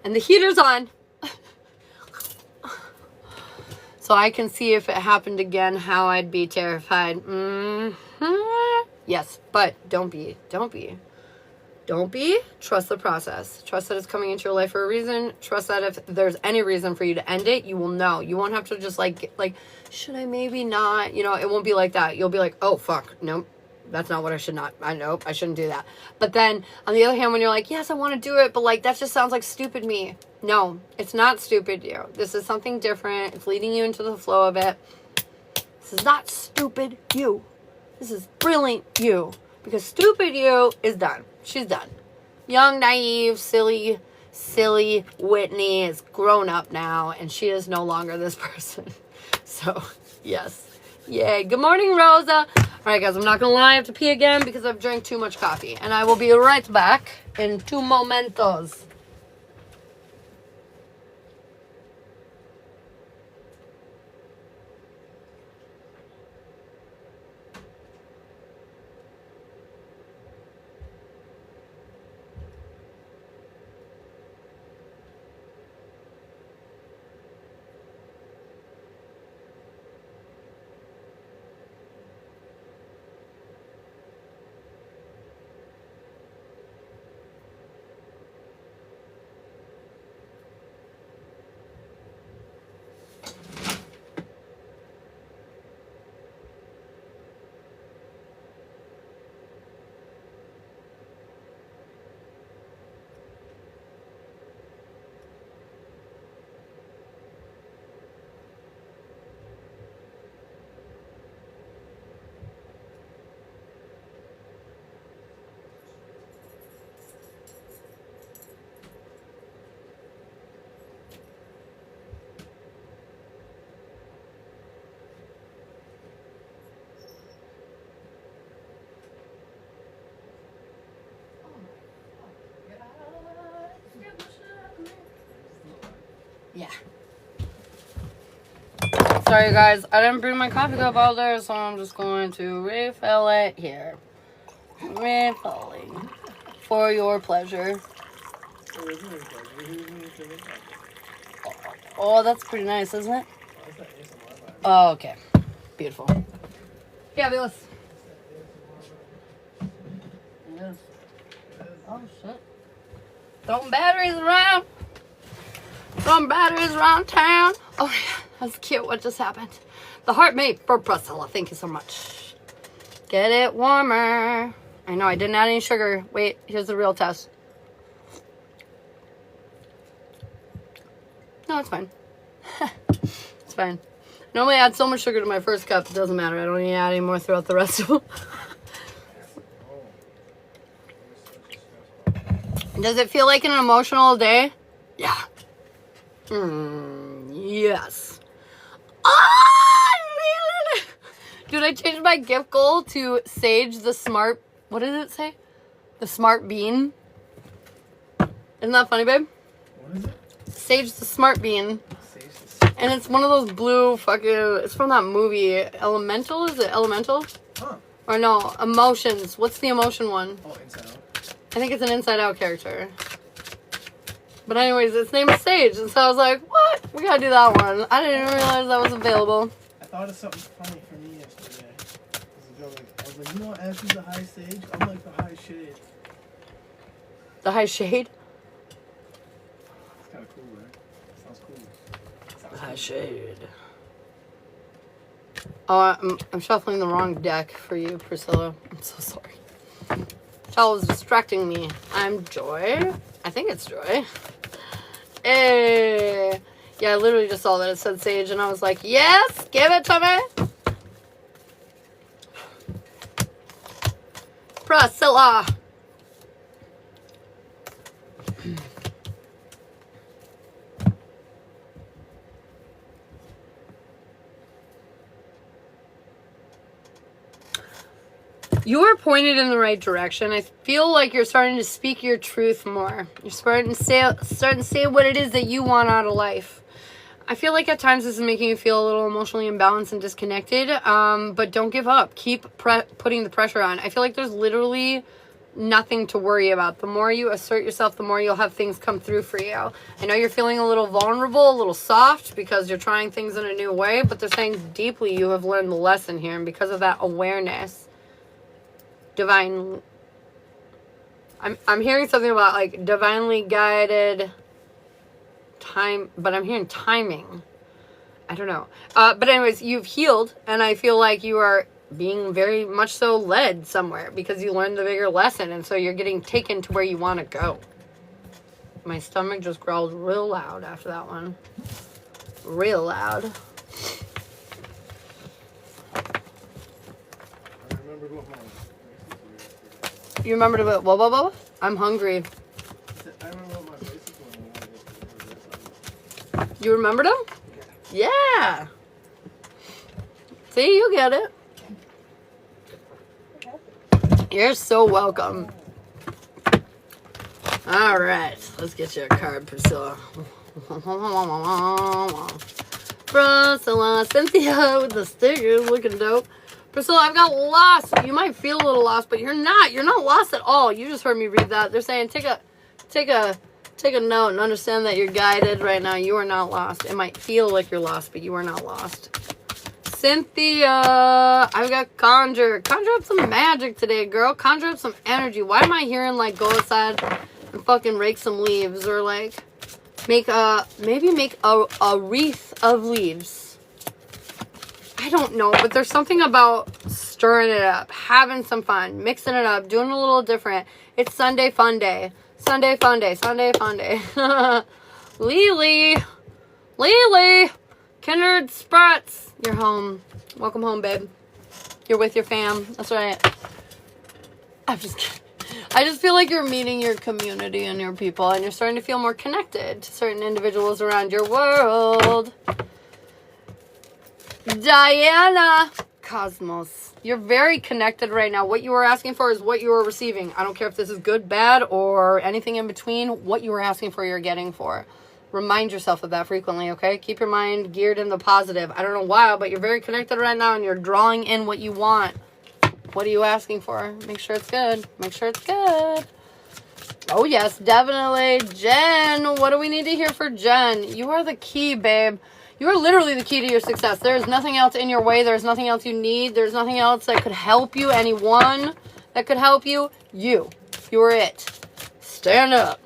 A: And the heater's on. So I can see if it happened again, how I'd be terrified. Yes, but don't be. Trust the process. Trust that it's coming into your life for a reason. Trust that if there's any reason for you to end it, you will know. You won't have to just like, should I maybe not? You know, it won't be like that. You'll be like, oh, fuck. Nope. That's not what I should not. Nope, I shouldn't do that. But then, on the other hand, when you're like, yes, I want to do it, but like, that just sounds like stupid me. No, it's not stupid you. This is something different. It's leading you into the flow of it. This is not stupid you. This is brilliant you. Because stupid you is done. She's done. Young, naive, silly Whitney is grown up now, and she is no longer this person. So, yes. Yay. Good morning, Rosa. All right, guys, I'm not going to lie. I have to pee again because I've drank too much coffee. And I will be right back in 2 momentos. Yeah. Sorry, guys. I didn't bring my coffee cup out there, so I'm just going to refill it here. Refilling. For your pleasure. Oh, that's pretty nice, isn't it? Oh, okay. Beautiful. Fabulous. Yes. Oh, shit. Throwing batteries around. Throwing batteries around town. Oh, yeah. That's cute. What just happened? The heart mate for Priscilla. Thank you so much. Get it warmer. I know I didn't add any sugar. Wait, here's the real test. No, it's fine. It's fine. Normally I add so much sugar to my first cup. It doesn't matter. I don't need to add any more throughout the rest of them. Does it feel like an emotional day? Yeah. Yes. Dude, I changed my gift goal to Sage the Smart... What did it say? The Smart Bean. Isn't that funny, babe?
B: What is it?
A: Sage the Smart Bean. And it's one of those blue fucking... It's from that movie. Elemental? Is it Elemental?
B: Huh.
A: Or no, Emotions. What's the emotion one?
B: Oh, Inside Out.
A: I think it's an Inside Out character. But anyways, its name is Sage. And so I was like, what? We gotta do that one. I didn't even realize that was available.
B: I thought of something funny for me yesterday. I was like, you know, Ashley's the high sage. I'm like the high shade.
A: The high shade?
B: It's kind of cool, right? Sounds cool.
A: The high shade. Oh, I'm shuffling the wrong deck for you, Priscilla. I'm so sorry. Shell was distracting me. I'm Joy. I think it's Joy. Hey. Yeah, I literally just saw that it said sage, and I was like, yes, give it to me. Priscilla. You are pointed in the right direction. I feel like you're starting to speak your truth more. You're starting to say what it is that you want out of life. I feel like at times this is making you feel a little emotionally imbalanced and disconnected, but don't give up. Keep putting the pressure on. I feel like there's literally nothing to worry about. The more you assert yourself, the more you'll have things come through for you. I know you're feeling a little vulnerable, a little soft because you're trying things in a new way, but they're saying deeply you have learned the lesson here, and because of that awareness, divine, I'm hearing something about like divinely guided time, but I'm hearing timing. I don't know. But anyways, you've healed, and I feel like you are being very much so led somewhere because you learned the bigger lesson, and so you're getting taken to where you want to go. My stomach just growled real loud after that one. Real loud.
B: I remembered what my
A: You remembered what? I'm hungry.
B: I remember what my braces were.
A: You remembered them? Yeah. See, you get it. You're so welcome. All right, let's get you a card, Priscilla. Priscilla, Cynthia with the stickers, looking dope. Priscilla, I've got lost. You might feel a little lost, but you're not. You're not lost at all. You just heard me read that. They're saying take a note and understand that you're guided right now. You are not lost. It might feel like you're lost, but you are not lost. Cynthia, I've got conjure. Conjure up some magic today, girl. Conjure up some energy. Why am I hearing like go outside and fucking rake some leaves, or like maybe make a wreath of leaves? I don't know, but there's something about stirring it up, having some fun, mixing it up, doing a little different. It's Sunday fun day. Sunday fun day. Sunday fun day. Lily, Kindred Sprouts, you're home. Welcome home, babe. You're with your fam. That's right. I'm just kidding. I just feel like you're meeting your community and your people, and you're starting to feel more connected to certain individuals around your world. Diana Cosmos, you're very connected right now. What you are asking for is what you are receiving. I don't care if this is good, bad, or anything in between. What you are asking for, you're getting for. Remind yourself of that frequently, okay? Keep your mind geared in the positive. I don't know why, but you're very connected right now, and you're drawing in what you want. What are you asking for? Make sure it's good. Make sure it's good. Oh, yes, definitely. Jen, what do we need to hear for Jen? You are the key, babe. You are literally the key to your success. There is nothing else in your way. There's nothing else you need. There's nothing else that could help you. Anyone that could help you. You. You are it. Stand up.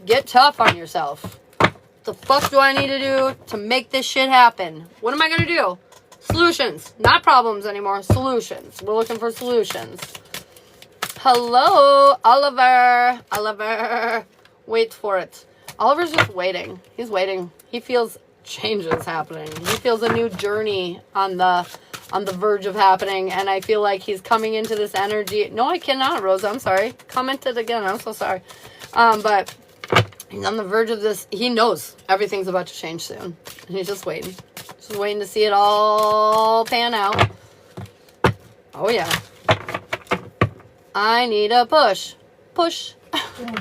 A: Get tough on yourself. What the fuck do I need to do to make this shit happen? What am I going to do? Solutions. Not problems anymore. Solutions. We're looking for solutions. Hello, Oliver. Oliver. Wait for it. Oliver's just waiting. He's waiting. He feels changes happening. He feels a new journey on the verge of happening, and I feel like he's coming into this energy. No, I cannot, Rosa. I'm sorry. Comment it again. I'm so sorry. But he's on the verge of this. He knows everything's about to change soon, and he's just waiting. Just waiting to see it all pan out. Oh yeah. I need a push. Push.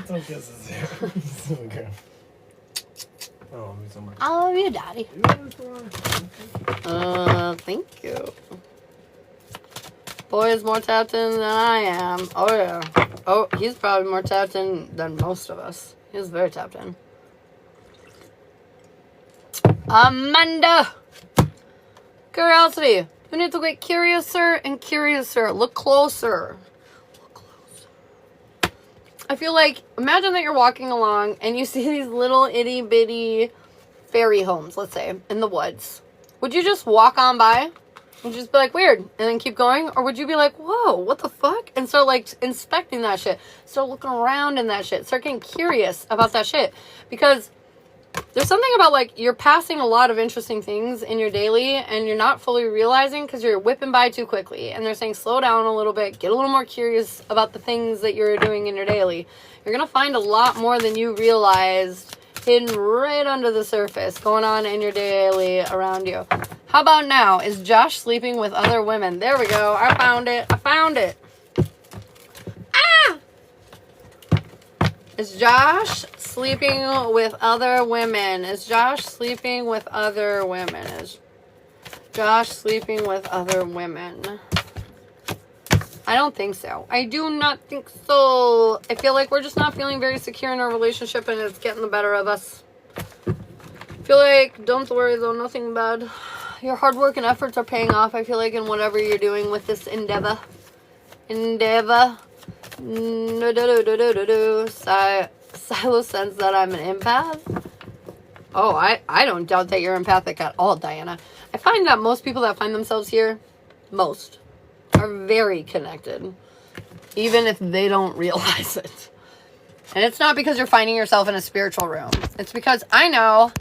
B: Don't kiss us here. Okay. Oh, me so much.
A: I love you, Daddy. Thank you. Boy is more tapped in than I am. Oh, yeah. Oh, he's probably more tapped in than most of us. He's very tapped in. Amanda! Curiosity. You need to get curiouser and curiouser. Look closer. I feel like, imagine that you're walking along and you see these little itty bitty fairy homes, let's say, in the woods. Would you just walk on by? Would you just be like, weird, and then keep going? Or would you be like, whoa, what the fuck? And start like inspecting that shit. Start looking around in that shit. Start getting curious about that shit. Because There's something about, like, you're passing a lot of interesting things in your daily and you're not fully realizing because you're whipping by too quickly. And they're saying slow down a little bit, get a little more curious about the things that you're doing in your daily. You're going to find a lot more than you realized hidden right under the surface going on in your daily around you. How about now? Is Josh sleeping with other women? There we go. I found it. Ah! Is Josh sleeping with other women? Is Josh sleeping with other women? Is Josh sleeping with other women? I don't think so. I do not think so. I feel like we're just not feeling very secure in our relationship and it's getting the better of us. I feel like, don't worry though, nothing bad. Your hard work and efforts are paying off, I feel like, in whatever you're doing with this endeavor. Silo sense that I'm an empath. Oh, I don't doubt that you're empathic at all, Diana. I find that most people that find themselves here, are very connected, even if they don't realize it. And it's not because you're finding yourself in a spiritual room. It's because I know.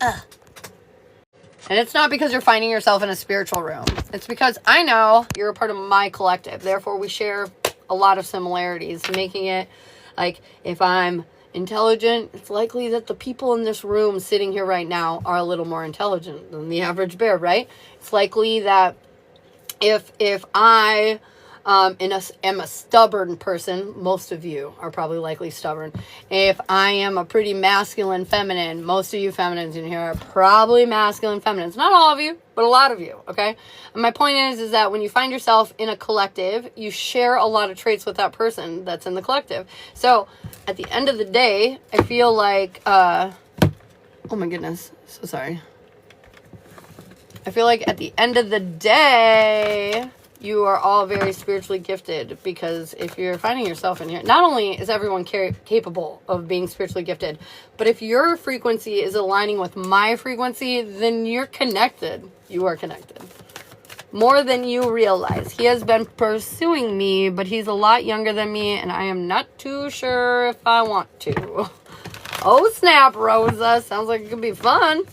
A: And it's not because you're finding yourself in a spiritual room. It's because I know you're a part of my collective. Therefore, we share a lot of similarities, making it like if I'm intelligent, it's likely that the people in this room sitting here right now are a little more intelligent than the average bear, right? It's likely that if I am a stubborn person, most of you are probably likely stubborn. If I am a pretty masculine feminine, most of you feminines in here are probably masculine feminines. Not all of you, but a lot of you, okay? And my point is that when you find yourself in a collective, you share a lot of traits with that person that's in the collective. So at the end of the day, I feel like, oh my goodness, so sorry. I feel like at the end of the day, you are all very spiritually gifted, because if you're finding yourself in here, not only is everyone capable of being spiritually gifted, but if your frequency is aligning with my frequency, then you're connected. You are connected. More than you realize. He has been pursuing me, but he's a lot younger than me, and I am not too sure if I want to. Oh, snap, Rosa. Sounds like it could be fun.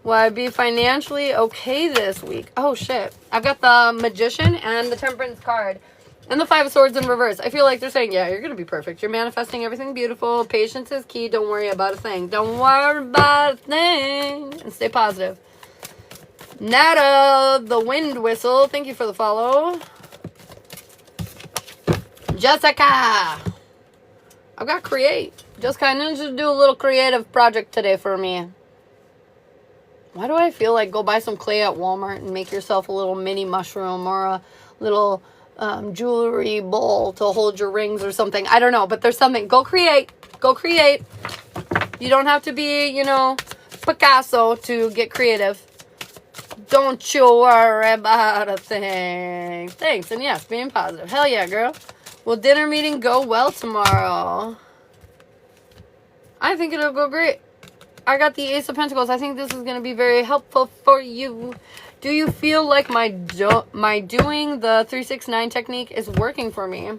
A: Will I be financially okay this week? Oh, shit. I've got the Magician and the Temperance card. And the Five of Swords in reverse. I feel like they're saying, yeah, you're going to be perfect. You're manifesting everything beautiful. Patience is key. Don't worry about a thing. Don't worry about a thing. And stay positive. Nada, the Wind Whistle. Thank you for the follow. Jessica. I've got create. Just kind of just do a little creative project today for me. Why do I feel like go buy some clay at Walmart and make yourself a little mini mushroom or a little jewelry bowl to hold your rings or something? I don't know, but there's something. Go create. Go create. You don't have to be, Picasso to get creative. Don't you worry about a thing. Thanks. And yes, being positive. Hell yeah, girl. Will dinner meeting go well tomorrow? I think it'll go great. I got the Ace of Pentacles. I think this is going to be very helpful for you. Do you feel like my doing the 369 technique is working for me?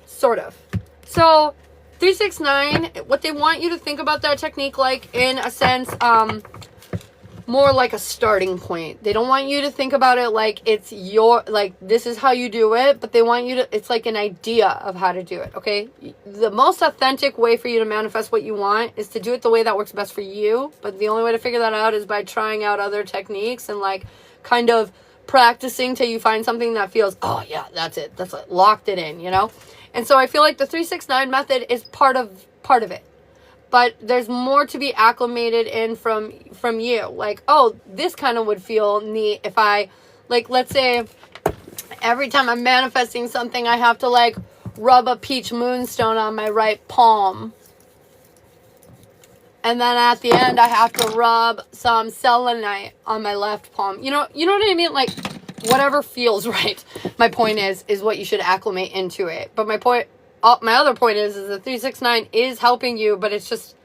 A: Sort of. So 369, what they want you to think about that technique, like in a sense, more like a starting point. They don't want you to think about it like it's this is how you do it, but they want you to, it's like an idea of how to do it, okay? The most authentic way for you to manifest what you want is to do it the way that works best for you, but the only way to figure that out is by trying out other techniques and kind of practicing till you find something that feels, oh yeah, that's it. That's it. Locked it in, And so I feel like the 369 method is part of it. But there's more to be acclimated in from you. Like, oh, this kind of would feel neat if I, let's say, every time I'm manifesting something, I have to, rub a peach moonstone on my right palm. And then at the end, I have to rub some selenite on my left palm. You know what I mean? Whatever feels right. My point is what you should acclimate into it. But my other point is the 369 is helping you, but it's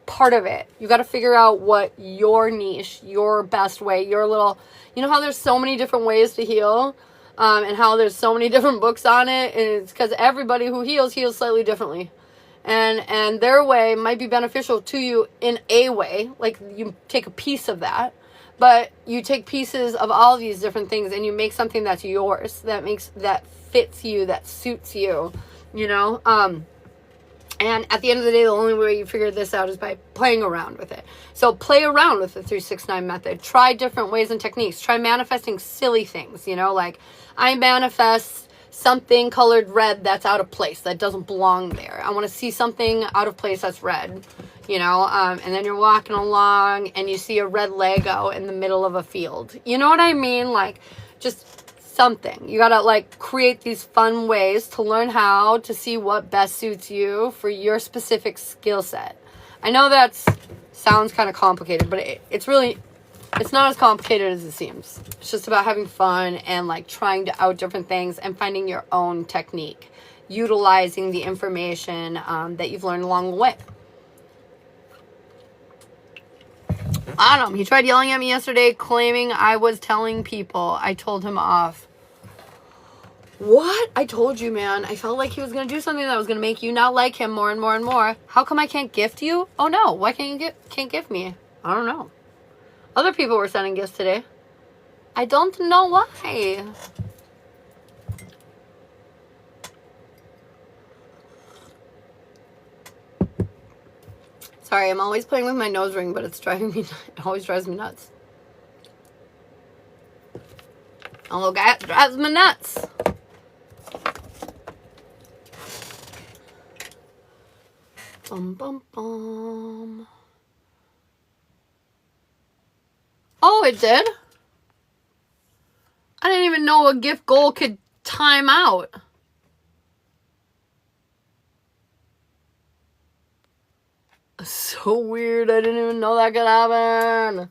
A: part of it. You got to figure out what your niche, your best way, your little, how there's so many different ways to heal, and how there's so many different books on it. And it's because everybody who heals slightly differently. And their way might be beneficial to you in a way, like you take a piece of that, but you take pieces of all these different things and you make something that's yours, that fits you, that suits you, you know. And at the end of the day, the only way you figure this out is by playing around with it. So play around with the 369 method. Try different ways and techniques. Try manifesting silly things, you know, like I manifest something colored red that's out of place, that doesn't belong there. I want to see something out of place that's red, you know, and then you're walking along and you see a red Lego in the middle of a field. You know what I mean? Like, just something. You gotta, like, create these fun ways to learn how to see what best suits you for your specific skill set. I know that sounds kind of complicated, but it's not as complicated as it seems. It's just about having fun and like trying to out different things and finding your own technique, utilizing the information that you've learned along the way. Adam, he tried yelling at me yesterday, claiming I was telling people. I told him off. What? I told you, man. I felt like he was going to do something that was going to make you not like him more and more and more. How come I can't gift you? Oh no, why can't you can't gift me? I don't know. Other people were sending gifts today. I don't know why. Sorry, I'm always playing with my nose ring, but it's driving me, it always drives me nuts. Oh, God, it drives me nuts. Bum, bum, bum. Oh, it did? I didn't even know a gift goal could time out. So weird. I didn't even know that could happen.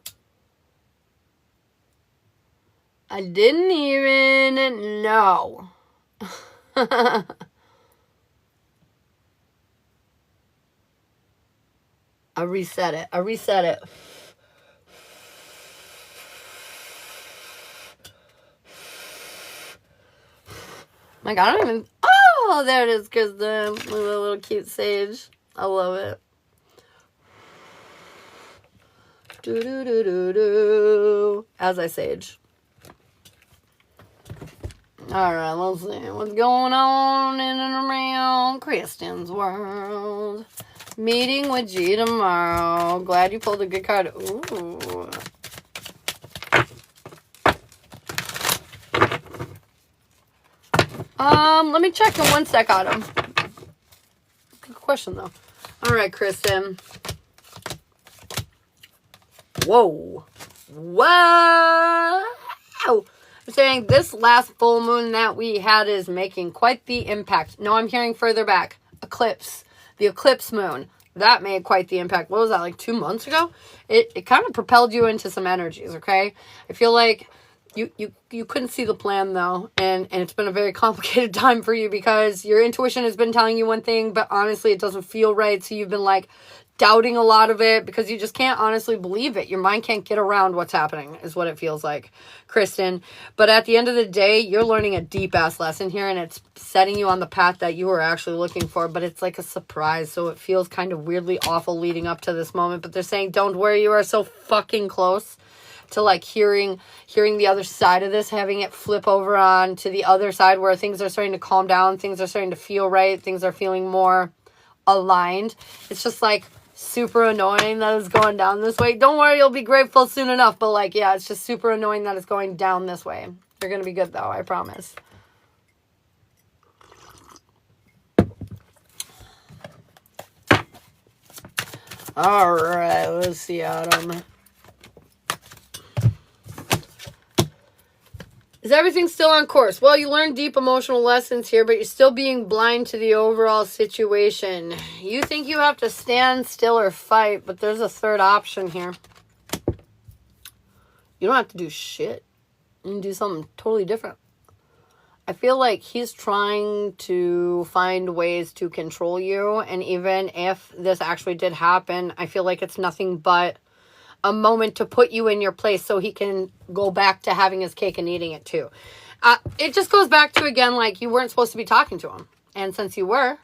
A: I didn't even know. I reset it. Like, I don't even... Oh, there it is, Kristen. Look at the little cute sage. I love it. Do-do-do-do-do. As I sage. Alright, let's see. What's going on in and around Kristen's world? Meeting with G tomorrow. Glad you pulled a good card. Ooh. Let me check in 1 sec, Autumn. Good question, though. All right, Kristen. Whoa. I'm saying this last full moon that we had is making quite the impact. No, I'm hearing further back. Eclipse. The eclipse moon. That made quite the impact. What was that, like 2 months ago? It kind of propelled you into some energies, okay? I feel like you couldn't see the plan, though, and it's been a very complicated time for you because your intuition has been telling you one thing, but honestly it doesn't feel right, so you've been like doubting a lot of it because you just can't honestly believe it. Your mind can't get around what's happening is what it feels like, Kristen. But at the end of the day, you're learning a deep-ass lesson here, and it's setting you on the path that you were actually looking for, but it's like a surprise, so it feels kind of weirdly awful leading up to this moment. But they're saying, don't worry, you are so fucking close to like hearing the other side of this, having it flip over on to the other side where things are starting to calm down, things are starting to feel right, things are feeling more aligned. It's just like super annoying that it's going down this way. Don't worry, you'll be grateful soon enough, but like, yeah, it's just super annoying that it's going down this way. You're gonna be good though, I promise. All right, let's see, Autumn. Is everything still on course? Well, you learned deep emotional lessons here, but you're still being blind to the overall situation. You think you have to stand still or fight, but there's a third option here. You don't have to do shit. You can do something totally different. I feel like he's trying to find ways to control you, and even if this actually did happen, I feel like it's nothing but a moment to put you in your place so he can go back to having his cake and eating it too. It just goes back to, again, like you weren't supposed to be talking to him. And since you were,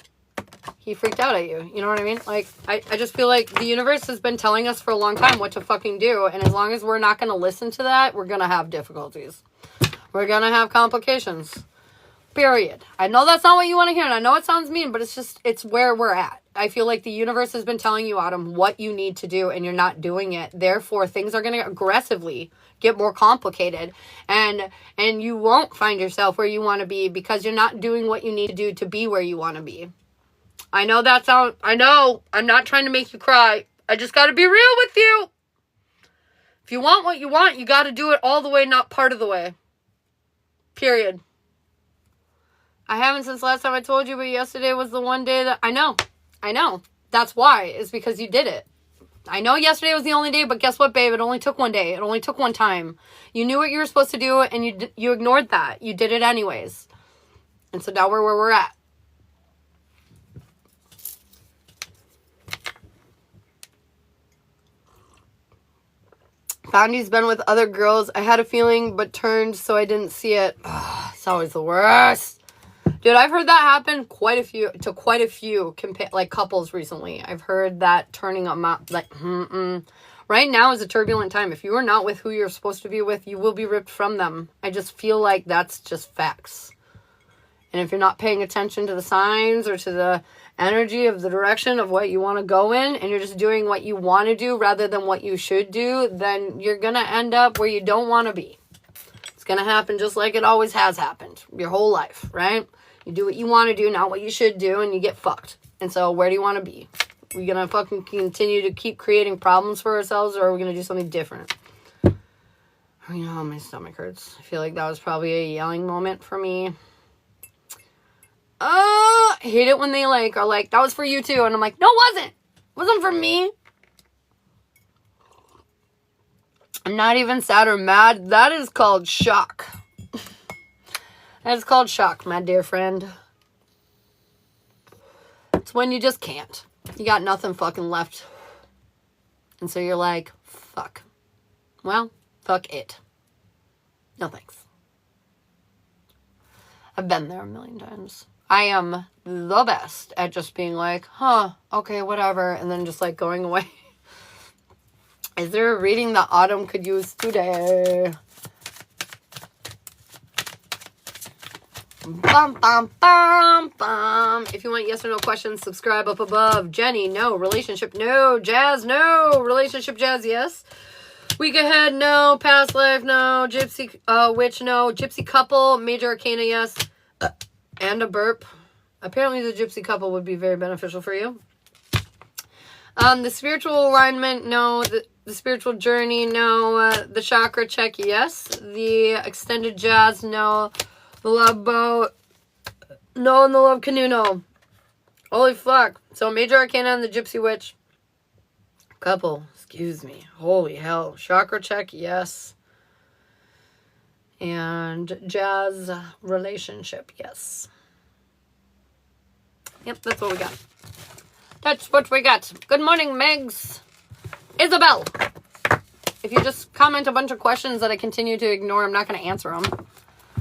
A: he freaked out at you. You know what I mean? Like, I just feel like the universe has been telling us for a long time what to fucking do. And as long as we're not going to listen to that, we're going to have difficulties. We're going to have complications. Period. I know that's not what you want to hear. And I know it sounds mean, but it's where we're at. I feel like the universe has been telling you, Autumn, what you need to do, and you're not doing it. Therefore, things are going to aggressively get more complicated, and you won't find yourself where you want to be because you're not doing what you need to do to be where you want to be. I know I'm not trying to make you cry. I just got to be real with you. If you want what you want, you got to do it all the way, not part of the way. Period. I haven't since last time I told you, but yesterday was the one day that I know. That's why. It's because you did it. I know yesterday was the only day, but guess what, babe? It only took one day. It only took one time. You knew what you were supposed to do, and you ignored that. You did it anyways. And so now we're where we're at. Found he's been with other girls. I had a feeling, but turned so I didn't see it. Ugh, it's always the worst. Dude, I've heard that happen quite a few couples recently. I've heard that turning them out, right now is a turbulent time. If you are not with who you're supposed to be with, you will be ripped from them. I just feel like that's just facts. And if you're not paying attention to the signs or to the energy of the direction of what you want to go in, and you're just doing what you want to do rather than what you should do, then you're going to end up where you don't want to be. It's going to happen just like it always has happened your whole life, right? You do what you want to do, not what you should do, and you get fucked. And so where do you want to be? Are we going to fucking continue to keep creating problems for ourselves, or are we going to do something different? You know, my stomach hurts. I feel like that was probably a yelling moment for me. I hate it when they are like, that was for you too. And I'm like, no, it wasn't. It wasn't for me. I'm not even sad or mad. That is called shock. That is called shock, my dear friend. It's when you just can't. You got nothing fucking left. And so you're like, fuck. Well, fuck it. No thanks. I've been there a million times. I am the best at just being like, okay, whatever. And then just going away. Is there a reading that Autumn could use today? Bum, bum, bum, bum. If you want yes or no questions, subscribe up above. Jenny, no. Relationship, no. Jazz, no. Relationship, Jazz, yes. Week ahead, no. Past life, no. Gypsy, witch, no. Gypsy couple, major arcana, yes. And a burp. Apparently the gypsy couple would be very beneficial for you. The spiritual alignment, no. The spiritual journey, no. The chakra check, yes. The extended jazz, no. The love boat, no. And the love canoe, no. Holy fuck. So major arcana and the gypsy witch couple, excuse me. Holy hell. Chakra check, yes. And jazz relationship, yes. Yep, that's what we got. That's what we got. Good morning, Megs. Isabel. If you just comment a bunch of questions that I continue to ignore, I'm not going to answer them.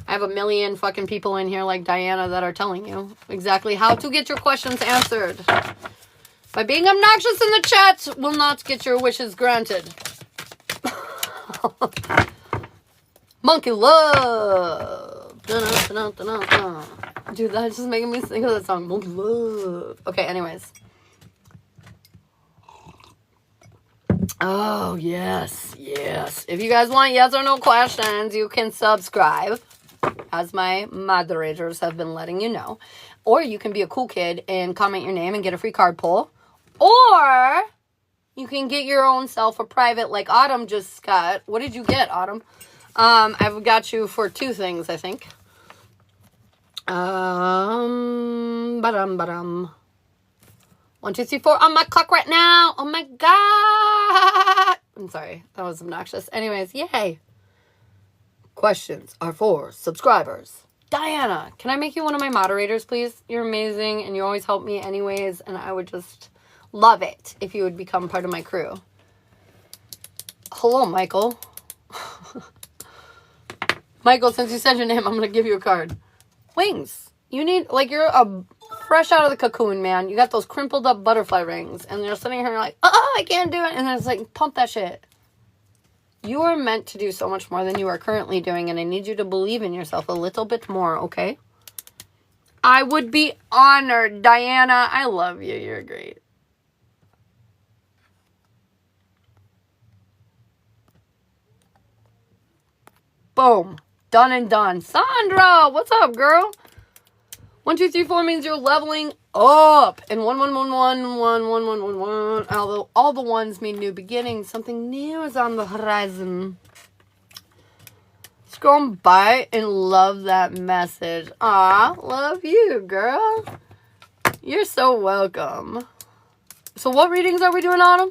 A: I have a million fucking people in here like Diana that are telling you exactly how to get your questions answered. By being obnoxious in the chat will not get your wishes granted. Monkey love. Dude, that's just making me think of that song. Monkey love. Okay, anyways. Oh, yes. If you guys want yes or no questions, you can subscribe, as my moderators have been letting you know. Or you can be a cool kid and comment your name and get a free card pull. Or you can get your own self a private like Autumn just got. What did you get, Autumn? I've got you for two things, I think. Ba-dum. 1, 2, 3, 4 on my clock right now. Oh my god. I'm sorry. That was obnoxious. Anyways, yay. Questions are for subscribers. Diana, can I make you one of my moderators, please? You're amazing, and you always help me anyways, and I would just love it if you would become part of my crew. Hello, Michael. Michael, since you said your name, I'm going to give you a card. Wings. You need, you're a fresh out of the cocoon, man. You got those crimpled up butterfly rings. And you're sitting here like, oh, I can't do it. And then it's like, pump that shit. You are meant to do so much more than you are currently doing. And I need you to believe in yourself a little bit more, okay? I would be honored. Diana, I love you. You're great. Boom. Done and done. Sandra, what's up, girl? 1, 2, 3, 4 means you're leveling up. And 1, 1, 1, 1, 1, 1, 1, 1, 1. Although all the ones mean new beginnings. Something new is on the horizon. Scroll by and love that message. Aw, love you, girl. You're so welcome. So what readings are we doing, Autumn?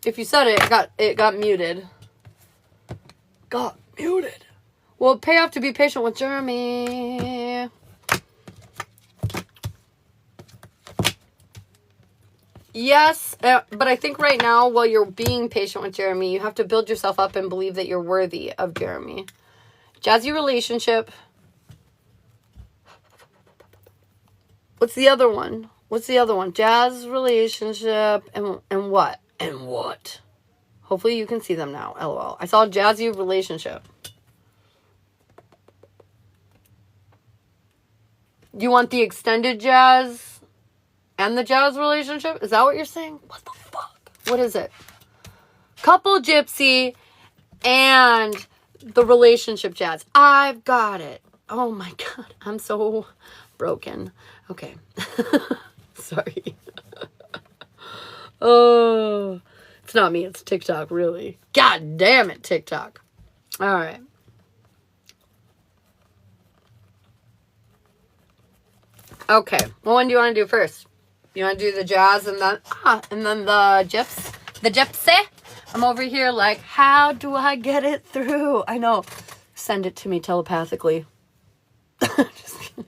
A: If you said it got muted. Got muted. Well, pay off to be patient with Jeremy. Yes, but I think right now, while you're being patient with Jeremy, you have to build yourself up and believe that you're worthy of Jeremy. Jazzy relationship. What's the other one? Jazz relationship and what? And what? Hopefully you can see them now. LOL. I saw jazzy relationship. You want the extended jazz and the jazz relationship? Is that what you're saying? What the fuck? What is it? Couple gypsy and the relationship jazz. I've got it. Oh my God. I'm so broken. Okay. Sorry. Oh, it's not me. It's TikTok, really. God damn it, TikTok. All right. Okay. What one do you want to do first? You want to do the jazz and then the gyps? The gypsy? I'm over here like, how do I get it through? I know. Send it to me telepathically. Just kidding.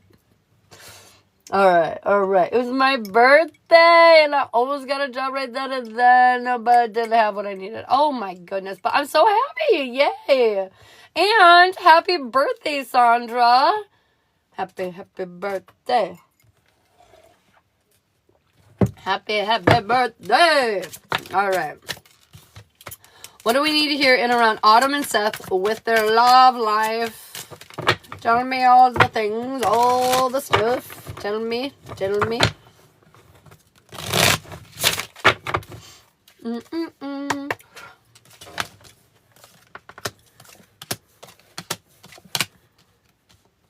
A: All right. It was my birthday, and I almost got a job right then and then, but I didn't have what I needed. Oh, my goodness. But I'm so happy. Yay. And happy birthday, Sandra. Happy birthday. Happy birthday. All right. What do we need to hear in around Autumn and Seth with their love life? Tell me all the things, all the stuff. Tell me.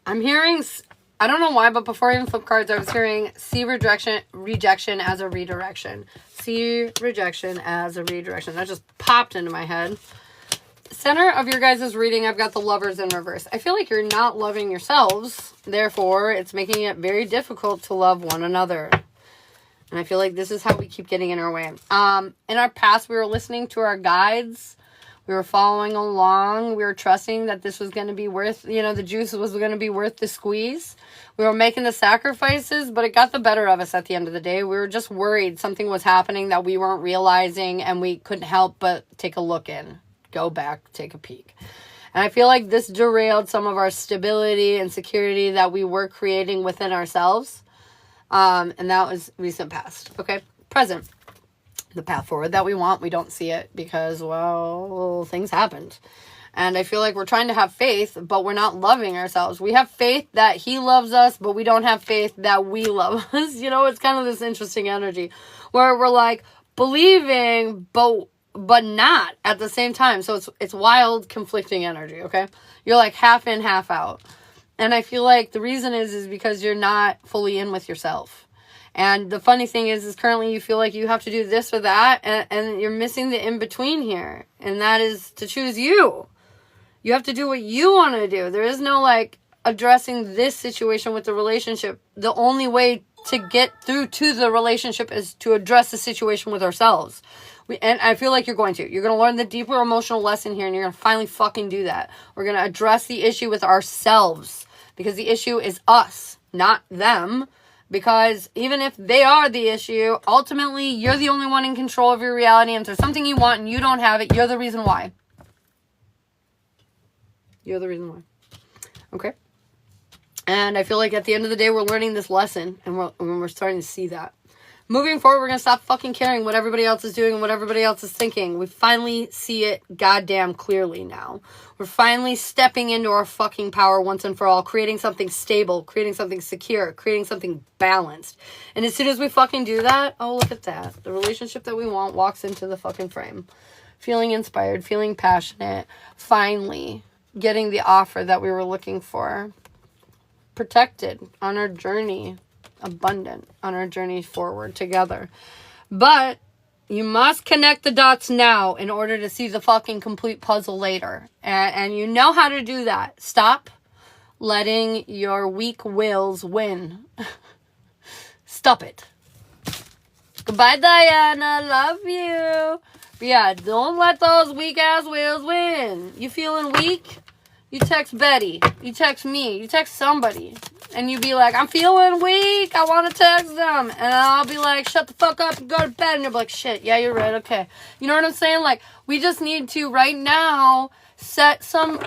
A: I'm hearing, I don't know why, but before I even flip cards, I was hearing see rejection as a redirection. See rejection as a redirection. That just popped into my head. Center of your guys' reading, I've got the Lovers in reverse. I feel like you're not loving yourselves. Therefore, it's making it very difficult to love one another. And I feel like this is how we keep getting in our way. In our past, we were listening to our guides. We were following along. We were trusting that this was going to be worth, the juice was going to be worth the squeeze. We were making the sacrifices, but it got the better of us at the end of the day. We were just worried something was happening that we weren't realizing, and we couldn't help but take a look in. Go back, take a peek. And I feel like this derailed some of our stability and security that we were creating within ourselves. And that was recent past. Okay, present. The path forward that we want, we don't see it because, well, things happened. And I feel like we're trying to have faith, but we're not loving ourselves. We have faith that he loves us, but we don't have faith that we love us. It's kind of this interesting energy where we're like believing, but not at the same time. So it's wild, conflicting energy, okay? You're like half in, half out. And I feel like the reason is because you're not fully in with yourself. And the funny thing is currently you feel like you have to do this or that, and you're missing the in-between here. And that is to choose you. You have to do what you want to do. There is no, addressing this situation with the relationship. The only way to get through to the relationship is to address the situation with ourselves. And I feel like you're going to. You're going to learn the deeper emotional lesson here, and you're going to finally fucking do that. We're going to address the issue with ourselves, because the issue is us, not them. Because even if they are the issue, ultimately, you're the only one in control of your reality. And if there's something you want and you don't have it, you're the reason why. You're the reason why. Okay? And I feel like at the end of the day, we're learning this lesson, and we're starting to see that. Moving forward, we're going to stop fucking caring what everybody else is doing and what everybody else is thinking. We finally see it goddamn clearly now. We're finally stepping into our fucking power once and for all, creating something stable, creating something secure, creating something balanced. And as soon as we fucking do that, oh, look at that. The relationship that we want walks into the fucking frame. Feeling inspired, feeling passionate, finally getting the offer that we were looking for. Protected on our journey, abundant on our journey forward together. But you must connect the dots now in order to see the fucking complete puzzle later. And you know how to do that. Stop letting your weak wills win. Stop it. Goodbye, Diana. Love you. But yeah, don't let those weak ass wills win. You feeling weak? You text Betty, you text me, you text somebody, and you be like, I'm feeling weak, I want to text them, and I'll be like, shut the fuck up and go to bed, and you'll be like, shit, yeah, you're right, okay. You know what I'm saying? Like, we just need to, right now, set some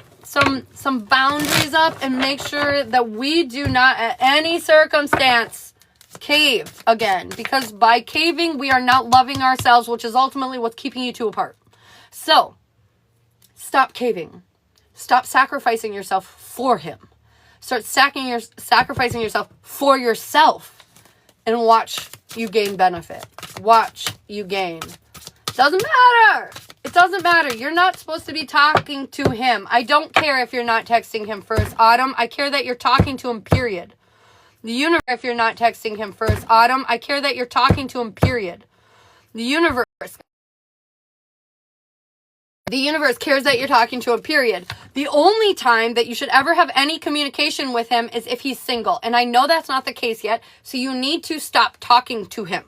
A: boundaries up and make sure that we do not, at any circumstance, cave again, because by caving, we are not loving ourselves, which is ultimately what's keeping you two apart. So, stop caving. Stop sacrificing yourself for him. Start sacrificing yourself for yourself. And watch you gain benefit. Watch you gain. Doesn't matter. It doesn't matter. You're not supposed to be talking to him. I don't care if you're not texting him first, Autumn. I care that you're talking to him, period. The universe, if you're not texting him first, Autumn. I care that you're talking to him, period. The universe cares that you're talking to him, period. The only time that you should ever have any communication with him is if he's single. And I know that's not the case yet, so you need to stop talking to him.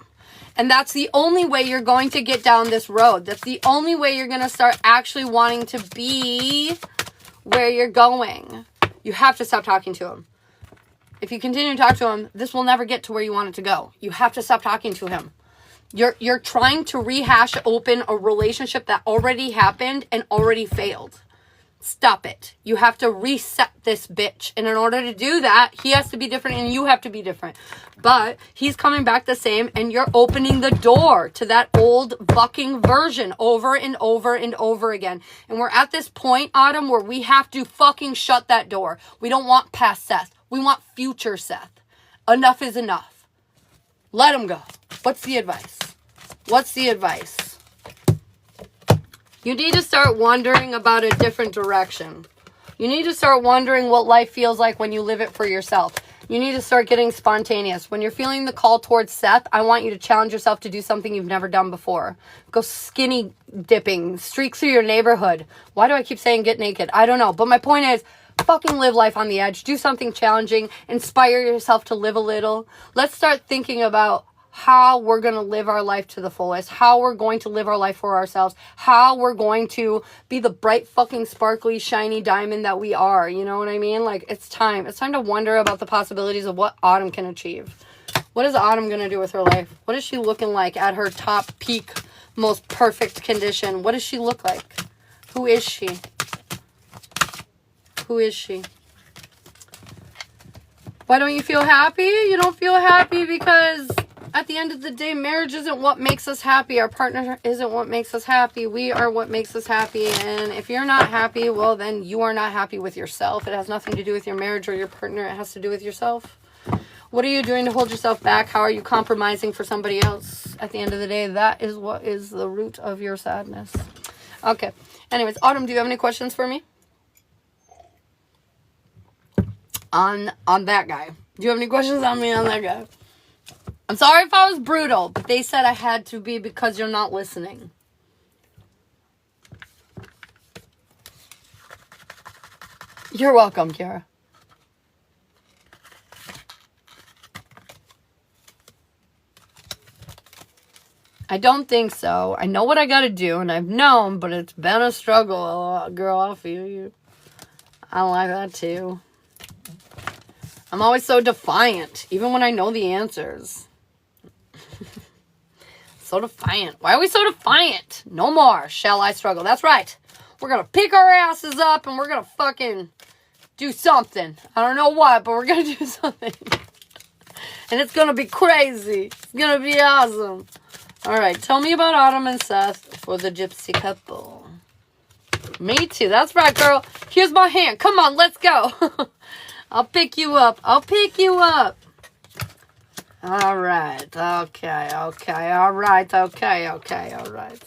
A: And that's the only way you're going to get down this road. That's the only way you're going to start actually wanting to be where you're going. You have to stop talking to him. If you continue to talk to him, this will never get to where you want it to go. You have to stop talking to him. You're trying to rehash open a relationship that already happened and already failed. Stop it. You have to reset this bitch. And in order to do that, he has to be different and you have to be different. But he's coming back the same and you're opening the door to that old fucking version over and over and over again. And we're at this point, Autumn, where we have to fucking shut that door. We don't want past Seth. We want future Seth. Enough is enough. Let him go. What's the advice? What's the advice? You need to start wondering about a different direction. You need to start wondering what life feels like when you live it for yourself. You need to start getting spontaneous. When you're feeling the call towards Seth, I want you to challenge yourself to do something you've never done before. Go skinny dipping, streak through your neighborhood. Why do I keep saying get naked? I don't know. But my point is, fucking live life on the edge. Do something challenging. Inspire yourself to live a little. Let's start thinking about how we're going to live our life to the fullest, how we're going to live our life for ourselves, how we're going to be the bright fucking sparkly shiny diamond that we are. You know what I mean? Like, it's time to wonder about the possibilities of what Autumn can achieve. What is Autumn going to do with her life? What is she looking like at her top peak, most perfect condition? What does she look like? Who is she? Who is she? Why don't you feel happy? You don't feel happy because at the end of the day, marriage isn't what makes us happy. Our partner isn't what makes us happy. We are what makes us happy. And if you're not happy, well, then you are not happy with yourself. It has nothing to do with your marriage or your partner. It has to do with yourself. What are you doing to hold yourself back? How are you compromising for somebody else? At the end of the day, that is what is the root of your sadness. Okay. Anyways, Autumn, do you have any questions for me? On that guy. Do you have any questions on me on that guy? I'm sorry if I was brutal, but they said I had to be because you're not listening. You're welcome, Kiara. I don't think so. I know what I gotta do, and I've known, but it's been a struggle. Girl, I feel you. I like that too. I'm always so defiant, even when I know the answers. So defiant. Why are we so defiant? No more shall I struggle. That's right. We're going to pick our asses up and we're going to fucking do something. I don't know what, but we're going to do something. And it's going to be crazy. It's going to be awesome. All right, tell me about Autumn and Seth for the gypsy couple. Me too. That's right, girl. Here's my hand. Come on, let's go. I'll pick you up. I'll pick you up. All right. Okay. Okay. All right. Okay. Okay. All right.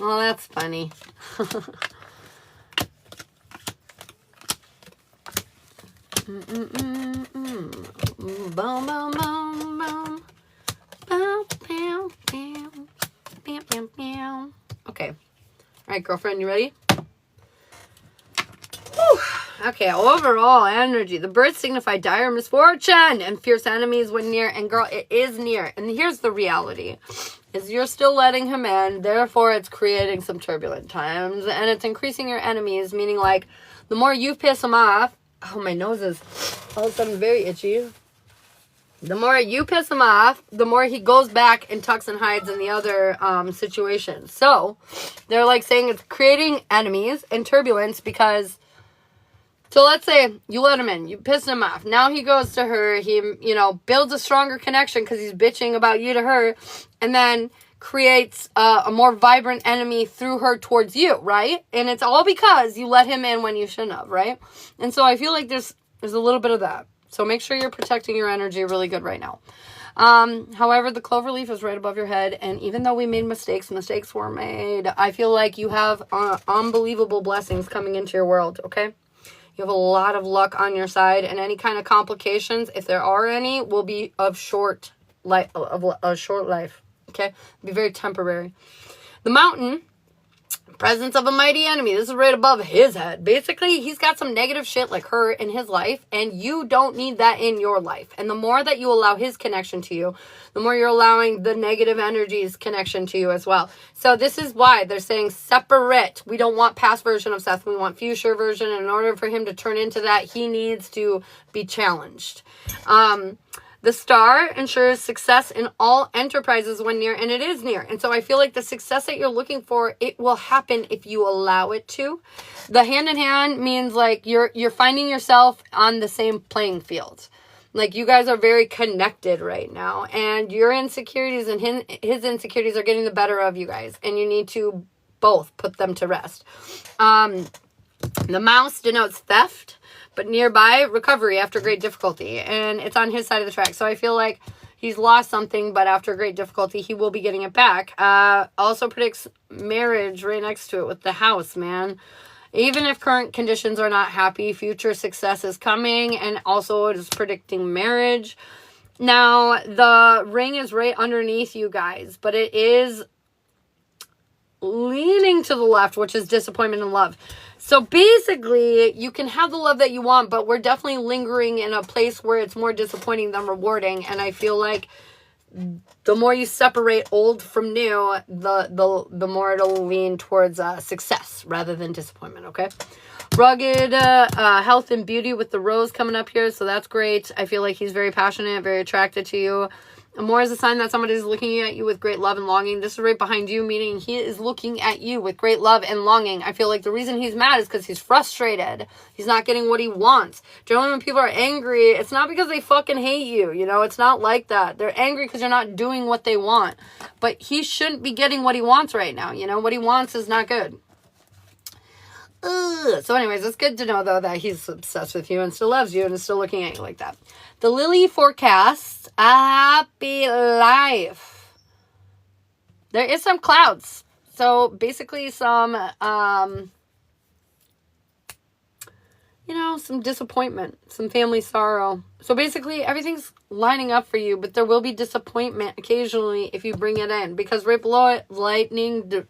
A: Well, that's funny. Boom, boom, boom, boom. Bow, bow, bow. Bam, bam, bam. Okay. All right, girlfriend, you ready? Whew. Okay, overall energy. The birds signify dire misfortune and fierce enemies when near. And girl, it is near. And here's the reality. Is you're still letting him in. Therefore, it's creating some turbulent times. And it's increasing your enemies. Meaning, like, the more you piss him off. Oh, my nose is all of a sudden very itchy. The more you piss him off, the more he goes back and tucks and hides in the other situation. So, they're like saying it's creating enemies and turbulence because... So, let's say you let him in. You pissed him off. Now he goes to her. He, builds a stronger connection because he's bitching about you to her. And then creates a more vibrant enemy through her towards you, right? And it's all because you let him in when you shouldn't have, right? And so I feel like there's a little bit of that. So make sure you're protecting your energy really good right now. However, the clover leaf is right above your head. And even though we made mistakes were made. I feel like you have unbelievable blessings coming into your world, okay? You have a lot of luck on your side. And any kind of complications, if there are any, will be of short life. Okay? Be very temporary. The mountain, presence of a mighty enemy. This is right above his head. Basically, he's got some negative shit like her in his life, and you don't need that in your life. And the more that you allow his connection to you, the more you're allowing the negative energies connection to you as well. So this is why they're saying separate. We don't want past version of Seth. We want future version. And in order for him to turn into that, he needs to be challenged. The star ensures success in all enterprises when near, and it is near. And so I feel like the success that you're looking for, it will happen if you allow it to. The hand in hand means like you're finding yourself on the same playing field. Like you guys are very connected right now, and your insecurities and his insecurities are getting the better of you guys, and you need to both put them to rest. The mouse denotes theft, but nearby, recovery after great difficulty. And it's on his side of the track. So I feel like he's lost something, but after great difficulty, he will be getting it back. Also predicts marriage right next to it with the house, man. Even if current conditions are not happy, future success is coming. And also it is predicting marriage. Now, the ring is right underneath you guys, but it is leaning to the left, which is disappointment in love. So basically, you can have the love that you want, but we're definitely lingering in a place where it's more disappointing than rewarding. And I feel like the more you separate old from new, the more it'll lean towards success rather than disappointment, okay? Rugged health and beauty with the rose coming up here, so that's great. I feel like he's very passionate, very attracted to you. More is a sign that somebody is looking at you with great love and longing. This is right behind you, meaning he is looking at you with great love and longing. I feel like the reason he's mad is because he's frustrated. He's not getting what he wants. Generally, when people are angry, it's not because they fucking hate you. It's not like that. They're angry because you're not doing what they want. But he shouldn't be getting what he wants right now. What he wants is not good. So anyways, it's good to know, though, that he's obsessed with you and still loves you and is still looking at you like that. The lily forecasts a happy life. There is some clouds. So basically some, some disappointment, some family sorrow. So basically everything's lining up for you, but there will be disappointment occasionally if you bring it in. Because right below it, lightning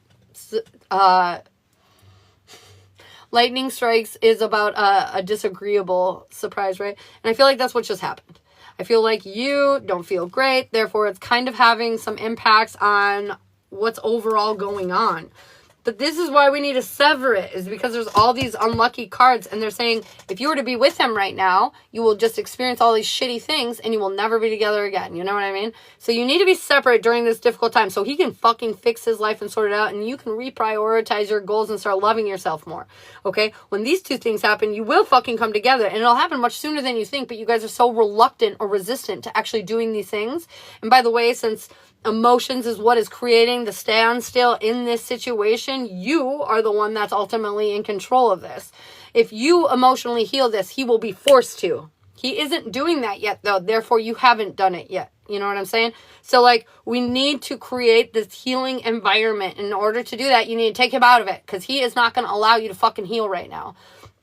A: strikes is about a disagreeable surprise, right? And I feel like that's what just happened. I feel like you don't feel great. Therefore, it's kind of having some impacts on what's overall going on. But this is why we need to sever it, is because there's all these unlucky cards, and they're saying if you were to be with him right now, you will just experience all these shitty things and you will never be together again. You know what I mean? So you need to be separate during this difficult time so he can fucking fix his life and sort it out, and you can reprioritize your goals and start loving yourself more. Okay? When these two things happen, you will fucking come together, and it'll happen much sooner than you think, but you guys are so reluctant or resistant to actually doing these things. And by the way, since emotions is what is creating the standstill in this situation, you are the one that's ultimately in control of this. If you emotionally heal this, he will be forced to. He isn't doing that yet, though. Therefore, you haven't done it yet. You know what I'm saying? So, like, we need to create this healing environment. In order to do that, you need to take him out of it, because he is not going to allow you to fucking heal right now.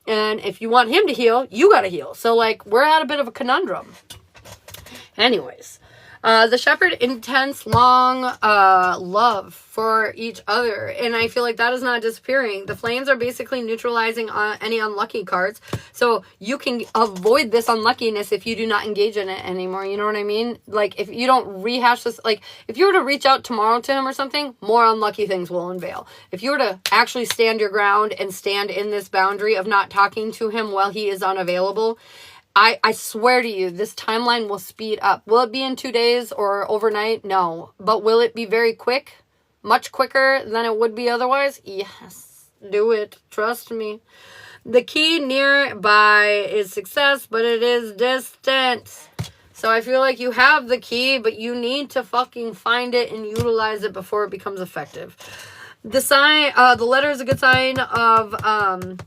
A: And if you want him to heal, you got to heal. So, like, we're at a bit of a conundrum. Anyways. The shepherd, intense, long love for each other. And I feel like that is not disappearing. The flames are basically neutralizing any unlucky cards. So you can avoid this unluckiness if you do not engage in it anymore. You know what I mean? Like, if you don't rehash this, like, if you were to reach out tomorrow to him or something, more unlucky things will unveil. If you were to actually stand your ground and stand in this boundary of not talking to him while he is unavailable, I swear to you, this timeline will speed up. Will it be in 2 days or overnight? No. But will it be very quick? Much quicker than it would be otherwise? Yes. Do it. Trust me. The key nearby is success, but it is distant. So I feel like you have the key, but you need to fucking find it and utilize it before it becomes effective. The letter is a good sign of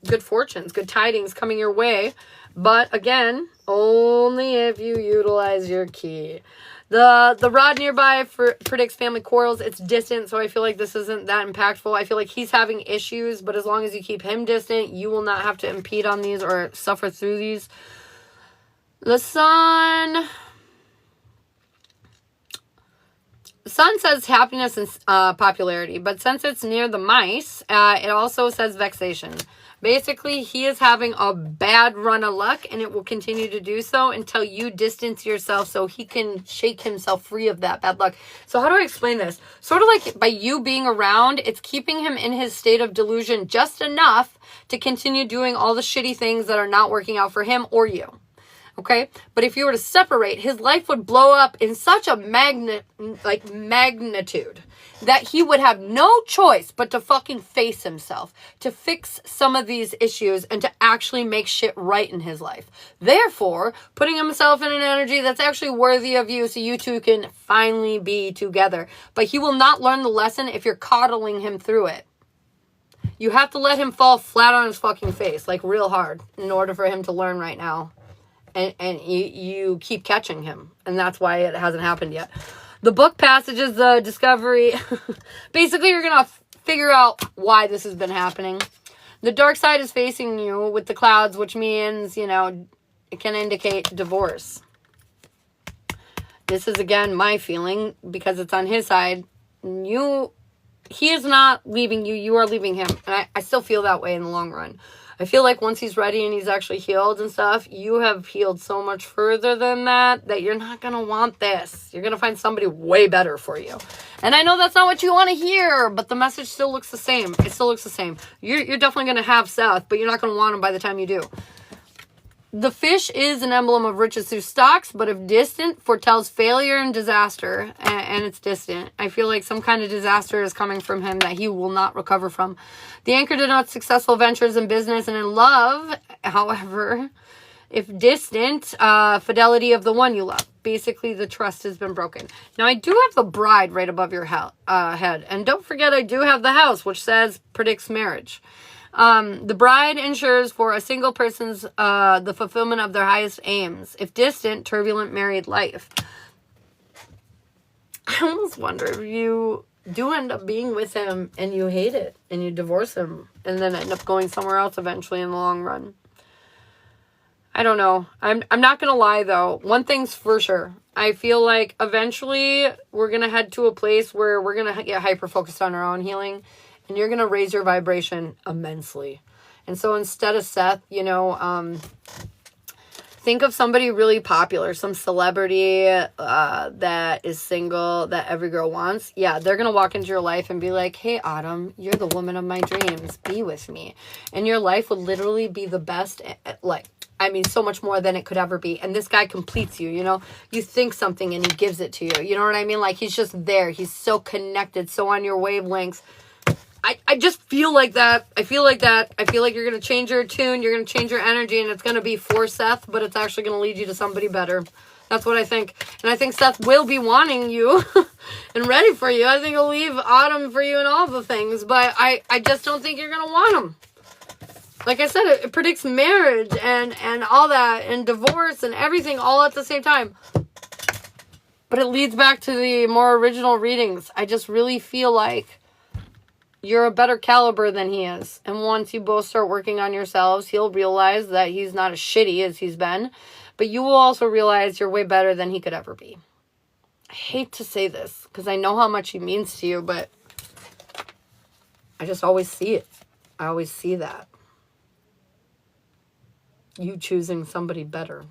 A: good fortunes, good tidings coming your way. But again, only if you utilize your key. The rod nearby predicts family quarrels. It's distant, so I feel like this isn't that impactful. I feel like he's having issues, but as long as you keep him distant, you will not have to impede on these or suffer through these. The sun says happiness and popularity, but since it's near the mice, it also says vexation. Basically, he is having a bad run of luck, and it will continue to do so until you distance yourself so he can shake himself free of that bad luck. So how do I explain this? Sort of like by you being around, it's keeping him in his state of delusion just enough to continue doing all the shitty things that are not working out for him or you. Okay? But if you were to separate, his life would blow up in such a magnitude that he would have no choice but to fucking face himself, to fix some of these issues, and to actually make shit right in his life. Therefore, putting himself in an energy that's actually worthy of you so you two can finally be together. But he will not learn the lesson if you're coddling him through it. You have to let him fall flat on his fucking face, like real hard, in order for him to learn right now. And you keep catching him. And that's why it hasn't happened yet. The book passages, the discovery. Basically, you're going to figure out why this has been happening. The dark side is facing you with the clouds, which means, you know, it can indicate divorce. This is, again, my feeling, because it's on his side. He is not leaving you. You are leaving him. And I still feel that way in the long run. I feel like once he's ready and he's actually healed and stuff, you have healed so much further than that you're not going to want this. You're going to find somebody way better for you. And I know that's not what you want to hear, but the message still looks the same. It still looks the same. You're definitely going to have Seth, but you're not going to want him by the time you do. The fish is an emblem of riches through stocks, but if distant, foretells failure and disaster, and it's distant. I feel like some kind of disaster is coming from him that he will not recover from. The anchor denotes successful ventures in business and in love. However, if distant, fidelity of the one you love. Basically, the trust has been broken. Now, I do have the bride right above your head. And don't forget, I do have the house, which says predicts marriage. The bride ensures for a single person's the fulfillment of their highest aims. If distant, turbulent married life. I almost wonder if you do end up being with him and you hate it and you divorce him and then end up going somewhere else eventually in the long run. I don't know. I'm not gonna lie though. One thing's for sure. I feel like eventually we're gonna head to a place where we're gonna get hyper focused on our own healing. And you're going to raise your vibration immensely. And so instead of Seth, you know, Think of somebody really popular, some celebrity that is single, that every girl wants. Yeah, they're going to walk into your life and be like, hey, Autumn, you're the woman of my dreams. Be with me. And your life would literally be the best, like, I mean, so much more than it could ever be. And this guy completes you, you know? You think something and he gives it to you. You know what I mean? Like, he's just there. He's so connected, so on your wavelengths. I just feel like that. I feel like that. I feel like you're going to change your tune. You're going to change your energy. And it's going to be for Seth, but it's actually going to lead you to somebody better. That's what I think. And I think Seth will be wanting you and ready for you. I think he'll leave Autumn for you and all the things. But I just don't think you're going to want him. Like I said, it predicts marriage and all that and divorce and everything all at the same time. But it leads back to the more original readings. I just really feel like you're a better caliber than he is. And once you both start working on yourselves, he'll realize that he's not as shitty as he's been. But you will also realize you're way better than he could ever be. I hate to say this because I know how much he means to you, but I just always see it. I always see that. You choosing somebody better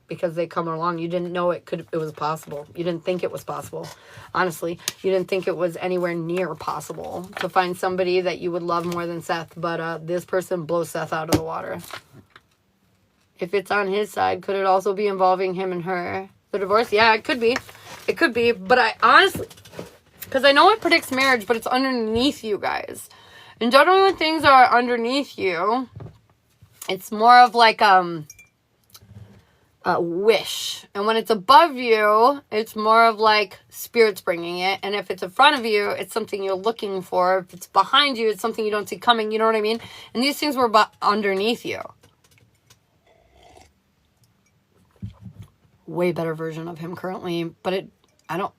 A: because they come along. You didn't know it was possible. You didn't think it was possible. Honestly, you didn't think it was anywhere near possible to find somebody that you would love more than Seth. But this person blows Seth out of the water. If it's on his side, could it also be involving him and her? The divorce? Yeah, it could be. It could be. But I honestly, because I know it predicts marriage, but it's underneath you guys. And generally when things are underneath you, it's more of like a wish. And when it's above you, it's more of like spirits bringing it. And if it's in front of you, it's something you're looking for. If it's behind you, it's something you don't see coming. You know what I mean? And these things were underneath you. Way better version of him currently. But I don't.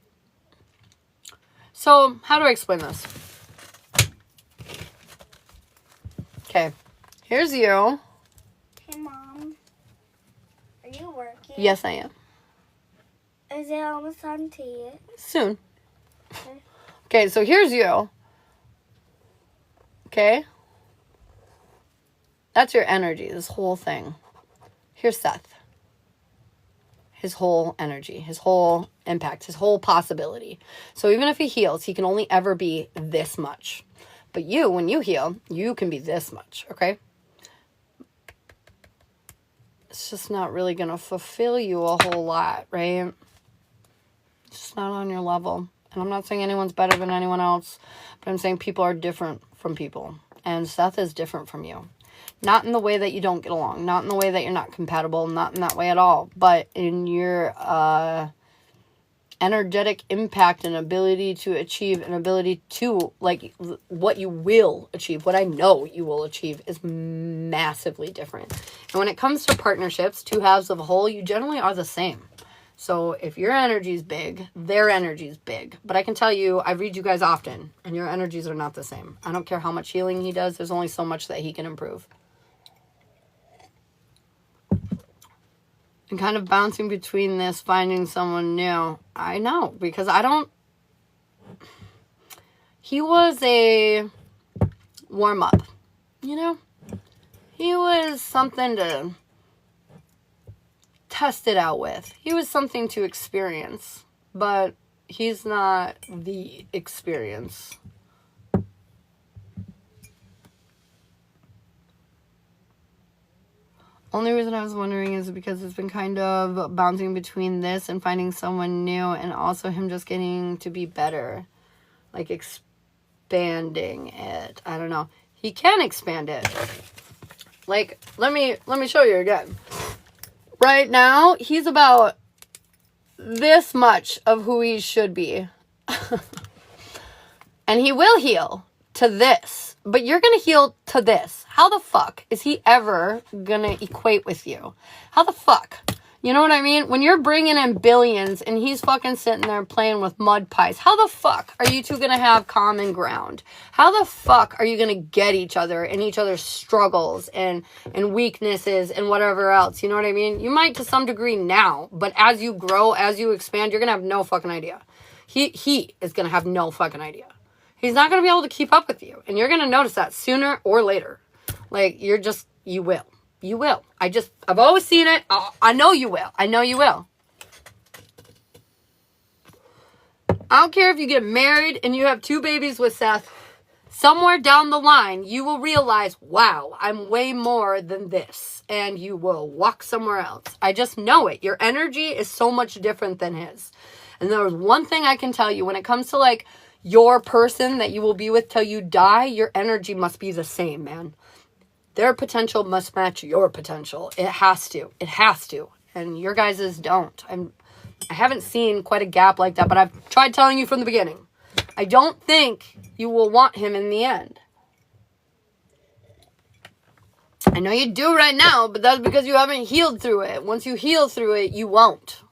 A: So, how do I explain this? Okay. Here's you.
C: Hey, Mom. Are you working?
A: Yes, I am.
C: Is it almost time to eat?
A: Soon. Okay, so here's you. Okay? That's your energy, this whole thing. Here's Seth. His whole energy, his whole impact, his whole possibility. So even if he heals, he can only ever be this much. But you, when you heal, you can be this much, okay? It's just not really going to fulfill you a whole lot, right? It's just not on your level. And I'm not saying anyone's better than anyone else, but I'm saying people are different from people. And Seth is different from you. Not in the way that you don't get along. Not in the way that you're not compatible. Not in that way at all. But in your energetic impact and ability to achieve, and ability to, like, what you will achieve, what I know you will achieve is massively different. And when it comes to partnerships, two halves of a whole, you generally are the same. So if your energy is big, their energy is big. But I can tell you, I read you guys often, and your energies are not the same. I don't care how much healing he does. There's only so much that he can improve. And kind of bouncing between this, finding someone new. I know, because I don't... He was a warm-up, you know? He was something to test it out with. He was something to experience. But he's not the experience. Only reason I was wondering is because it's been kind of bouncing between this and finding someone new, and also him just getting to be better. Like expanding it. I don't know. He can expand it. Like, let me show you again. Right now, he's about this much of who he should be. And he will heal to this. But you're going to heal to this. How the fuck is he ever going to equate with you? How the fuck? You know what I mean? When you're bringing in billions and he's fucking sitting there playing with mud pies, how the fuck are you two going to have common ground? How the fuck are you going to get each other and each other's struggles and weaknesses and whatever else? You know what I mean? You might to some degree now, but as you grow, as you expand, you're going to have no fucking idea. He is going to have no fucking idea. He's not going to be able to keep up with you. And you're going to notice that sooner or later. Like, you will. You will. I've always seen it. I know you will. I know you will. I don't care if you get married and you have 2 babies with Seth. Somewhere down the line, you will realize, wow, I'm way more than this. And you will walk somewhere else. I just know it. Your energy is so much different than his. And there's one thing I can tell you. When it comes to like your person that you will be with till you die, your energy must be the same, man. Their potential must match your potential. It has to. It has to. And your guys's don't. I haven't seen quite a gap like that, but I've tried telling you from the beginning. I don't think you will want him in the end. I know you do right now, but that's because you haven't healed through it. Once you heal through it, you won't.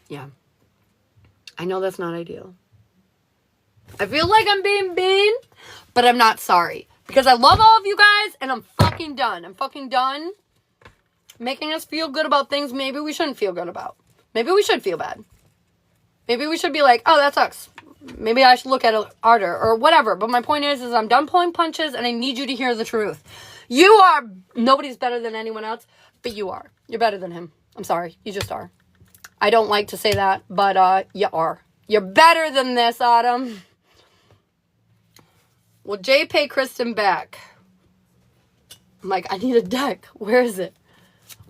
A: Yeah. I know that's not ideal. I feel like I'm being mean, but I'm not sorry. Because I love all of you guys, and I'm fucking done. I'm fucking done making us feel good about things maybe we shouldn't feel good about. Maybe we should feel bad. Maybe we should be like, oh, that sucks. Maybe I should look at it harder or whatever. But my point is I'm done pulling punches, and I need you to hear the truth. Nobody's better than anyone else, but you are. You're better than him. I'm sorry. You just are. I don't like to say that, but you are. You're better than this, Autumn. Will Jay pay Kristen back? I'm like, I need a deck. Where is it?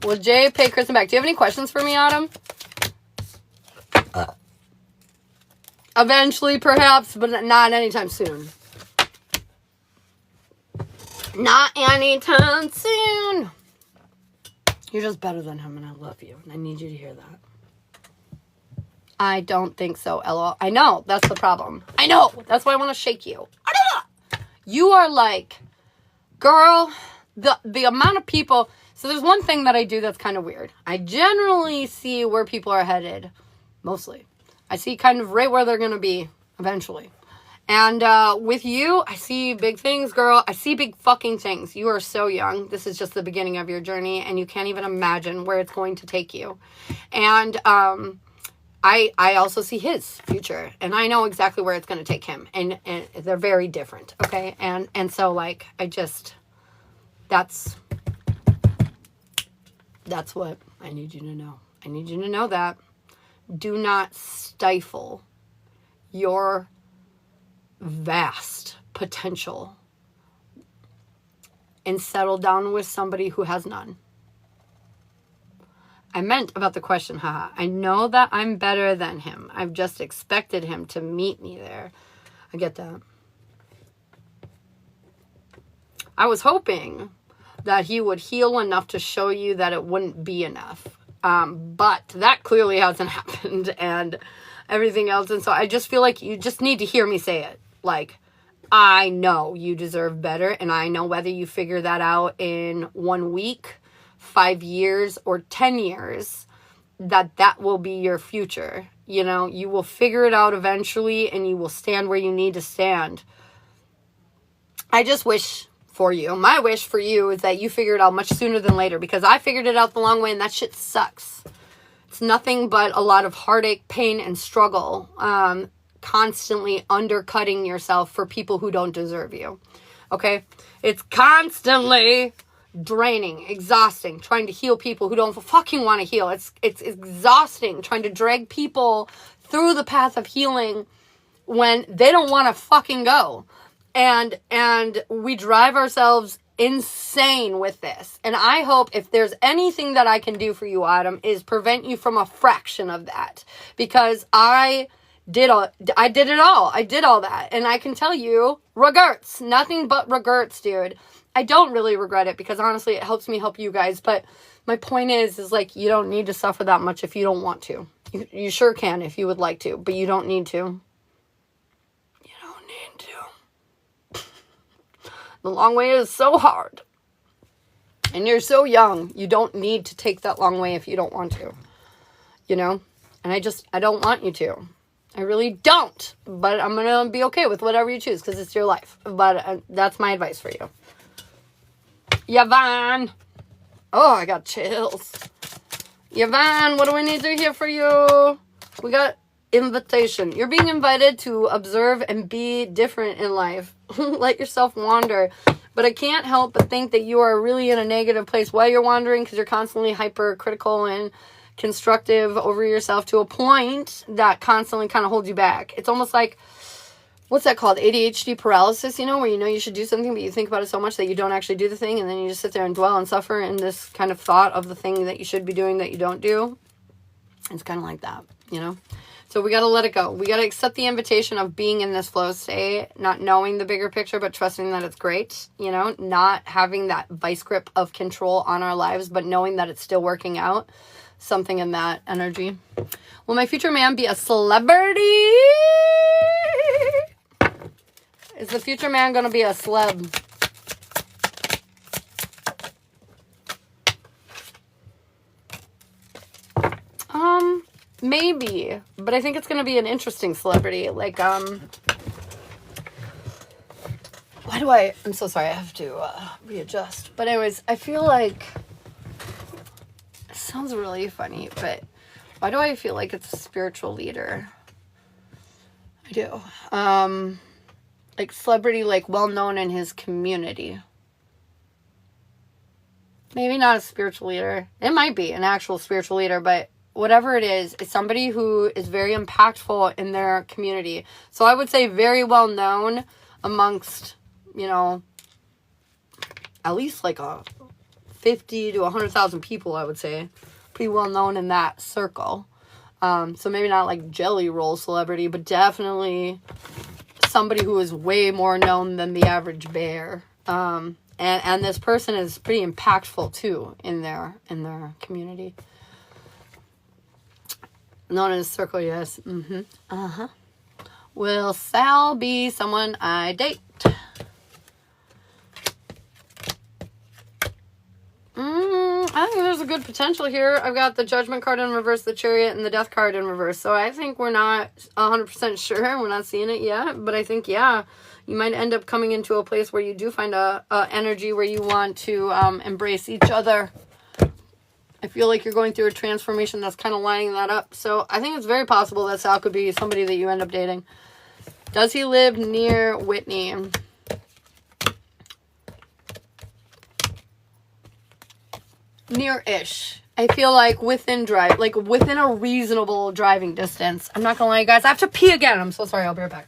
A: Will Jay pay Kristen back? Do you have any questions for me, Autumn? Eventually, perhaps, but not anytime soon. Not anytime soon. You're just better than him, and I love you, and I need you to hear that. I don't think so, LOL. I know. That's the problem. I know. That's why I want to shake you. You are like, girl, the amount of people. So there's one thing that I do that's kind of weird. I generally see where people are headed. Mostly. I see kind of right where they're going to be eventually. And with you, I see big things, girl. I see big fucking things. You are so young. This is just the beginning of your journey. And you can't even imagine where it's going to take you. And I also see his future, and I know exactly where it's going to take him, and they're very different, okay? And so, like, that's what I need you to know. I need you to know that. Do not stifle your vast potential and settle down with somebody who has none. I meant about the question, haha. I know that I'm better than him. I've just expected him to meet me there. I get that. I was hoping that he would heal enough to show you that it wouldn't be enough. But that clearly hasn't happened and everything else. And so I just feel like you just need to hear me say it. Like, I know you deserve better. And I know whether you figure that out in 1 week, 5 years, or 10 years, that will be your future. You know, you will figure it out eventually and you will stand where you need to stand. I just wish for you. My wish for you is that you figure it out much sooner than later, because I figured it out the long way and that shit sucks. It's nothing but a lot of heartache, pain, and struggle. Constantly undercutting yourself for people who don't deserve you. Okay? It's constantly draining, exhausting, trying to heal people who don't fucking want to heal. It's exhausting trying to drag people through the path of healing when they don't want to fucking go. And we drive ourselves insane with this. And I hope if there's anything that I can do for you, Autumn, is prevent you from a fraction of that. Because I did it all. I did all that. And I can tell you, regrets. Nothing but regrets, dude. I don't really regret it because honestly, it helps me help you guys. But my point is like, you don't need to suffer that much if you don't want to. You sure can if you would like to, but you don't need to. You don't need to. The long way is so hard. And you're so young. You don't need to take that long way if you don't want to. You know? And I don't want you to. I really don't. But I'm going to be okay with whatever you choose because it's your life. But that's my advice for you. Yvonne. Oh, I got chills. Yvonne, what do we need to do here for you? We got invitation. You're being invited to observe and be different in life. Let yourself wander. But I can't help but think that you are really in a negative place while you're wandering, because you're constantly hypercritical and constructive over yourself to a point that constantly kind of holds you back. It's almost like, what's that called? ADHD paralysis, where you should do something, but you think about it so much that you don't actually do the thing, and then you just sit there and dwell and suffer in this kind of thought of the thing that you should be doing that you don't do. It's kind of like that, So we got to let it go. We got to accept the invitation of being in this flow state, not knowing the bigger picture, but trusting that it's great, not having that vice grip of control on our lives, but knowing that it's still working out. Something in that energy. Will my future man be a celebrity? Is the future man going to be a celeb? Maybe, but I think it's going to be an interesting celebrity. Like, I'm so sorry, I have to readjust. But anyways, I feel like, it sounds really funny, but why do I feel like it's a spiritual leader? I do. Like celebrity, like well-known in his community. Maybe not a spiritual leader. It might be an actual spiritual leader, but whatever it is, it's somebody who is very impactful in their community. So I would say very well known amongst, at least like 50 to 100,000 people, I would say. Pretty well known in that circle. So maybe not like jelly roll celebrity, but definitely somebody who is way more known than the average bear. And this person is pretty impactful too in their community. Known in a circle, yes. Will Sal be someone I date? I think there's a good potential here. I've got the Judgment card in reverse, the Chariot, and the Death card in reverse. So I think we're not 100% sure. We're not seeing it yet. But I think, yeah, you might end up coming into a place where you do find a energy where you want to embrace each other. I feel like you're going through a transformation that's kind of lining that up. So I think it's very possible that Sal could be somebody that you end up dating. Does he live near Whitney? Near-ish. I feel like within a reasonable driving distance. I'm not gonna lie, guys. I have to pee again. I'm so sorry. I'll be right back.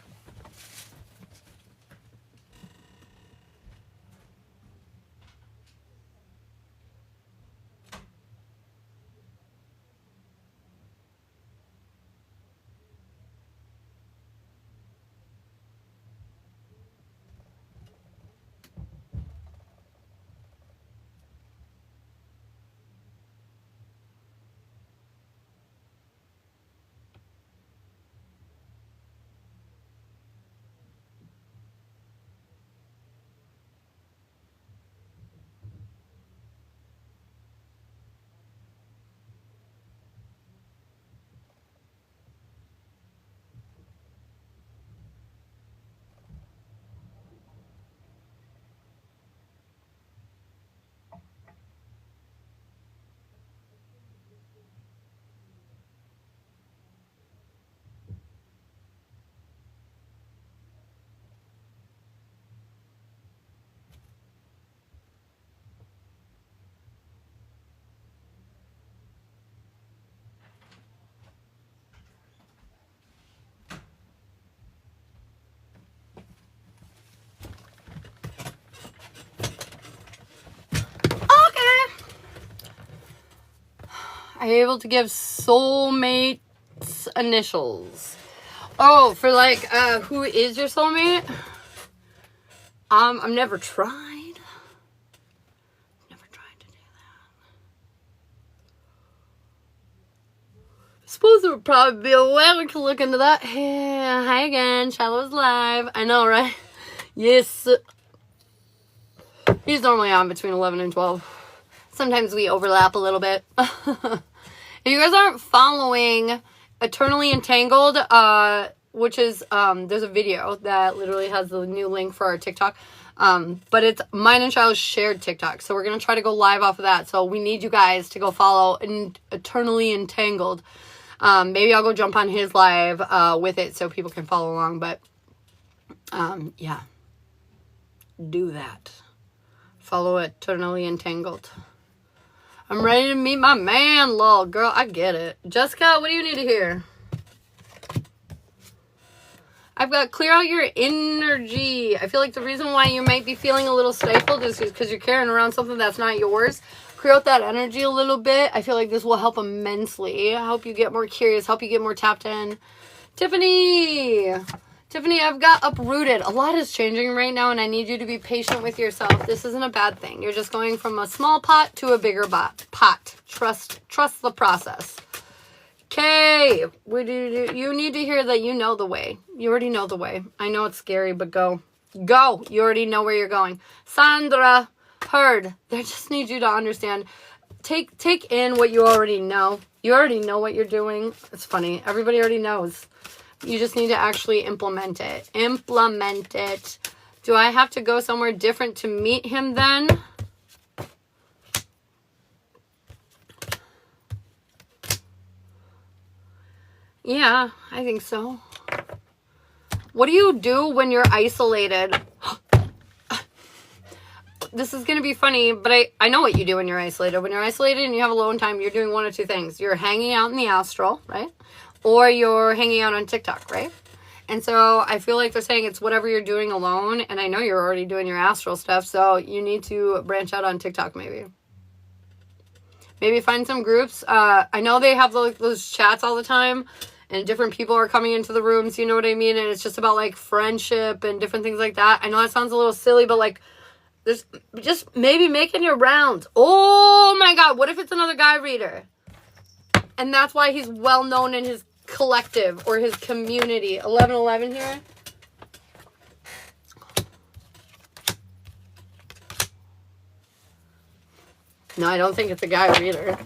A: Are you able to give soulmate's initials? Oh, for like, who is your soulmate? I've never tried. Never tried to do that. Suppose there would probably be a way we could look into that. Yeah, hi again, Shiloh's live. I know, right? Yes. He's normally on between 11 and 12. Sometimes we overlap a little bit. If you guys aren't following Eternally Entangled, which is, there's a video that literally has the new link for our TikTok. But it's mine and Shiloh's shared TikTok. So we're going to try to go live off of that. So we need you guys to go follow Eternally Entangled. Maybe I'll go jump on his live with it so people can follow along. But yeah, do that. Follow Eternally Entangled. I'm ready to meet my man, lol. Girl, I get it. Jessica, what do you need to hear? I've got clear out your energy. I feel like the reason why you might be feeling a little stifled is because you're carrying around something that's not yours. Clear out that energy a little bit. I feel like this will help immensely. Help you get more curious. Help you get more tapped in. Tiffany, I've got uprooted. A lot is changing right now, and I need you to be patient with yourself. This isn't a bad thing. You're just going from a small pot to a bigger pot. Trust the process. Okay, you need to hear that you know the way. You already know the way. I know it's scary, but go. Go. You already know where you're going. Sandra, heard. They just need you to understand. Take in what you already know. You already know what you're doing. It's funny. Everybody already knows. You just need to actually implement it. Implement it. Do I have to go somewhere different to meet him then? Yeah, I think so. What do you do when you're isolated? This is going to be funny, but I know what you do when you're isolated. When you're isolated and you have alone time, you're doing one of two things. You're hanging out in the astral, right? Or you're hanging out on TikTok, right? And so I feel like they're saying it's whatever you're doing alone. And I know you're already doing your astral stuff, so you need to branch out on TikTok maybe. Maybe find some groups. I know they have those chats all the time. And different people are coming into the rooms, you know what I mean? And it's just about, like, friendship and different things like that. I know that sounds a little silly, but, like, there's just maybe making your rounds. Oh, my God. What if it's another guy reader? And that's why he's well-known in his collective or his community. 1111 here. No, I don't think it's a guy reader.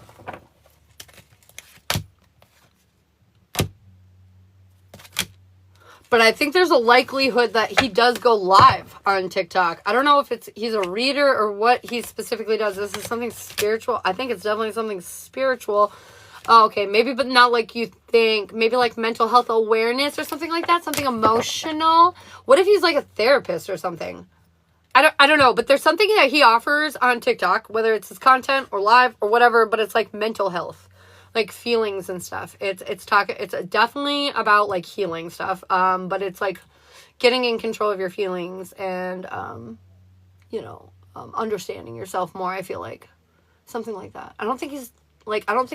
A: But I think there's a likelihood that he does go live on TikTok. I don't know if he's a reader or what he specifically does. This is something spiritual. I think it's definitely something spiritual. Oh, okay, maybe, but not like you think. Maybe like mental health awareness or something like that. Something emotional. What if he's like a therapist or something? I don't know, but there's something that he offers on TikTok, whether it's his content or live or whatever, but it's like mental health. Like feelings and stuff. It's definitely about like healing stuff. But it's like getting in control of your feelings and understanding yourself more. I feel like something like that. I don't think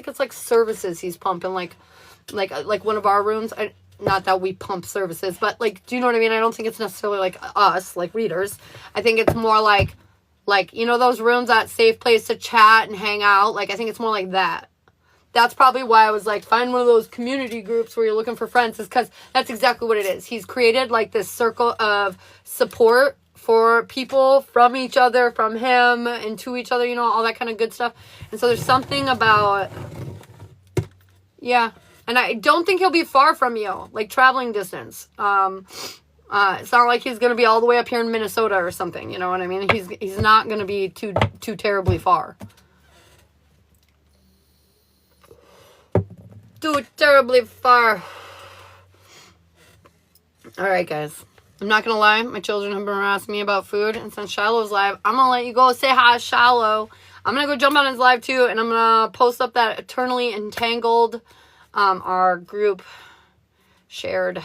A: it's like services he's pumping like one of our rooms. Not that we pump services, but like, do you know what I mean? I don't think it's necessarily like us, like readers. I think it's more like those rooms, that safe place to chat and hang out. Like I think it's more like that. That's probably why I was like, find one of those community groups where you're looking for friends, is because that's exactly what it is. He's created like this circle of support for people from each other, from him and to each other, all that kind of good stuff. And so there's something about, yeah. And I don't think he'll be far from you, like traveling distance. It's not like he's going to be all the way up here in Minnesota or something. You know what I mean? He's not going to be too terribly far. Too terribly far. Alright, guys. I'm not going to lie. My children have been asking me about food. And since Shiloh's live, I'm going to let you go say hi, Shiloh. I'm going to go jump on his live, too. And I'm going to post up that Eternally Entangled, our group shared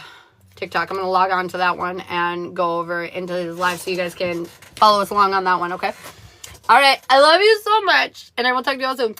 A: TikTok. I'm going to log on to that one and go over into his live so you guys can follow us along on that one, okay? Alright. I love you so much. And I will talk to you all soon.